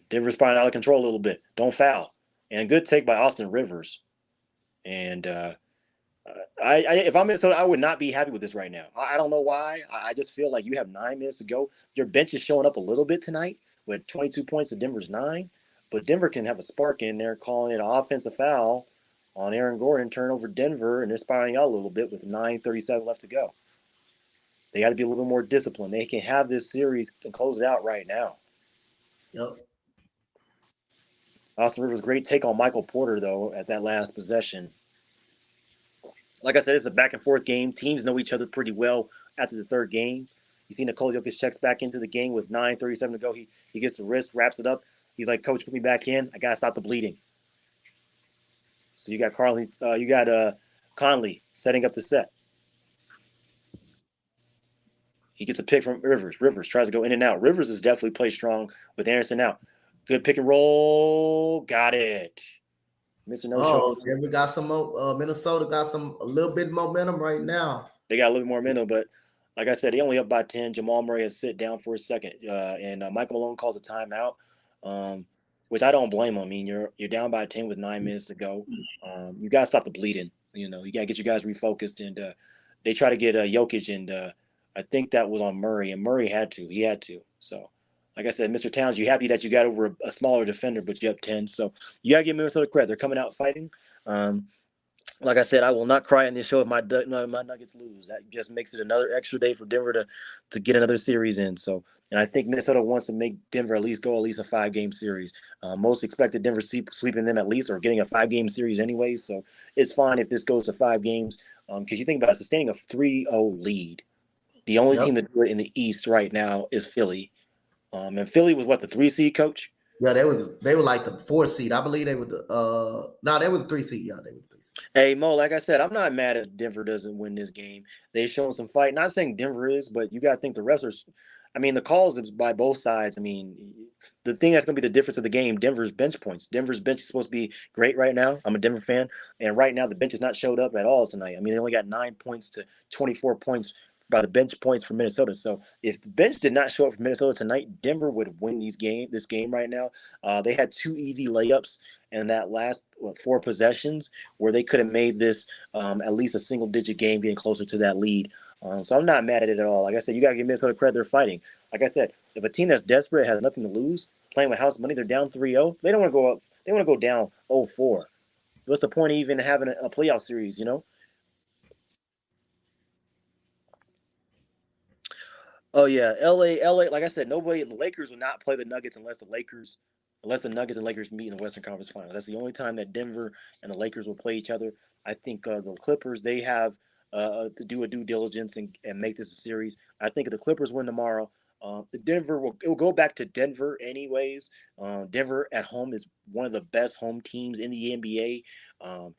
Denver's spiraling out of control a little bit. Don't foul. And good take by Austin Rivers. And if I'm Minnesota, I would not be happy with this right now. I don't know why. I just feel like you have 9 minutes to go. Your bench is showing up a little bit tonight with 22 points to Denver's 9. But Denver can have a spark in there, calling it an offensive foul on Aaron Gordon, turn over Denver, and they're spiraling out a little bit with 9:37 left to go. They got to be a little bit more disciplined. They can have this series and close it out right now. Yep. Austin Rivers, great take on Michael Porter, though, at that last possession. Like I said, it's a back and forth game. Teams know each other pretty well after the third game. You see Nikola Jokic checks back into the game with 9:37 to go. He gets the wrist, wraps it up. He's like, "Coach, put me back in. I gotta stop the bleeding." So you got Conley setting up the set. He gets a pick from Rivers. Rivers tries to go in and out. Rivers has definitely played strong with Anderson out. Good pick and roll. Got it. Mr. No Show. Then we got some Minnesota got a little bit momentum right now. They got a little bit more momentum, but like I said, they only up by 10. Jamal Murray has sit down for a second, and Michael Malone calls a timeout, which I don't blame him. I mean, you're down by 10 with 9 minutes to go. You got to stop the bleeding. You got to get you guys refocused, and they try to get Jokic, and I think that was on Murray, and Murray had to. He had to. So, like I said, Mr. Towns, you're happy that you got over a smaller defender, but you up 10. So you got to give Minnesota credit. They're coming out fighting. Like I said, I will not cry in this show if my Nuggets lose. That just makes it another extra day for Denver to get another series in. So, and I think Minnesota wants to make Denver at least a 5-game series. Most expected Denver sweeping them at least, or getting a 5-game series anyway. So it's fine if this goes to 5 games, because you think about it, sustaining a 3-0 lead. The only team to do it in the East right now is Philly. And Philly was what, the 3 seed, coach? Yeah, they were like the 4 seed. I believe they were they were the 3 seed. Yeah, they were the 3 seed. Hey Mo, like I said, I'm not mad if Denver doesn't win this game. They've shown some fight. Not saying Denver is, but you got to think the wrestlers. I mean, the calls is by both sides. I mean, the thing that's going to be the difference of the game, Denver's bench points. Denver's bench is supposed to be great right now. I'm a Denver fan, and right now the bench has not showed up at all tonight. I mean, they only got 9 points to 24 points by the bench points for Minnesota. So if the bench did not show up for Minnesota tonight, Denver would win this game right now. They had 2 easy layups in that last 4 possessions where they could have made this at least a single-digit game, getting closer to that lead. So I'm not mad at it at all. Like I said, you got to give Minnesota credit. They're fighting. Like I said, if a team that's desperate, has nothing to lose, playing with house money, they're down 3-0. They don't want to go up. They want to go down 0-4. What's the point of even having a playoff series, Oh yeah, LA. Like I said, the Lakers will not play the Nuggets unless the Nuggets and Lakers meet in the Western Conference Final. That's the only time that Denver and the Lakers will play each other. I think the Clippers, they have to do a due diligence and make this a series. I think if the Clippers win tomorrow, the Denver it will go back to Denver anyways. Denver at home is one of the best home teams in the NBA.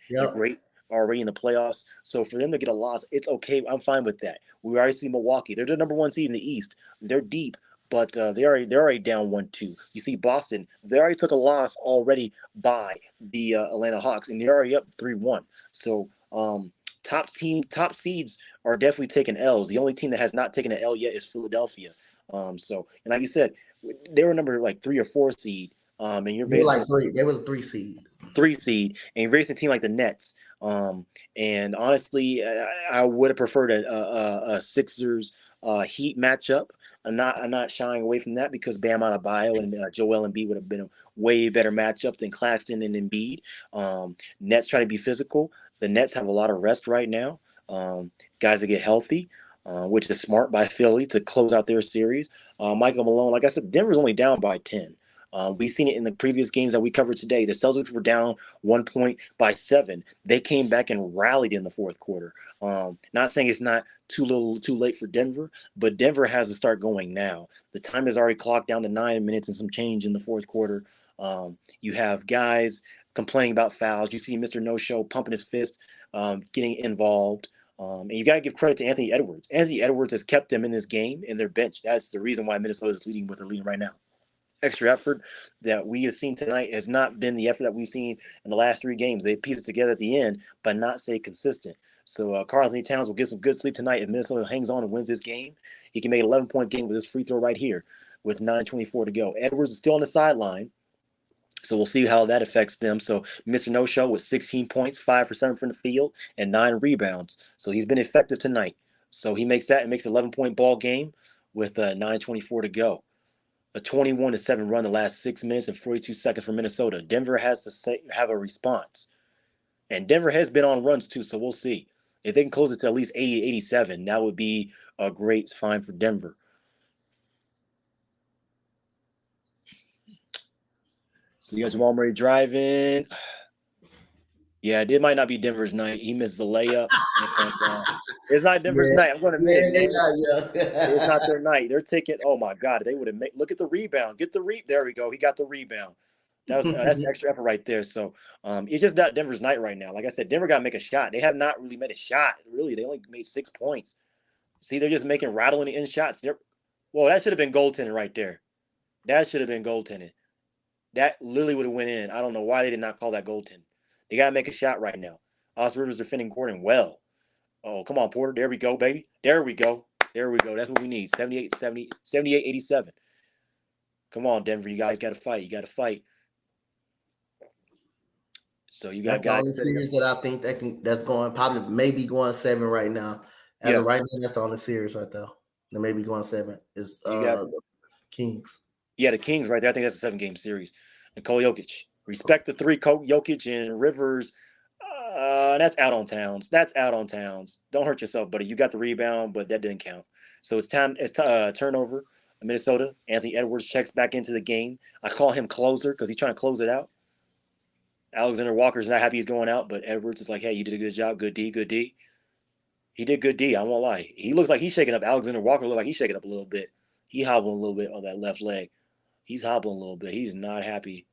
They're great already in the playoffs. So for them to get a loss, it's okay. I'm fine with that. We already see Milwaukee. They're the number 1 seed in the East. They're deep, but they're already down 1-2. You see Boston. They already took a loss already by the Atlanta Hawks, and they're already up 3-1. So top seeds are definitely taking L's. The only team that has not taken an L yet is Philadelphia. And like you said, they were number 3 or 4 seed. And you're basically 3. They was a 3 seed. 3 seed, and you're facing a team like the Nets. And honestly, I would have preferred a Sixers Heat matchup. I'm not shying away from that because Bam Adebayo and Joel Embiid would have been a way better matchup than Claxton and Embiid. Nets try to be physical. The Nets have a lot of rest right now. Guys that get healthy, which is smart by Philly to close out their series. Michael Malone, like I said, Denver's only down by 10. We've seen it in the previous games that we covered today. The Celtics were down 1 point by 7. They came back and rallied in the fourth quarter. Not saying it's not too late for Denver, but Denver has to start going now. The time is already clocked down to 9 minutes and some change in the fourth quarter. You have guys complaining about fouls. You see Mr. No Show pumping his fist, getting involved. And you got to give credit to Anthony Edwards. Anthony Edwards has kept them in this game in their bench. That's the reason why Minnesota is leading what they're leading right now. Extra effort that we have seen tonight has not been the effort that we've seen in the last 3 games. They piece it together at the end, but not stay consistent. So Karl Anthony Towns will get some good sleep tonight. If Minnesota hangs on and wins this game, he can make an 11-point game with this free throw right here with 9:24 to go. Edwards is still on the sideline. So we'll see how that affects them. So Mr. No Show with 16 points, 5 for 7 from the field, and 9 rebounds. So he's been effective tonight. So he makes that and makes an 11-point ball game with 9:24 to go. A 21-7 run the last 6 minutes and 42 seconds for Minnesota. Denver has to have a response. And Denver has been on runs too, so we'll see. If they can close it to at least 80 87, that would be a great find for Denver. So you got Jamal Murray driving. Yeah, it might not be Denver's night. He missed the layup. And, it's not Denver's night. I'm going to admit it, man. It's not their night. They're taking. Oh my God, they would have made. Look at the rebound. Get the There we go. He got the rebound. That's extra effort right there. So it's just not Denver's night right now. Like I said, Denver got to make a shot. They have not really made a shot. Really, they only made 6 points. See, they're just making rattling in shots. Well, that should have been goaltending right there. That should have been goaltending. That literally would have went in. I don't know why they did not call that goaltending. They got to make a shot right now. Austin Rivers defending Gordon well. Oh, come on, Porter. There we go, baby. There we go. There we go. That's what we need. 78-87. Come on, Denver. You guys got to fight. You got to fight. So you got that's guys. the only series that I think that's going probably maybe going 7 right now. As of right now, that's the only series right there. That may be going 7 is the Kings. Yeah, the Kings right there. I think that's a 7-game series. Nikola Jokic. Respect the 3, Jokic and Rivers. That's out on Towns. That's out on Towns. Don't hurt yourself, buddy. You got the rebound, but that didn't count. So it's time. It's turnover. Minnesota. Anthony Edwards checks back into the game. I call him closer because he's trying to close it out. Alexander Walker's not happy he's going out, but Edwards is like, hey, you did a good job. Good D, good D. He did good D. I won't lie. He looks like he's shaking up. Alexander Walker looks like he's shaking up a little bit. He hobbling a little bit on that left leg. He's hobbling a little bit. He's not happy.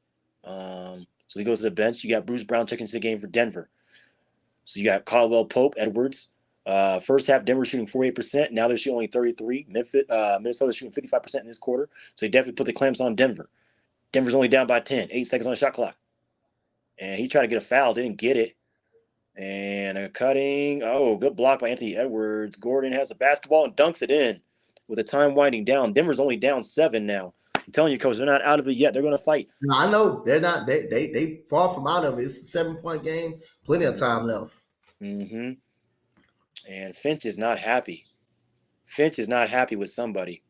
So he goes to the bench. You got Bruce Brown checking into the game for Denver. So you got Caldwell Pope, Edwards. First half, Denver shooting 48%. Now they're shooting only 33%. Minnesota shooting 55% in this quarter. So he definitely put the clamps on Denver. Denver's only down by 10. 8 seconds on the shot clock. And he tried to get a foul, didn't get it. And a cutting. Oh, good block by Anthony Edwards. Gordon has the basketball and dunks it in with the time winding down. Denver's only down 7 now. I'm telling you, coach, they're not out of it yet. They're going to fight. I know they're not. They far from out of it. It's a 7-point game. Plenty of time left. Mm-hmm. And Finch is not happy. Finch is not happy with somebody.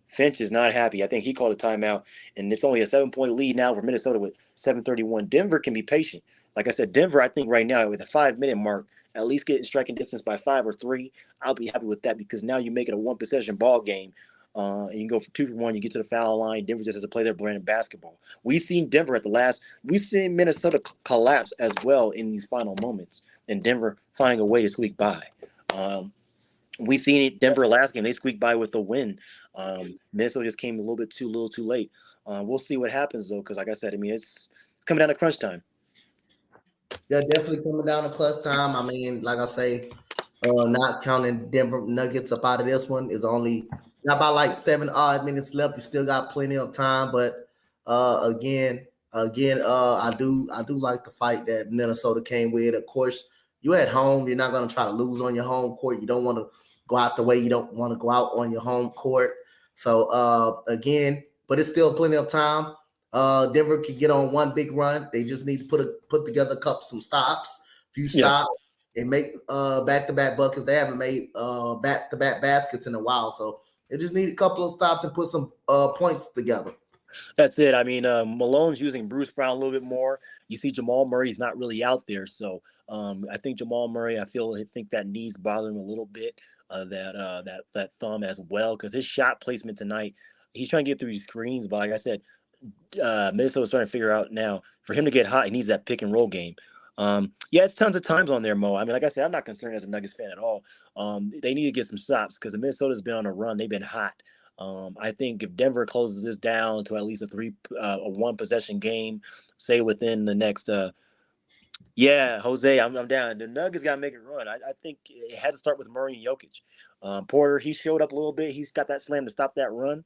Finch is not happy. I think he called a timeout, and it's only a 7-point lead now for Minnesota with 7:31. Denver can be patient. Like I said, Denver, I think right now with a 5-minute mark, at least getting striking distance by 5 or 3, I'll be happy with that because now you make it a 1-possession ball game. And you can go for 2 for 1. You get to the foul line. Denver just has to play their brand of basketball. We've seen Denver we've seen Minnesota collapse as well in these final moments, and Denver finding a way to squeak by. We seen it Denver last game. They squeaked by with a win. Minnesota just came a little too late. We'll see what happens though, because like I said, I mean it's coming down to crunch time. Yeah, definitely coming down to clutch time. I mean, like I say, not counting Denver Nuggets up out of this one is only not about like 7 odd minutes left. You still got plenty of time, but again, I do like the fight that Minnesota came with. Of course, you at home. You're not going to try to lose on your home court. You don't want to go out the way you don't want to go out on your home court. So again, but it's still plenty of time. Denver can get on one big run. They just need to put together some stops, few stops, and make back-to-back buckets. They haven't made back-to-back baskets in a while, so they just need a couple of stops and put some points together. That's it. I mean, Malone's using Bruce Brown a little bit more. You see, Jamal Murray's not really out there, so I think Jamal Murray. I think that knee's bothering him a little bit. That thumb as well, because his shot placement tonight, he's trying to get through these screens, but like I said, Minnesota's starting to figure out now for him to get hot, he needs that pick and roll game. It's tons of times on there, Mo. I mean, like I said, I'm not concerned as a Nuggets fan at all. They need to get some stops because the Minnesota's been on a run. They've been hot. I think if Denver closes this down to at least a 1 possession game, say within the next Yeah, Jose, I'm down. The Nuggets got to make it run. I think it had to start with Murray and Jokic. Porter, he showed up a little bit. He's got that slam to stop that run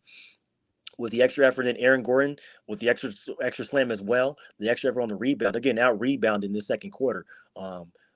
with the extra effort, and Aaron Gordon with the extra slam as well. The extra effort on the rebound. They're getting out rebounded in the second quarter.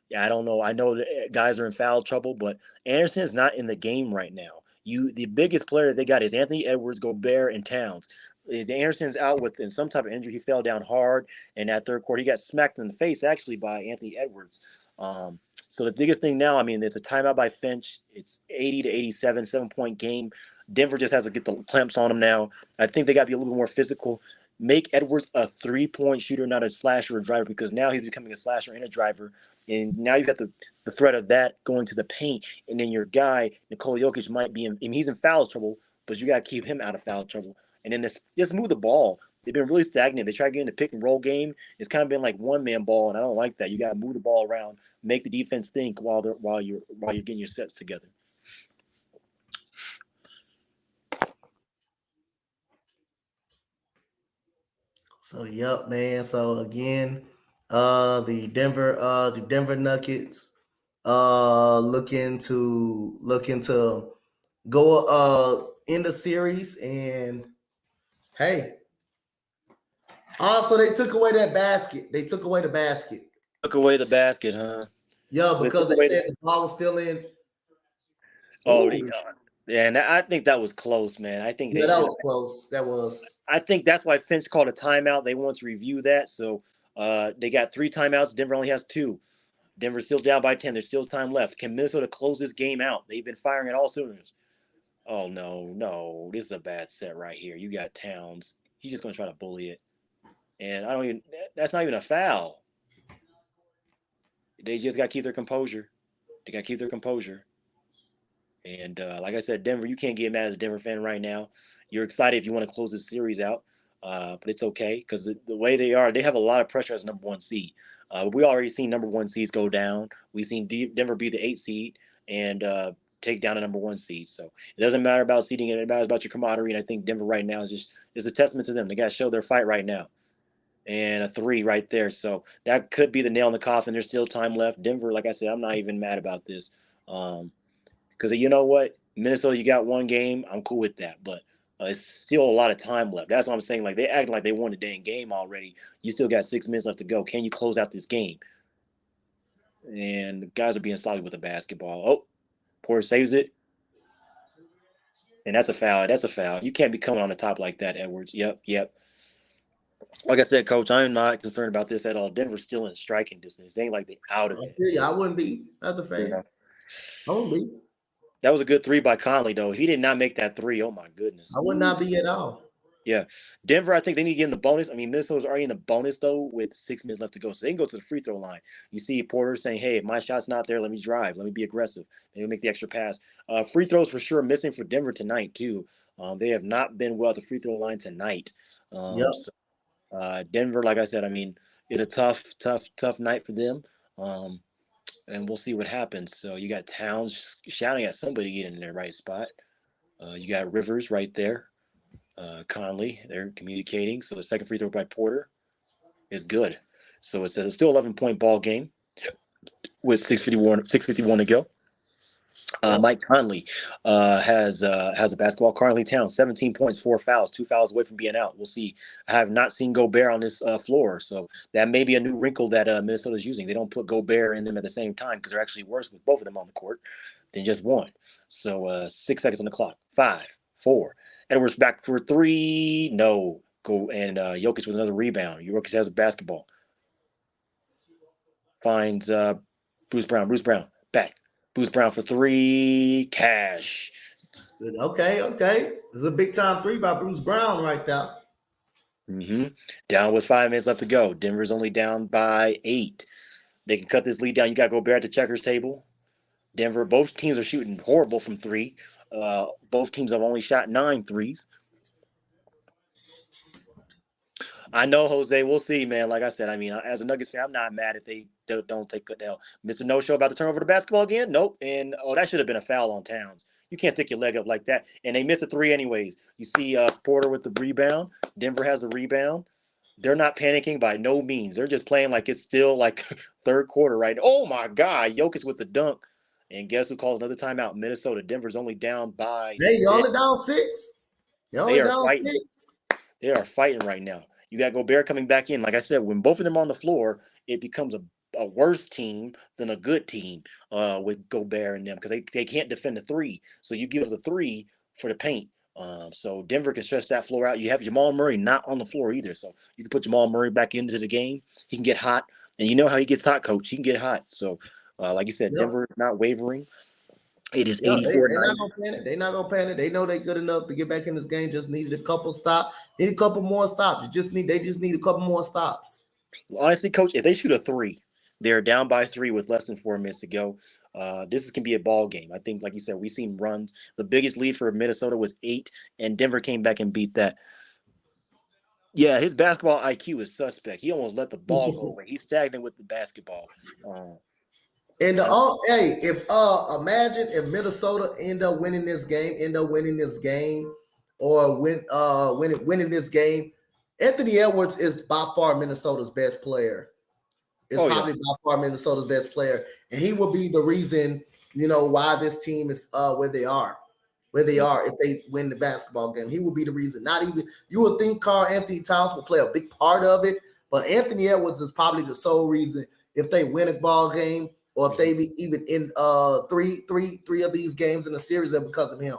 Yeah, I don't know. I know that guys are in foul trouble, but Anderson is not in the game right now. The biggest player they got is Anthony Edwards, Gobert, and Towns. The Anderson's out with in some type of injury. He fell down hard in that third quarter. He got smacked in the face actually by Anthony Edwards. Um, so the biggest thing now, I mean, it's a timeout by Finch. It's 80-87, 7 point game. Denver just has to get the clamps on him now. I think they got to be a little bit more physical. Make Edwards a 3 point shooter, not a slasher or driver, because now he's becoming a slasher and a driver. And now you got the threat of that going to the paint. And then your guy, Nikola Jokic, might be in, I mean, he's in foul trouble, but you got to keep him out of foul trouble. And then just move the ball. They've been really stagnant. They try getting the pick and roll game. It's kind of been like one man ball, and I don't like that. You got to move the ball around, make the defense think while you're getting your sets together. So yep, man. So again, the Denver Nuggets looking to go in the series. And hey, also they took away that basket. They took away the basket. Took away the basket, huh? Yeah, So they because took they away the said the ball was still in. oh, Ooh, yeah, and I think that was close, man. I think yeah, they that should. was close. That was. I think that's why Finch called a timeout. They want to review that. So they got three timeouts. Denver only has two. Denver's still down by 10. There's still time left. Can Minnesota close this game out? They've been firing at all cylinders. Oh, no, no. This is a bad set right here. You got Towns. He's just going to try to bully it. And I don't even, that's not even a foul. They just got to keep their composure. They got to keep their composure. And like I said, Denver, you can't get mad as a Denver fan right now. You're excited if you want to close this series out, but it's okay because the way they are, they have a lot of pressure as number one seed. We already seen number one seeds go down. We've seen Denver be the 8 seed and take down a number one seed. So it doesn't matter about seeding; it matters about your camaraderie. And I think Denver right now is a testament to them. They got to show their fight right now. And a three right there. So that could be the nail in the coffin. There's still time left. Denver, like I said, I'm not even mad about this. Because you know what, Minnesota, you got one game. I'm cool with that, but it's still a lot of time left. That's what I'm saying. Like they acting like they won the dang game already. You still got 6 minutes left to go. Can you close out this game? And the guys are being solid with the basketball. Oh, Porter saves it, and that's a foul. That's a foul. You can't be coming on the top like that, Edwards. Yep, yep. Like I said, Coach, I'm not concerned about this at all. Denver's still in striking distance. It ain't like they out of I it. feel you. I wouldn't be as a You fan. know, I wouldn't be. that was a good three by Conley, though. He did not make that three. Oh my goodness. I would Ooh. not be at all. Yeah. Denver, I think they need to get in the bonus. I mean, Minnesota's already in the bonus, though, with 6 minutes left to go. So they can go to the free throw line. You see Porter saying, hey, if my shot's not there, let me drive. Let me be aggressive. Maybe make the extra pass. Free throws for sure missing for Denver tonight, too. They have not been well at the free throw line tonight. Yep. So Denver, like I said, I mean, is a tough, tough, tough night for them. Um, and we'll see what happens. So you got Towns shouting at somebody to get in their right spot. You got Rivers right there. Conley. They're communicating. So the second free throw by Porter is good. So it says it's still 11 point ball game with 6:51 to go. Yep. Mike Conley has a basketball. Carly Towns, 17 points, 4 fouls, 2 fouls away from being out. We'll see. I have not seen Gobert on this floor, so that may be a new wrinkle that Minnesota is using. They don't put Gobert in them at the same time because they're actually worse with both of them on the court than just one. So 6 seconds on the clock. 5, 4. Edwards back for three. No. Go and Jokic with another rebound. Jokic has a basketball. Finds Bruce Brown. Bruce Brown back. Bruce Brown for three. Cash. Okay, okay. This is a big time three by Bruce Brown right there. Mm-hmm. Down with 5 minutes left to go. Denver's only down by 8. They can cut this lead down. You got to go back to checkers table. Denver, both teams are shooting horrible from three. Both teams have only shot 9 threes. I know, Jose. We'll see, man. Like I said, I mean, as a Nuggets fan, I'm not mad if they don't take good L. Mr. No Show about to turn over the basketball again? Nope. And that should have been a foul on Towns. You can't stick your leg up like that. And they missed a three anyways. You see Porter with the rebound. Denver has the rebound. They're not panicking by no means. They're just playing like it's still like third quarter, right? Oh my God, Jokic with the dunk. And guess who calls another timeout? Minnesota. Denver's only down by Hey, you 6. only down six. You They only are down fighting. six. They are fighting right now. You got Gobert coming back in. Like I said, when both of them are on the floor, it becomes a worse team than a good team with Gobert and them because they can't defend the three. So you give the three for the paint. So Denver can stretch that floor out. You have Jamal Murray not on the floor either. So you can put Jamal Murray back into the game. He can get hot. And you know how he gets hot, coach. He can get hot. So, like you said, Yep. Denver is not wavering. It is Yeah, they, 84 they're not 90. gonna panic. They're not gonna panic. They know they're good enough to get back in this game. Just needed a couple stops. Need a couple more stops. They just need a couple more stops. Honestly, coach, if they shoot a three, they're down by three with less than 4 minutes to go. This can be a ball game. I think, like you said, we've seen runs. The biggest lead for Minnesota was 8, and Denver came back and beat that. Yeah, his basketball IQ is suspect. He almost let the ball go away. He's stagnant with the basketball. And I, hey, if imagine if Minnesota end up winning this game, or winning this game, Anthony Edwards is by far Minnesota's best player. Is oh yeah, probably by far Minnesota's best player, and he will be the reason why this team is where they no, are if they win the basketball game. He will be the reason. Not even you would think Carl Anthony Towns will play a big part of it, but Anthony Edwards is probably the sole reason if they win a ball game or if mhm. they be even in three of these games in the series are because of him.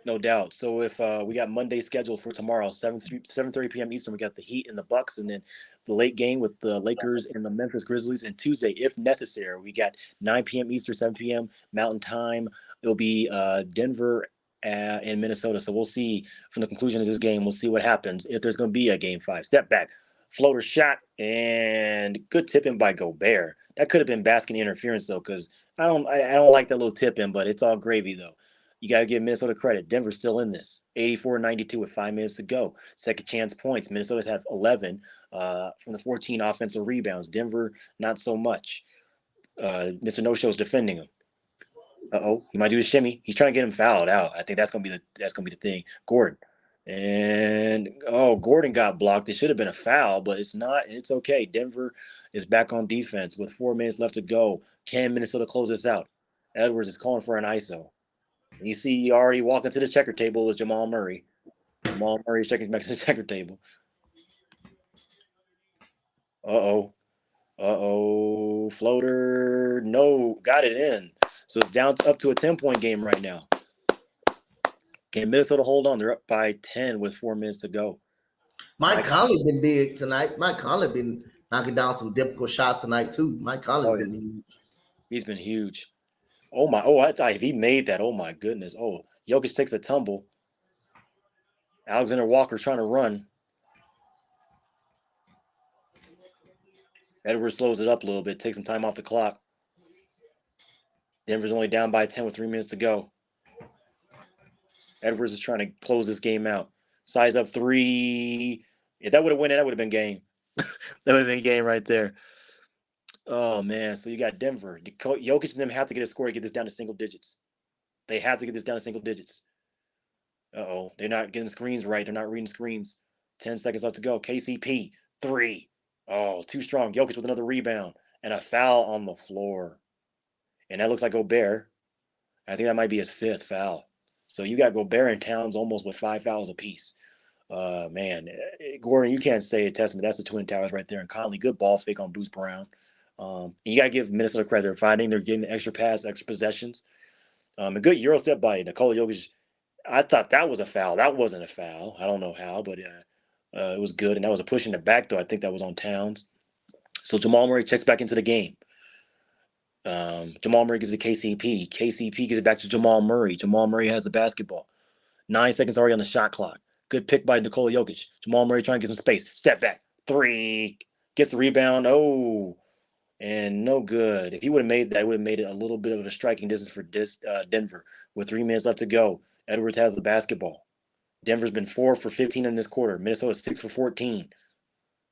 No doubt. So if we got Monday scheduled for tomorrow, 7:30 p.m. Eastern, we got the Heat and the Bucks, and then the late game with the Lakers and the Memphis Grizzlies. And Tuesday, if necessary, we got 9 p.m. Eastern, 7 p.m. Mountain Time. It'll be Denver and Minnesota. So we'll see from the conclusion of this game. We'll see what happens if there's going to be a game five. Step back, floater shot, and good tip in by Gobert. That could have been basket interference though, because I don't like that little tip in, but it's all gravy though. You got to give Minnesota credit. Denver's still in this. 84-92 with 5 minutes to go. Second chance points. Minnesota's had 11 from the 14 offensive rebounds. Denver, not so much. Mr. No Show's defending him. He might do a shimmy. He's trying to get him fouled out. I think that's gonna be the thing. Gordon. And Gordon got blocked. It should have been a foul, but it's not. It's okay. Denver is back on defense with 4 minutes left to go. Can Minnesota close this out? Edwards is calling for an ISO. You see, already walking to the checker table is Jamal Murray. Jamal Murray is checking back to the checker table. Uh oh. Floater. No. Got it in. So it's down up to a 10-point game right now. Can Minnesota hold on? They're up by 10 with 4 minutes to go. Mike Mike. Conley been big tonight. Mike Conley been knocking down some difficult shots tonight too. Mike Conley's Oh, yeah. been huge. He's been huge. Oh, my. Oh, I thought if he made that, oh, my goodness. Oh, Jokic takes a tumble. Alexander Walker trying to run. Edwards slows it up a little bit, takes some time off the clock. Denver's only down by 10 with 3 minutes to go. Edwards is trying to close this game out. Size up three. If that would have won it, that would have been game. That would have been game right there. Oh man! So you got Denver. Jokic and them have to get a score to get this down to single digits. They have to get this down to single digits. They're not getting screens right. They're not reading screens. 10 seconds left to go. KCP three. Oh, too strong. Jokic with another rebound and a foul on the floor. And that looks like Gobert. I think that might be his fifth foul. So you got Gobert and Towns almost with 5 fouls apiece. Man, Gordon, you can't say a testament. That's the Twin Towers right there. And Conley, good ball fake on Bruce Brown. You got to give Minnesota credit. They're fighting. They're getting the extra pass, extra possessions. A good Euro step by Nikola Jokic. I thought that was a foul. That wasn't a foul. I don't know how, but it was good. And that was a push in the back, though. I think that was on Towns. So Jamal Murray checks back into the game. Jamal Murray gives it to KCP. KCP gives it back to Jamal Murray. Jamal Murray has the basketball. 9 seconds already on the shot clock. Good pick by Nikola Jokic. Jamal Murray trying to get some space. Step back. Three. Gets the rebound. Oh. And no good. If he would have made that, it would have made it a little bit of a striking distance for Denver. With 3 minutes left to go, Edwards has the basketball. Denver's been 4 for 15 in this quarter. Minnesota 6 for 14.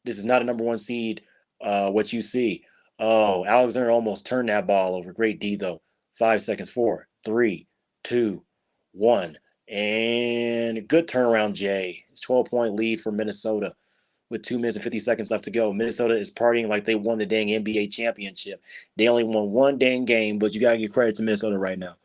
This is not a number one seed, what you see. Oh, Alexander almost turned that ball over. Great D, though. 5 seconds. 4, 3, 2, 1. And good turnaround, Jay. It's 12-point lead for Minnesota. with 2 minutes and 50 seconds left to go. Minnesota is partying like they won the dang NBA championship. They only won one dang game, but you gotta give credit to Minnesota right now.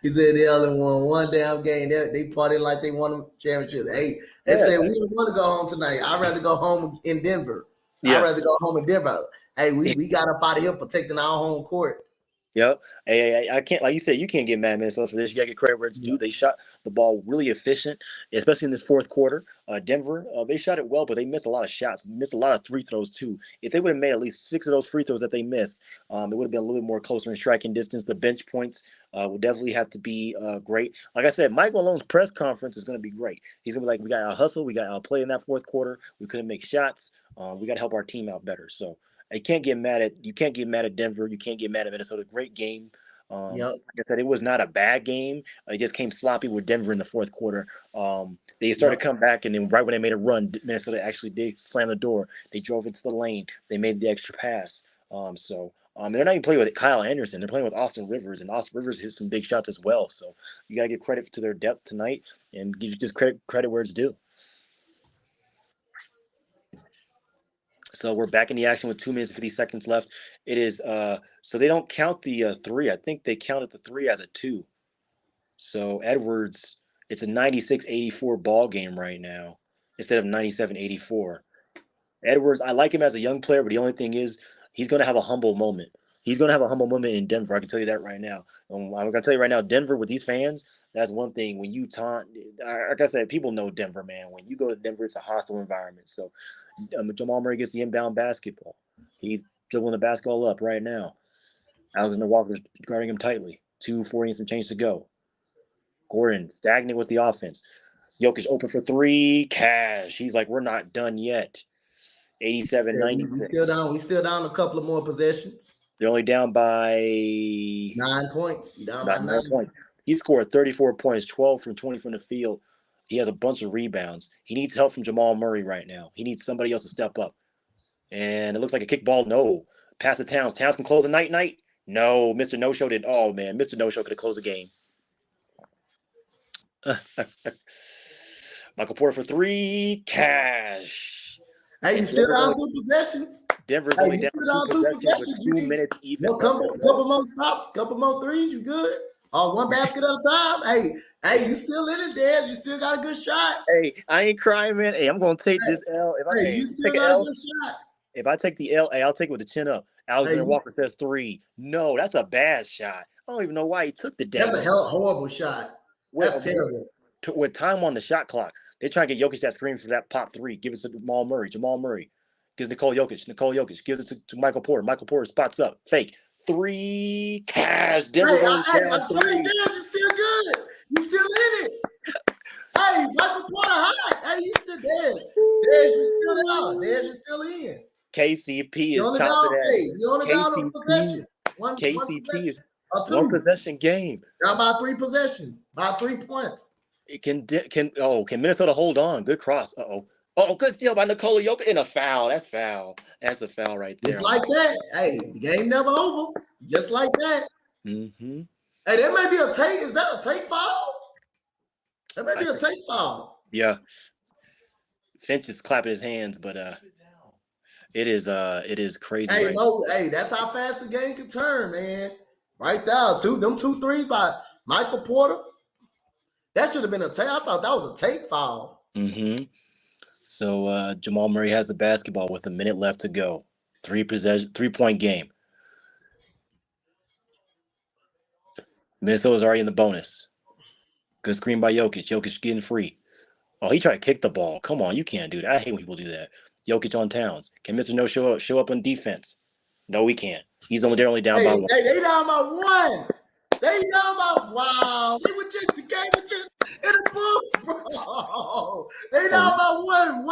He said they only won one damn game. They partying like they won a championship. Hey, they Yeah, said we don't want to go home tonight. I'd rather go home in Denver. I'd yeah. rather go home in Denver. Hey, we got up out of here protecting our home court. Yep. Hey, I can't, like you said, you can't get mad at Minnesota for this. You got to get credit where it's due. They shot the ball really efficient, especially in this fourth quarter. Denver, they shot it well, but they missed a lot of shots, missed a lot of free throws too. If they would have made at least 6 of those free throws that they missed, it would have been a little bit more closer in striking distance. The bench points would definitely have to be great. Like I said, Mike Malone's press conference is going to be great. He's going to be like, we got our hustle, we got our play in that fourth quarter. We couldn't make shots. We got to help our team out better. So you can't get mad at Denver. You can't get mad at Minnesota. Great game. Yep. Like I said, it was not a bad game. It just came sloppy with Denver in the fourth quarter. They started Yep. to come back, and then right when they made a run, Minnesota actually did slam the door. They drove into the lane. They made the extra pass. They're not even playing with Kyle Anderson. They're playing with Austin Rivers, and Austin Rivers hit some big shots as well. So you got to give credit to their depth tonight and give just credit where it's due. So we're back in the action with 2 minutes and 50 seconds left. It is so they don't count the three. I think they counted the three as a two. So Edwards, it's a 96-84 ball game right now instead of 97-84. Edwards, I like him as a young player, but the only thing is he's going to have a humble moment. He's going to have a humble moment in Denver. I can tell you that right now. I'm going to tell you right now, Denver with these fans, that's one thing. When you taunt, like I said, people know Denver, man. When you go to Denver, it's a hostile environment. So Jamal Murray gets the inbound basketball. He's dribbling the basketball up right now. Alexander Walker's guarding him tightly. 2:40 and some change to go. Gordon stagnant with the offense. Jokic open for three. Cash. He's like, we're not done yet. 87-96. We still down a couple of more possessions. They're only down by 9 points. You down by not 9 9. points. He scored 34 points, 12 from 20 from the field. He has a bunch of rebounds. He needs help from Jamal Murray right now. He needs somebody else to step up. And it looks like a kickball. No. Pass to Towns. Towns can close a night. No. Mr. No-Show did. Oh, man. Mr. No-Show could have closed the game. Michael Porter for three. Cash. Hey, you still down 2 possessions? Denver's only down 2 possessions with 2 minutes even. Couple more stops, couple more threes. You good? One basket at a time. Hey, you still in it, Dad. You still got a good shot. Hey, I ain't crying, man. Hey, I'm gonna take this L. You still got a good shot. If I take the L, hey, I'll take it with the chin up. Alexander Walker says three. No, that's a bad shot. I don't even know why he took the damn. That's a horrible shot. That's terrible. With time on the shot clock, they try to get Jokic that screen for that pop three. Give it to Jamal Murray. Jamal Murray gives Nikola Jokic gives it to Michael Porter. Michael Porter spots up. Fake. Three. Cash. Denver's only down three. You're still good. You still in it. Hey, Michael Porter hot. Hey, you still there. Dad, you still out. Dad, you still in. KCP is chopping at KCP is one possession game. Now by 3 possessions, by 3 points. It can Minnesota hold on? Good cross. Good steal by Nikola Jokic and a foul. That's foul. That's a foul right there. Just like that. Hey, the game never over. Just like that. Mm-hmm. Hey, that may be a take. Is that a take foul? That may be a take foul. Yeah. Finch is clapping his hands, but it is crazy. Hey, hey, that's how fast the game can turn, man. Right there. Them 2 threes by Michael Porter. That should have been a take. I thought that was a take foul. Mm-hmm. So Jamal Murray has the basketball with a minute left to go. 3-point game. Minnesota's already in the bonus. Good screen by Jokic. Jokic getting free. Oh, he tried to kick the ball. Come on, you can't do that. I hate when people do that. Jokic on Towns. Can Mr. No show up on defense? No, we can't. He's only down by 1. Hey, they down by 1. They down by wow. The game was just in the books, bro. They down by 1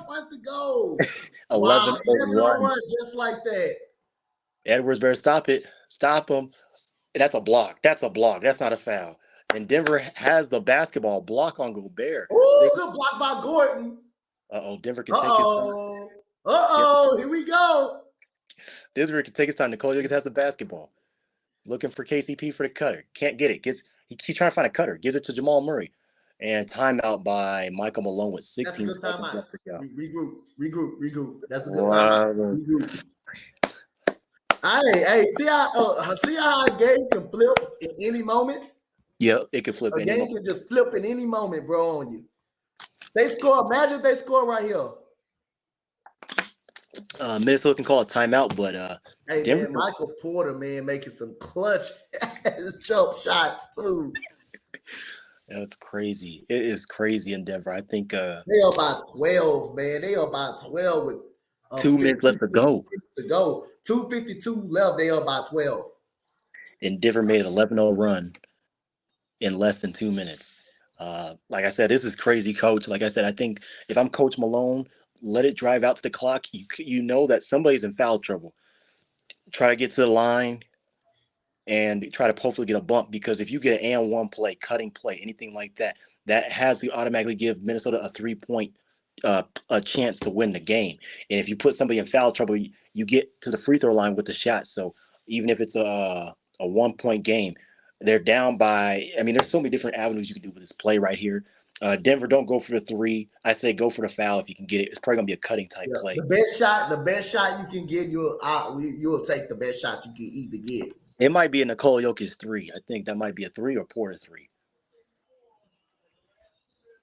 point to go. 11-1. Just like that. Edwards better stop it. Stop him. That's a block. That's not a foul. And Denver has the basketball block on Gobert. Ooh, good block by Gordon. Denver can take his time. Here we go. Denver can take his time. Nikola Jokic has the basketball. Looking for KCP for the cutter. Can't get it. He's trying to find a cutter. Gives it to Jamal Murray. And timeout by Michael Malone with That's a 16 good seconds timeout. left to go. Regroup. That's a good timeout. Wow. Regroup. See how a game can flip in any moment? Yep, it could flip A any game moment. can just flip in any moment, bro, on you. They score. Imagine they score right here. Minnesota can call a timeout, but Hey Denver. man, Michael Porter, man, making some clutch jump shots too. That's crazy. It is crazy in Denver. I think They are about 12, man. They are about 12 with 2 minutes left to go, to go. 2:52 left. They are about 12. and Denver made an 11-0 run in less than 2 minutes. Like I said, this is crazy, coach. Like I said, I think if I'm Coach Malone, let it drive out to the clock. You know that somebody's in foul trouble. Try to get to the line and try to hopefully get a bump, because if you get an and one play, cutting play, anything like that, that has to automatically give Minnesota a 3 point a chance to win the game. And if you put somebody in foul trouble, you get to the free throw line with the shot. So even if it's a 1 point game, they're down by. I mean, there's so many different avenues you can do with this play right here. Denver, don't go for the three. I say go for the foul if you can get it. It's probably gonna be a cutting type Yeah. play. The best shot you can get, you'll take the best shot you can either get. It might be a Nikola Jokic three. I think that might be a three or Porter three.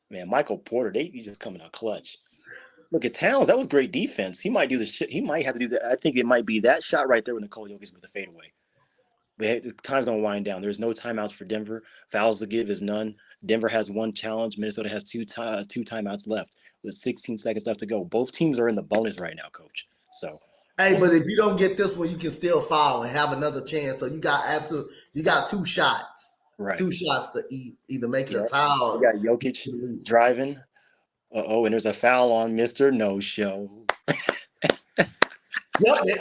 Man, Michael Porter, he's just coming out clutch. Look at Towns. That was great defense. He might do the shit. He might have to do that. I think it might be that shot right there with Nikola Jokic with the fadeaway. But the time's gonna wind down. There's no timeouts for Denver. Fouls to give is none. Denver has one challenge. Minnesota has two timeouts left with 16 seconds left to go. Both teams are in the bonus right now, coach. So Hey, we'll but see. if you don't get this one, you can still foul and have another chance. So you got two shots. Right. Two shots to either make it a Yeah. tie We or got Jokic driving. And there's a foul on Mr. No Show. Yep. He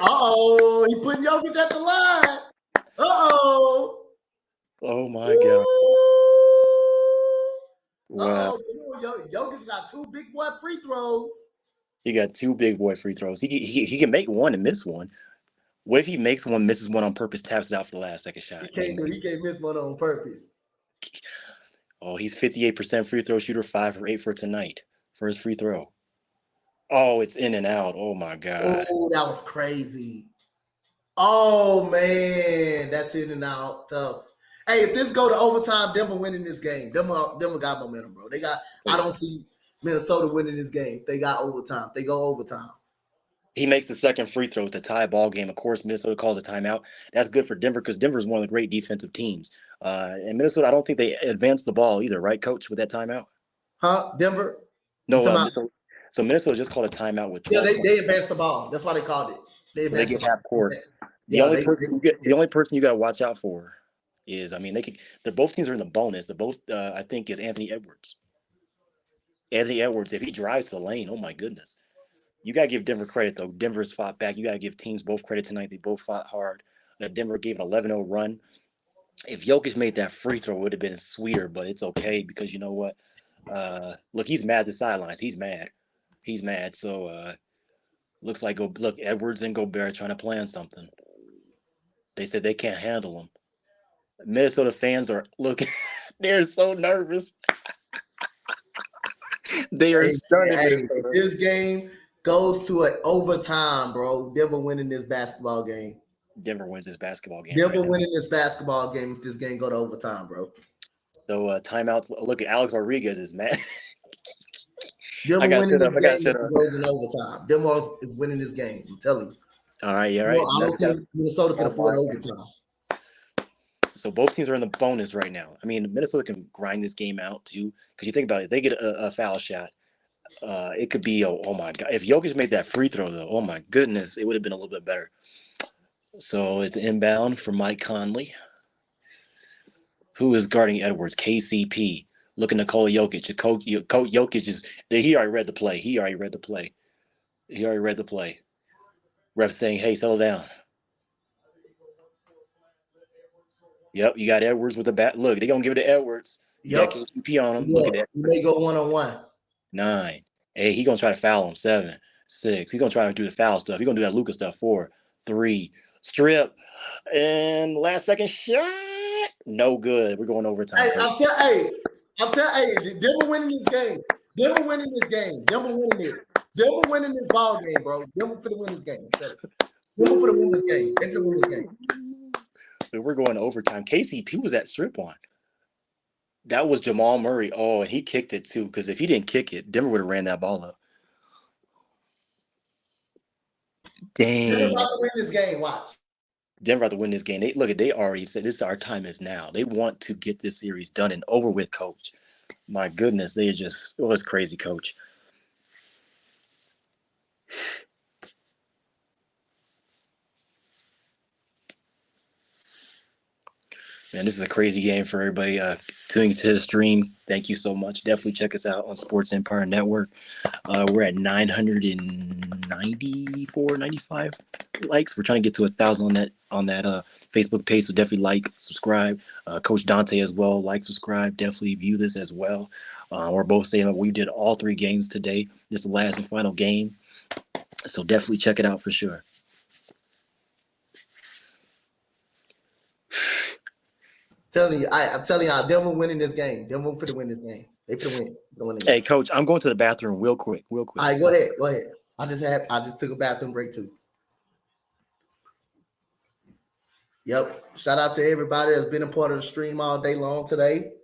putting Jokic at the line. Uh-oh. Oh my God. Ooh. Wow. Jokic got two big boy free throws. He got two big boy free throws. He can make one and miss one. What if he makes one, misses one on purpose, taps it out for the last second shot? He can't miss one on purpose. Oh, he's 58% free throw shooter, 5 for 8 for tonight for his free throw. Oh, it's in and out. Oh my God. Oh, that was crazy. Oh man, that's in and out tough. Hey, if this go to overtime, Denver winning this game. Denver got momentum, bro. They got. I don't see Minnesota winning this game. They got overtime. They go overtime. He makes the second free throw to tie a ball game. Of course, Minnesota calls a timeout. That's good for Denver because Denver is one of the great defensive teams. And Minnesota, I don't think they advanced the ball either, right, Coach, with that timeout? Huh? Denver? You No, talking about? so Minnesota just called a timeout with Yeah, 12 they seconds. advanced the ball. That's why they called it. They So they advanced the get ball. half court. The Yeah, only person you got to watch out for is, I mean, they're both teams are in the bonus. The both I think is Anthony Edwards. Anthony Edwards, if he drives to the lane, oh my goodness. You got to give Denver credit, though. Denver's fought back. You got to give teams both credit tonight. They both fought hard. Denver gave an 11-0 run. If Jokic made that free throw, it would have been sweeter, but it's okay because you know what? Look, he's mad at the sidelines. He's mad. He's mad. So looks like Edwards and Gobert trying to plan something. They said they can't handle him. Minnesota fans are looking. They're so nervous. They are stunned in If Minnesota. this game goes to an overtime, bro, Denver winning this basketball game. Denver wins this basketball game right Denver now. winning this basketball game if this game go to overtime, bro. So timeouts. Look at Alex Rodriguez is mad. I Denver got winning shut up. this I got game if shut it up. goes in overtime. Denver is winning this game. I'm telling you. All right, yeah, You right. know, I don't think Minnesota can Oh afford my. overtime. So both teams are in the bonus right now. I mean, Minnesota can grind this game out too, because you think about it, they get a foul shot. It could be oh my God. If Jokic made that free throw though, oh my goodness, it would have been a little bit better. So it's inbound for Mike Conley, who is guarding Edwards. KCP looking to Nikola Jokic. Jokic is he already read the play. He already read the play. He already read the play. Ref saying, "Hey, settle down." Yep, you got Edwards with the bat. Look, they're gonna give it to Edwards. You got Yep. KCP on him. Look Yeah. at that. You may go 1-on-1. 9. Hey, he gonna try to foul him. 7, 6. He gonna try to do the foul stuff. He gonna do that Luka stuff. 4, 3, strip, and last second shot. No good. We're going overtime, Hey, coach. I'm telling. Hey, Denver winning this game. Denver winning this game. Denver winning this. Denver winning this ball game, bro. Denver for the win this game. I'm telling you. Denver for the win this game. They for the win this game. We're going to overtime. KCP was that strip on. That was Jamal Murray. Oh, and he kicked it too. Because if he didn't kick it, Denver would have ran that ball up. Denver Dang. about to win this game. Watch. Denver about to win this game. They already said this. Our time is now. They want to get this series done and over with, coach. My goodness, it was crazy, coach. Man, this is a crazy game for everybody tuning to the stream. Thank you so much. Definitely check us out on Sports Empire Network. We're at 994, 95 likes. We're trying to get to 1,000 on that Facebook page. So definitely like, subscribe. Coach Dante as well. Like, subscribe. Definitely view this as well. We're both saying that we did all 3 games today. This is the last and final game. So definitely check it out for sure. I'm telling you, Denver winning this game. Denver for the win this game. They for the win. Hey, coach, I'm going to the bathroom real quick. All right, go ahead. I just took a bathroom break too. Yep. Shout out to everybody that's been a part of the stream all day long today.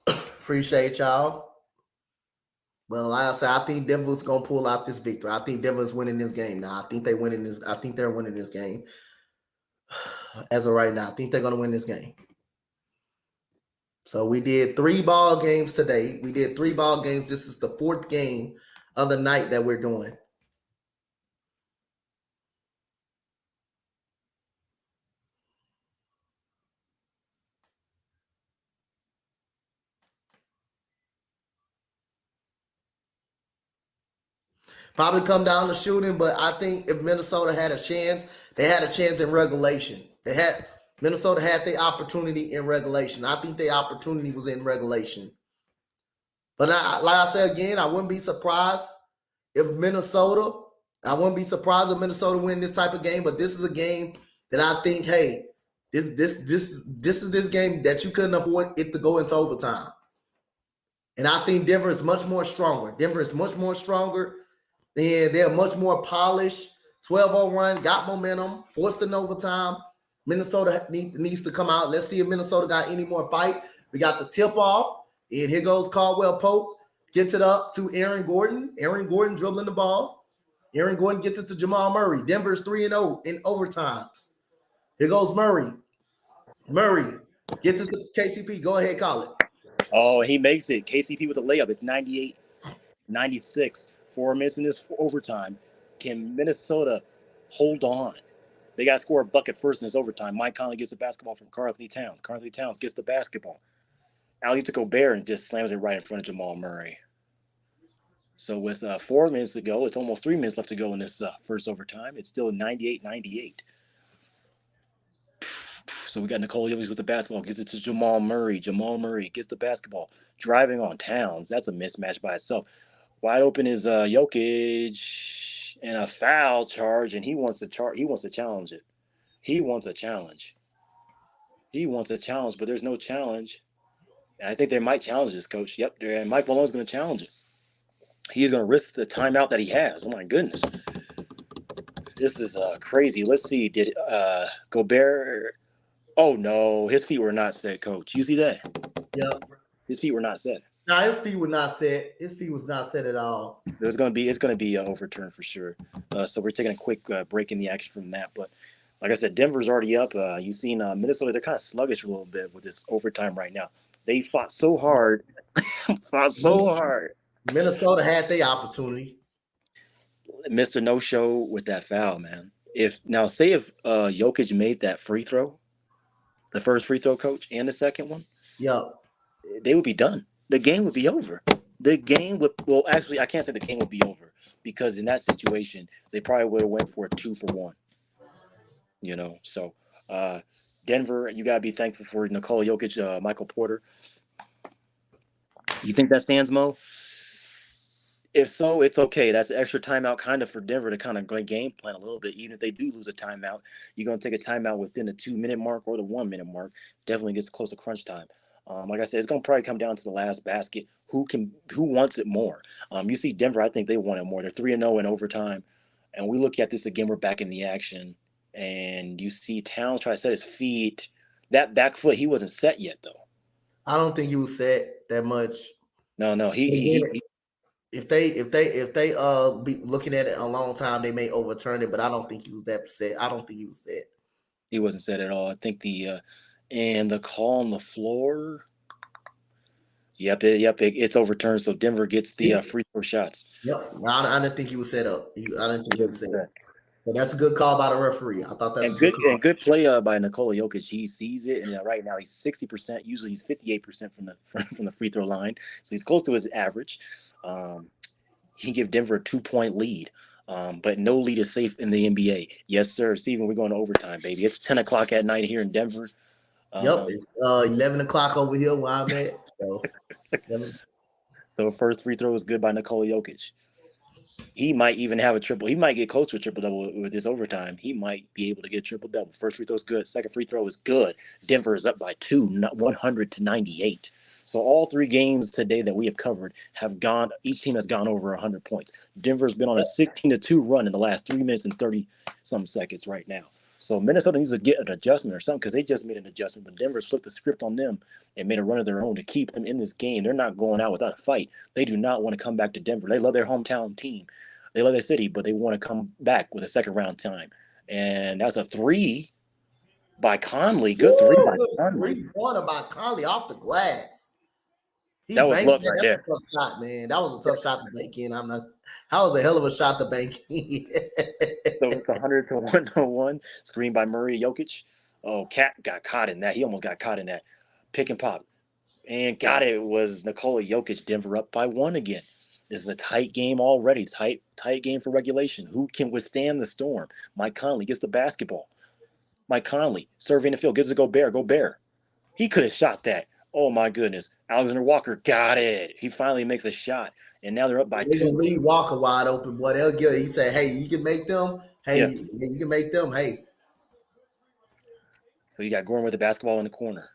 Appreciate y'all. Well, like I said, I think Denver's gonna pull out this victory. I think Denver's winning this game now. I think they're winning this game. As of right now, I think they're gonna win this game. So we did 3 ball games today. This is the 4th game of the night that we're doing. Probably come down to shooting, but I think if Minnesota had a chance, they had a chance in regulation. Minnesota had the opportunity in regulation. I think the opportunity was in regulation. But like I said again, I wouldn't be surprised if Minnesota win this type of game. But this is a game that I think, hey, this is this game that you couldn't afford it to go into overtime. And I think Denver is much more stronger. And they're much more polished. 12-0 run, got momentum, forced an overtime. Minnesota needs to come out. Let's see if Minnesota got any more fight. We got the tip off, and here goes Caldwell Pope. Gets it up to Aaron Gordon. Aaron Gordon dribbling the ball. Aaron Gordon gets it to Jamal Murray. Denver's 3-0 in overtimes. Here goes Murray. Murray gets it to KCP. Go ahead, call it. Oh, he makes it. KCP with a layup. It's 98-96. 4 minutes in this overtime. Can Minnesota hold on? They got to score a bucket first in this overtime. Mike Conley gets the basketball from Karl-Anthony Towns. Karl-Anthony Towns gets the basketball. Alley to Gobert and just slams it right in front of Jamal Murray. So with 4 minutes to go, it's almost 3 minutes left to go in this first overtime. It's still 98-98. So we got Nikola Jokic with the basketball. Gives it to Jamal Murray. Jamal Murray gets the basketball. Driving on Towns. That's a mismatch by itself. Wide open is Jokic and a foul charge, and he wants to challenge it. He wants a challenge, but there's no challenge. And I think they might challenge this, coach. Yep, and Mike Malone's going to challenge it. He's going to risk the timeout that he has. Oh, my goodness. This is crazy. Let's see. Did Gobert... Oh, no. His feet were not set, coach. You see that? Yep. His feet were not set. No, his feet were not set. His feet was not set at all. It's going to be overturned for sure. So we're taking a quick break in the action from that. But like I said, Denver's already up. You've seen Minnesota. They're kind of sluggish a little bit with this overtime right now. They fought so hard. Minnesota had their opportunity. Mr. No-show with that foul, man. If Jokic made that free throw, the first free throw, coach, and the second one, they would be done. The game would be over. Actually, I can't say the game would be over because in that situation, they probably would have went for a 2-for-1. So Denver, you got to be thankful for Nikola Jokic, Michael Porter. You think that stands, Mo? If so, it's okay. That's an extra timeout kind of for Denver to kind of game plan a little bit. Even if they do lose a timeout, you're going to take a timeout within the 2 minute mark or the 1 minute mark. Definitely gets close to crunch time. Like I said, it's going to probably come down to the last basket. Who wants it more? You see Denver, I think they want it more. They're 3-0 in overtime. And we look at this again, we're back in the action. And you see Towns try to set his feet. That back foot, he wasn't set yet, though. I don't think he was set that much. No, And then if they be looking at it a long time, they may overturn it. But I don't think he was that set. I don't think he was set. he wasn't set at all. I think and the call on the floor. Yep, it's overturned. So Denver gets the free throw shots. Yep. I didn't think he was set up. I didn't think He he was wasn't set. set. But that's a good call by the referee. I thought that's a good call. And good play by Nikola Jokic. He sees it, and right now he's 60%. Usually he's 58% from the from the free throw line, so he's close to his average. He can give Denver a 2-point lead, but no lead is safe in the NBA. Yes, sir, Steven. We're going to overtime, baby. It's 10 o'clock at night here in Denver. Yep, it's 11 o'clock over here where I'm at. So first free throw is good by Nikola Jokic. He might even have a triple. He might get close to a triple double with this overtime. He might be able to get a triple double. First free throw is good. Second free throw is good. Denver is up by 100-98. So all three games today that we have covered have gone. Each team has gone over 100 points. Denver's been on a 16-2 run in the last 3 minutes and 30 some seconds right now. So Minnesota needs to get an adjustment or something because they just made an adjustment. But Denver's flipped the script on them and made a run of their own to keep them in this game. They're not going out without a fight. They do not want to come back to Denver. They love their hometown team. They love their city, but they want to come back with a second round time. And that's a three by Conley. Good three by Conley. 3-pointer by Conley off the glass. That was luck right there. That's a tough shot, man. That was a tough shot to bank in. That was a hell of a shot to bank in. So it's 100-101. Screen by Murray Jokic. Oh, Cat got caught in that. He almost got caught in that. Pick and pop. And got it. It was Nikola Jokic. Denver up by 1 again. This is a tight game already. Tight game for regulation. Who can withstand the storm? Mike Conley gets the basketball. Mike Conley surveying the field. Gives it to Gobert. He could have shot that. Oh, my goodness. Alexander Walker got it. He finally makes a shot. And now they're up by 2. They're going to leave Walker wide open, boy. They'll get it. He said, hey, you can make them. Hey, Yeah. you can make them. Hey. So you got Gordon with the basketball in the corner.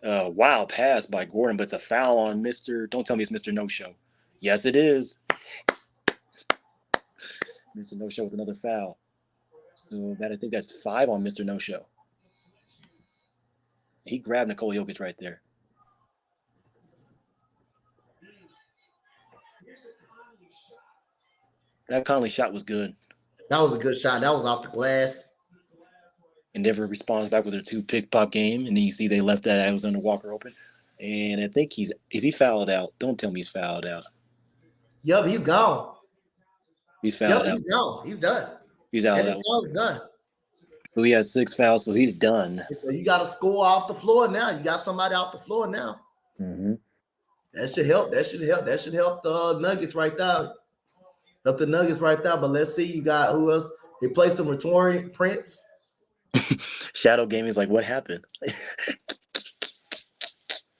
Wild pass by Gordon, but it's a foul on Mr. Don't tell me it's Mr. No-Show. Yes, it is. Mr. No-Show with another foul. So I think that's 5 on Mr. No-Show. He grabbed Nikola Jokic right there. That Conley shot was good. That was a good shot. That was off the glass. And Denver responds back with their 2 pick pop game. And then you see they left that Alexander Walker open. And I think is he fouled out? Don't tell me he's fouled out. Yep, he's gone. He's fouled out. He's gone. He's done. He's out. He's done. So he has 6 fouls, so he's done. So you got to score off the floor now. You got somebody off the floor now. Mm-hmm. That should help. That should help the Nuggets right there. Help the Nuggets right there. But let's see. You got who else? They play some Retorian Prince. Shadow Gaming is like, what happened?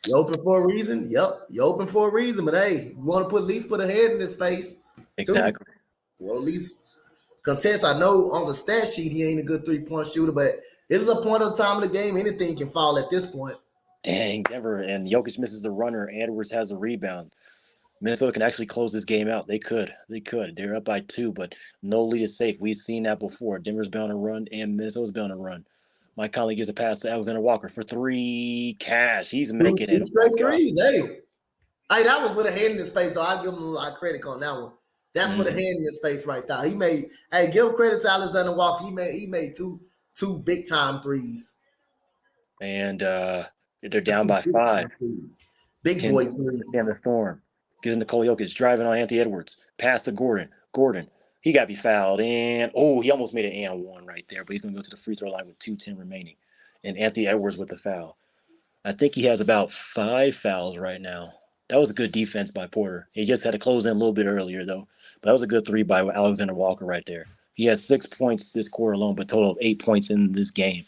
You open for a reason? Yep. You open for a reason. But hey, you want to at least put a head in his face. Exactly. Well, at least contest. I know on the stat sheet he ain't a good 3-point shooter, but this is a point of the time of the game. Anything can fall at this point. Dang, Denver. And Jokic misses the runner. Edwards has a rebound. Minnesota can actually close this game out. They could. They're up by 2, but no lead is safe. We've seen that before. Denver's been on a run, and Minnesota's been on a run. Mike Conley gives a pass to Alexander Walker for 3. Cash. He's making it. Straight threes. Hey, that was with a hand in his face, though. I give him a lot of credit on that one. That's with a hand in his face right there. He made. Hey, give him credit to Alexander Walker. He made two big time threes. And they're down by 5. Big boy threes. And the storm. Gives Nikola Jokic driving on Anthony Edwards. Pass to Gordon. He got to be fouled. And, he almost made an and 1 right there. But he's going to go to the free throw line with 2:10 remaining. And Anthony Edwards with the foul. I think he has about 5 fouls right now. That was a good defense by Porter. He just had to close in a little bit earlier, though. But that was a good 3 by Alexander Walker right there. He has 6 points this quarter alone, but total of 8 points in this game.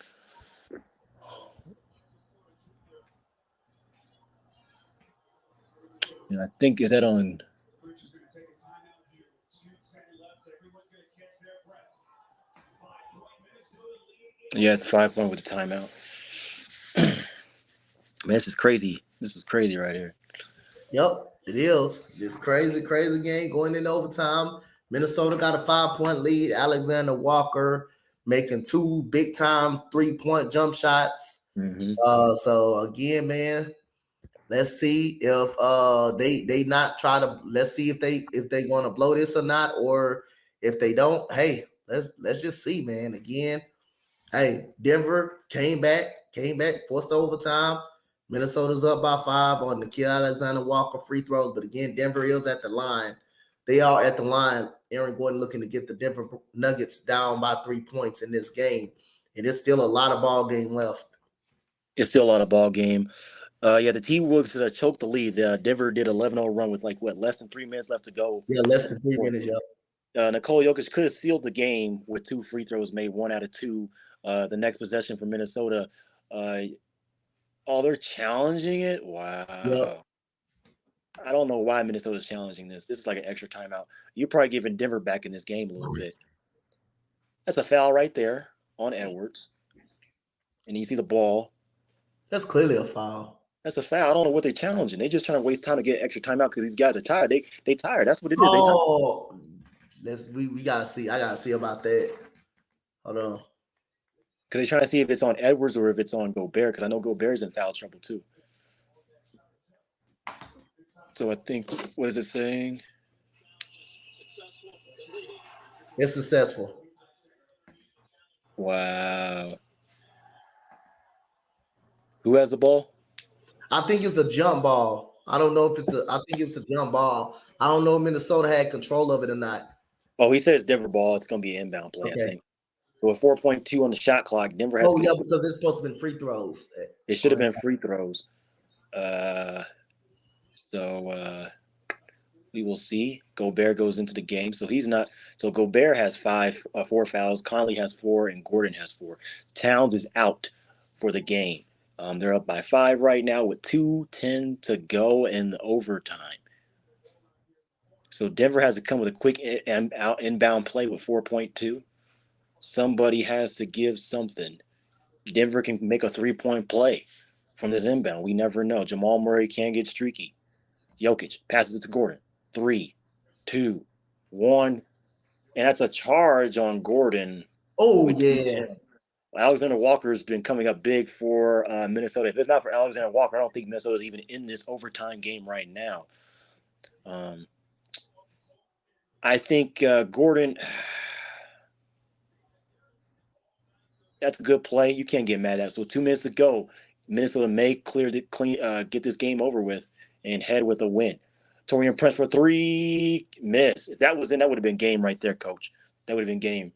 And I think, is that on Yeah, it's 5 point with the timeout. Man, this is crazy. This is crazy right here. Yep, it is. This crazy, crazy game going into overtime. Minnesota got a 5 point lead. Alexander Walker making two big time 3 point jump shots. Mm-hmm. So again, man, let's see if they not try to. Let's see if they want to blow this or not, or if they don't. Hey, let's just see, man. Again, hey, Denver came back, forced overtime. Minnesota's up by 5 on Nikhil Alexander Walker free throws, but again, Denver is at the line. They are at the line. Aaron Gordon looking to get the Denver Nuggets down by 3 points in this game, and it's still a lot of ball game left. It's still a lot of ball game. Yeah, the T-Wolves choked the lead. Denver did 11-0 run with like what less than 3 minutes left to go. Yeah, less In the than three fourth. minutes, yo. Nikola Jokic could have sealed the game with two free throws made, 1 out of 2. The next possession for Minnesota. Uh, oh, they're challenging it. Yep. Wow. I don't know why Minnesota's challenging this. This is like an extra timeout. You're probably giving Denver back in this game a little bit. That's a foul right there on Edwards. And you see the ball. That's clearly a foul. That's a foul. I don't know what they're challenging. They just trying to waste time to get extra timeout because these guys are tired. They tired. That's what it is. They tired. Oh, we gotta see. I gotta see about that. Hold on. Because they're trying to see if it's on Edwards or if it's on Gobert. Because I know Gobert's in foul trouble too. So I think what is it saying? It's successful. Wow. Who has the ball? I think it's a jump ball. I don't know if it's a. I think it's a jump ball. I don't know if Minnesota had control of it or not. Oh, he says Denver ball. It's going to be an inbound play, I Okay. think. So with 4.2 on the shot clock, Denver has Oh to yeah, get. because it's supposed to be free throws. It should have been free throws. Uh, so we will see. Gobert goes into the game, so he's not. So Gobert has 4 fouls. Conley has 4, and Gordon has 4. Towns is out for the game. They're up by 5 right now with 2:10 to go in the overtime. So Denver has to come with a quick inbound play with 4.2. Somebody has to give something. Denver can make a 3-point play from this inbound. We never know. Jamal Murray can get streaky. Jokic passes it to Gordon. 3, 2, 1. And that's a charge on Gordon Oh with yeah. 2:10. Alexander Walker's been coming up big for Minnesota. If it's not for Alexander Walker, I don't think Minnesota's even in this overtime game right now. Um, I think Gordon, that's a good play. You can't get mad at that. So 2 minutes to go. Minnesota may get this game over with and head with a win. Torian Prince for 3, miss. If that was in, that would have been game right there, coach. That would have been game.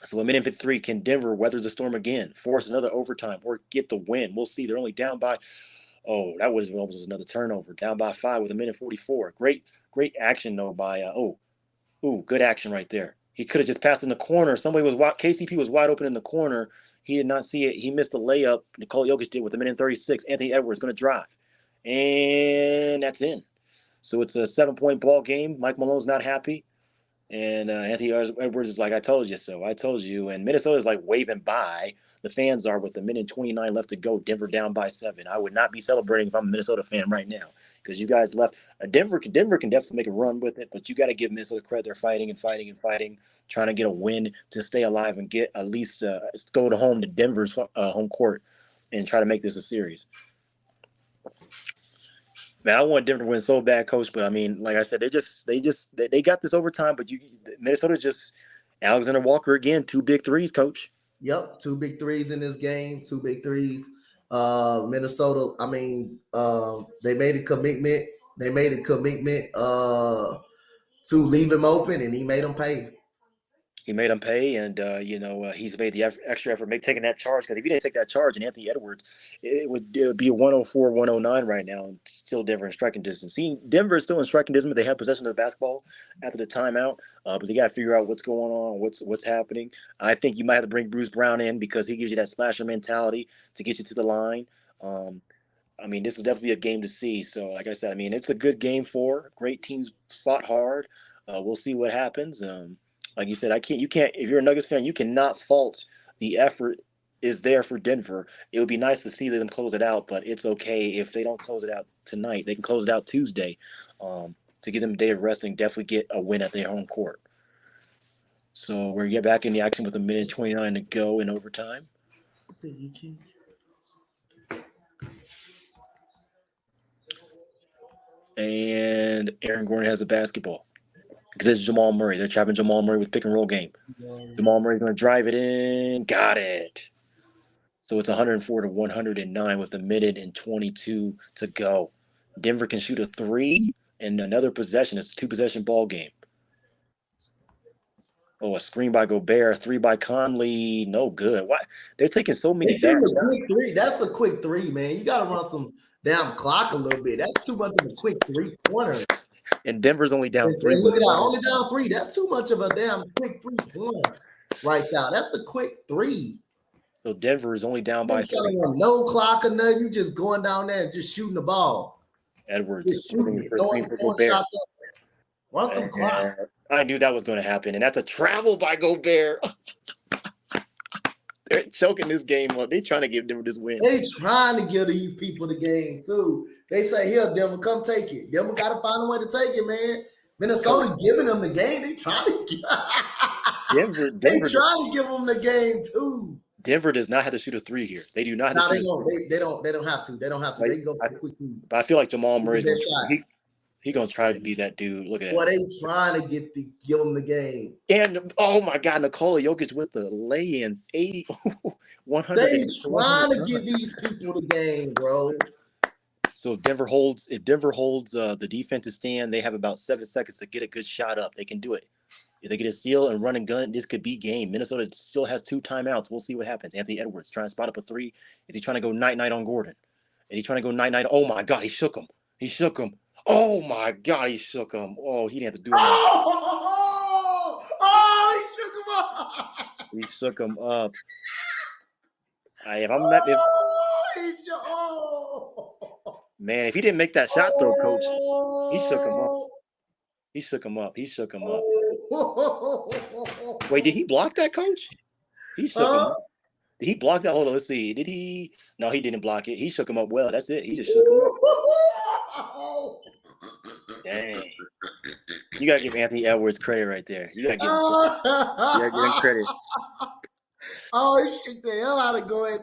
So a minute and 53, can Denver weather the storm again, force another overtime, or get the win? We'll see. They're only down by, oh, that was almost another turnover. Down by 5 with a minute 44. Great action though by good action right there. He could have just passed in the corner. Somebody was KCP was wide open in the corner. He did not see it. He missed the layup. Nikola Jokic did with a minute and 36. Anthony Edwards going to drive, and that's in. So it's a 7-point ball game. Mike Malone's not happy. And Anthony Edwards is like, I told you so. I told you. And Minnesota's like waving by. The fans are with a minute and 29 left to go. Denver down by 7. I would not be celebrating if I'm a Minnesota fan right now because you guys left. Denver can definitely make a run with it, but you got to give Minnesota credit. They're fighting and fighting and fighting, trying to get a win to stay alive and get at least go to home to Denver's home court and try to make this a series. Man, I want Denver to win so bad, coach. But I mean, like I said, they got this overtime. But Minnesota just Alexander Walker again, 2 big threes, coach. Yep, two big threes in this game. Two big threes. Minnesota. I mean, they made a commitment. They made a commitment to leave him open, and he made them pay. He made him pay, and he's made the extra effort taking that charge because if he didn't take that charge and Anthony Edwards, it would be a 104, 109 right now, and still Denver in striking distance. See, Denver is still in striking distance, but they have possession of the basketball after the timeout. But they got to figure out what's going on, what's happening. I think you might have to bring Bruce Brown in because he gives you that slasher mentality to get you to the line. I mean, this will definitely be a game to see. So, like I said, I mean, it's a good game for great teams fought hard. We'll see what happens. Like you said, you can't. If you're a Nuggets fan, you cannot fault the effort is there for Denver. It would be nice to see them close it out, but it's okay if they don't close it out tonight. They can close it out Tuesday, to give them a day of rest and definitely get a win at their home court. So we're get back in the action with a minute 29 to go in overtime. And Aaron Gordon has the basketball because it's Jamal Murray. They're trapping Jamal Murray with pick and roll game. Jamal Murray's going to drive it in. Got it. So it's 104 to 109 with a minute and 22 to go. Denver can shoot a three and another possession. It's a two-possession ball game. Oh, a screen by Gobert, three by Conley. No good. Why? They're taking so many They bad a shots. quick three. That's a quick three, man. You got to run some damn clock a little bit. That's too much of a quick three-pointer. And Denver's only down three. Look at that, only down three. That's too much of a damn quick three-pointer right now. That's a quick three. So Denver is only down by three. No clock or nothing. You just going down there and just shooting the ball. Edwards just shooting, throwing shots up. Run some clock. I knew that was going to happen, and that's a travel by Gobert. They're choking this game up. They're trying to give Denver this win. They trying to give these people the game too. They say, "Here, Denver, come take it." Denver got to find a way to take it, man. Minnesota giving them the game. They trying to give. Denver. They trying to give them the game too. Denver does not have to shoot a three here. They do not have to shoot a three. They don't have to. They don't have to. They can go for a quick two. But I feel like Jamal Murray's He's gonna try to be that dude. Look at that. Well, they trying to give them the game. And oh my God, Nikola Jokic with the lay-in 80, 100. They trying to give these people the game, bro. So if Denver holds the defensive stand, they have about 7 seconds to get a good shot up. They can do it. If they get a steal and run and gun, this could be game. Minnesota still has 2 timeouts. We'll see what happens. Anthony Edwards trying to spot up a three. Is he trying to go night-night on Gordon? Is he trying to go night-night? Oh my God, he shook him. Oh my God, he shook him. Oh, he didn't have to do anything. He shook him up. He shook him up. Man, if he didn't make that shot throw, coach, he shook him up. He shook him up. Wait, did he block that, coach? He shook him up. Did he block that? Hold on, let's see. Did he? No, he didn't block it. He shook him up well. That's it. He just shook him up. Dang. You gotta give Anthony Edwards credit right there. You gotta give him credit. Oh, he shook the hell out of going.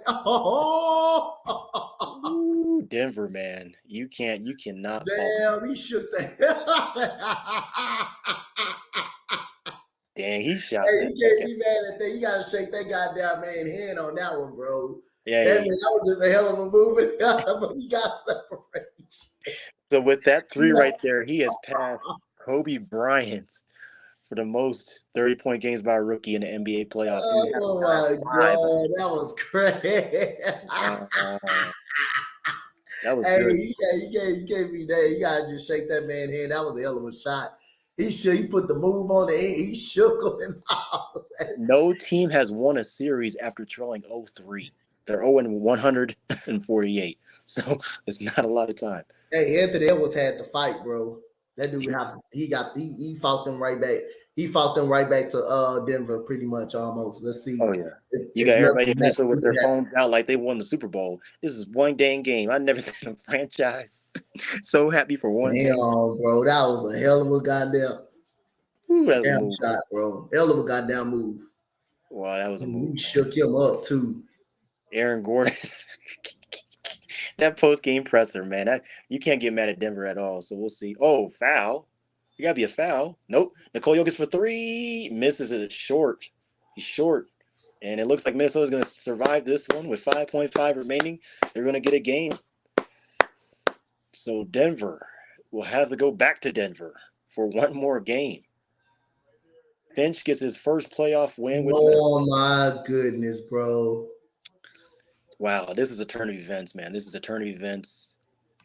Ooh, Denver, man. You cannot. Damn, he shook the hell out of. Dang, he shot. Hey, you can't be mad at that. You gotta shake that goddamn man hand on that one, bro. Yeah, that was just a hell of a move, but he got separated. So with that three right there, he has passed Kobe Bryant for the most 30-point games by a rookie in the NBA playoffs. Oh my God, that was crazy. That was good. You can't be that. You gotta just shake that man's hand. That was a hell of a shot. He put the move on the end. He shook him and all. No team has won a series after trailing 0-3. They're 0-148. So it's not a lot of time. Hey, Anthony Edwards had to fight, bro. That dude he fought them right back. He fought them right back to Denver pretty much almost. Let's see. Oh yeah. You got everybody in Minnesota with their phones out like they won the Super Bowl. This is one dang game. I never seen a franchise so happy for one game. Bro, that was a hell of a goddamn shot, bro. Hell of a goddamn move. Wow, that was a move. He shook him up too. Aaron Gordon. That post-game presser, man. You can't get mad at Denver at all. So we'll see. Oh, foul. You got to be a foul. Nope. Nikola Jokic for three. Misses it short. He's short. And it looks like Minnesota's going to survive this one with 5.5 remaining. They're going to get a game. So Denver will have to go back to Denver for one more game. Finch gets his first playoff win. My goodness, bro. Wow, this is a turn of events, man. This is a turn of events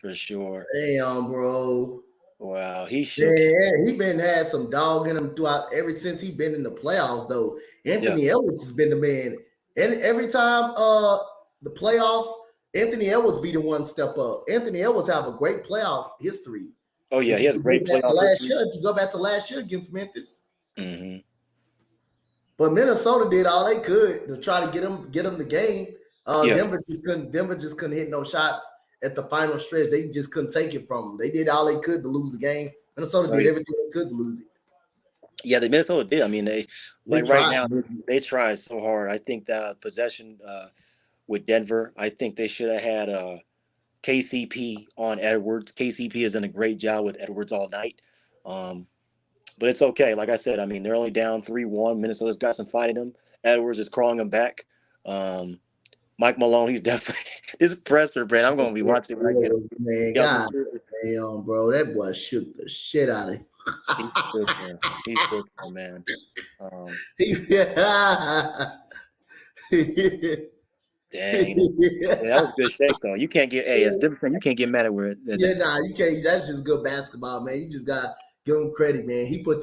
for sure. Damn, bro. Wow, he shook. Yeah, he had some dog in him throughout ever since he been in the playoffs, though. Anthony Edwards has been the man. And every time the playoffs, Anthony Edwards be the one step up. Anthony Edwards have a great playoff history. Oh, yeah, he has great playoff history. You go back to last year against Memphis. Mm-hmm. But Minnesota did all they could to try to get them the game. Yeah, Denver just couldn't hit no shots at the final stretch. They just couldn't take it from them. They did all they could to lose the game. Minnesota did right. everything they could to lose it. Yeah, the Minnesota did. I mean, they They like right tried. now they tried so hard. I think that possession with Denver, I think they should have had KCP on Edwards. KCP has done a great job with Edwards all night. Um, but it's okay. Like I said, I mean, they're only down 3-1. Minnesota's got some fight in them. Edwards is crawling them back. Um, Mike Malone, he's definitely this presser, Brand. I'm going to be watching it when I get Man, get off this God series. damn, bro, that boy shook the shit out of him. He's cooking. He's cooking, man. Um, Yeah. Dang, yeah, that was a good shake though. You can't get, hey, it's different. You can't get mad at where Yeah, nah, you can't. That's just good basketball, man. You just gotta give him credit, man. He putting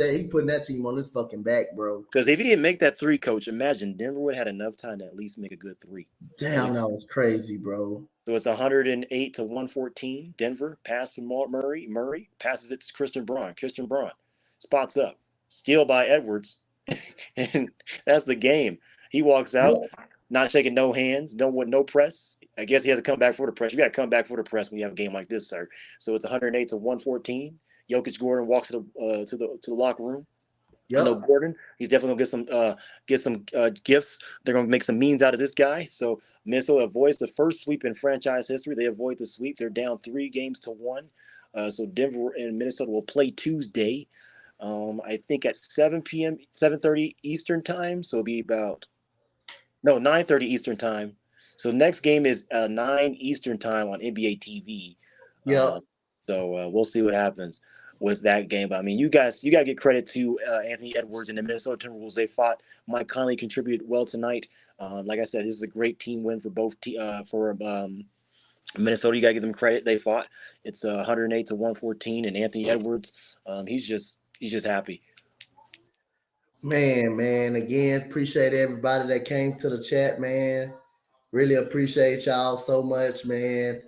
that team on his fucking back, bro. because if he didn't make that three, coach, imagine Denver would have had enough time to at least make a good three. At Damn, least. that was crazy, bro. So it's 108 to 114. Denver passes to Murray. Murray passes it to Christian Braun. Christian Braun spots up. Steal by Edwards. And that's the game. He walks out, not shaking no hands, don't want no press. I guess he has to come back for the press. You got to come back for the press when you have a game like this, sir. So it's 108 to 114. Jokic Gordon walks to the locker room. I know Yep. Gordon. He's definitely gonna get some gifts. They're gonna make some means out of this guy. So Minnesota avoids the first sweep in franchise history. They avoid the sweep. They're down 3 games to 1. So Denver and Minnesota will play Tuesday. I think at 7 p.m., 7:30 Eastern time. So it'll be about no 9:30 Eastern time. So next game is 9 Eastern time on NBA TV. Yep. So we'll see what happens with that game. But I mean, you gotta get credit to Anthony Edwards and the Minnesota Timberwolves. They fought. Mike Conley contributed well tonight. Like I said, this is a great team win for for Minnesota. You gotta give them credit. They fought. It's 108 to 114, and Anthony Edwards, he's just happy. Man. Again, appreciate everybody that came to the chat, man. Really appreciate y'all so much, man.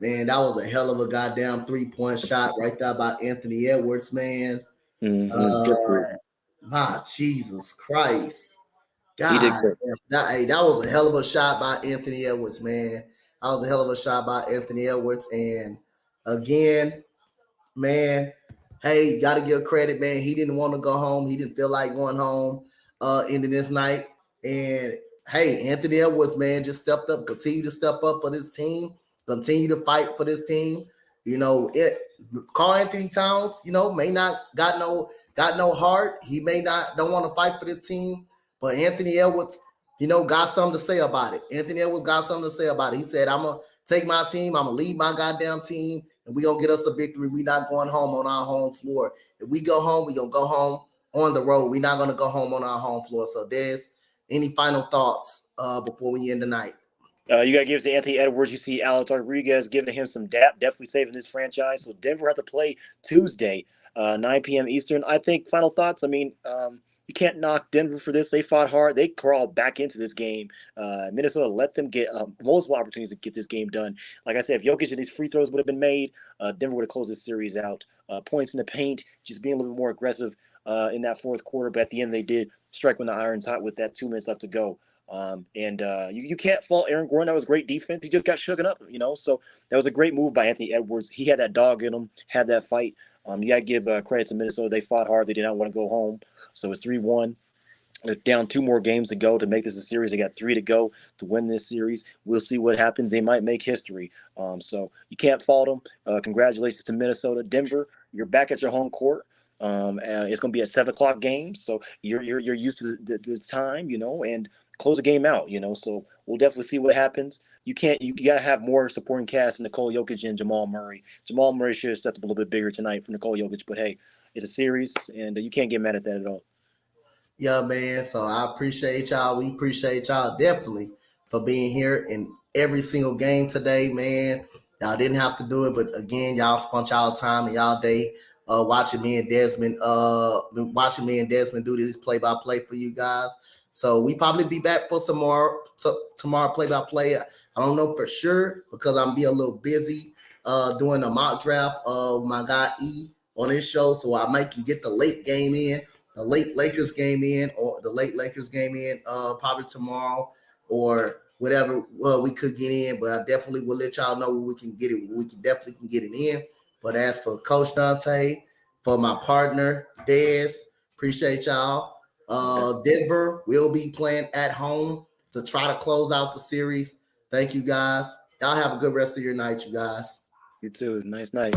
Man, that was a hell of a goddamn 3-point shot right there by Anthony Edwards, man. Good Uh, for him. my Jesus Christ. He did God, good. that was a hell of a shot by Anthony Edwards, man. That was a hell of a shot by Anthony Edwards. And again, man, hey, got to give credit, man. He didn't want to go home. He didn't feel like going home ending this night. And hey, Anthony Edwards, man, just stepped up, continue to step up for this team, continue to fight for this team. You know, Carl Anthony Towns, may not got no heart. He may not don't want to fight for this team, but Anthony Edwards, got something to say about it. Anthony Edwards got something to say about it. He said, I'm gonna take my team, I'm gonna lead my goddamn team, and we gonna get us a victory. We not going home on our home floor. If we go home, we gonna go home on the road. We're not gonna go home on our home floor. So Des, any final thoughts before we end the night? You got to give it to Anthony Edwards. You see Alex Rodriguez giving him some dap, definitely saving this franchise. So Denver have to play Tuesday, 9 p.m. Eastern. I think final thoughts. I mean, you can't knock Denver for this. They fought hard. They crawled back into this game. Minnesota let them get multiple opportunities to get this game done. Like I said, if Jokic and these free throws would have been made, Denver would have closed this series out. Points in the paint, just being a little bit more aggressive in that fourth quarter. But at the end, they did strike when the iron's hot with that 2 minutes left to go. You can't fault Aaron Gordon. That was great defense. He just got shooken up. So that was a great move by Anthony Edwards. He had that dog in him, had that fight. You got to give credit to Minnesota. They fought hard. They did not want to go home. So it's 3-1. They're down 2 more games to go to make this a series. They got 3 to go to win this series. We'll see what happens. They might make history. So you can't fault them. Congratulations to Minnesota. Denver, you're back at your home court. It's going to be a 7 o'clock game, so you're used to the time, and close the game out, So we'll definitely see what happens. You gotta have more supporting cast than Nikola Jokic and Jamal Murray. Jamal Murray should have stepped up a little bit bigger tonight for Nikola Jokic, but hey, it's a series, and you can't get mad at that at all. Yeah, man. So I appreciate y'all. We appreciate y'all definitely for being here in every single game today, man. Y'all didn't have to do it, but again, y'all spent y'all time and y'all day watching me and Desmond do this play by play for you guys. So we probably be back for some more tomorrow play by play. I don't know for sure because I'm be a little busy doing a mock draft of my guy E on his show, so I might can get the late game in. the late Lakers game in, or the late Lakers game in, probably tomorrow or whatever we could get in. But I definitely will let y'all know when we can get it. We can definitely can get it in. But as for Coach Dante, for my partner Des, appreciate y'all. Denver will be playing at home to try to close out the series. Thank you guys. Y'all have a good rest of your night, you guys. You too. Nice night.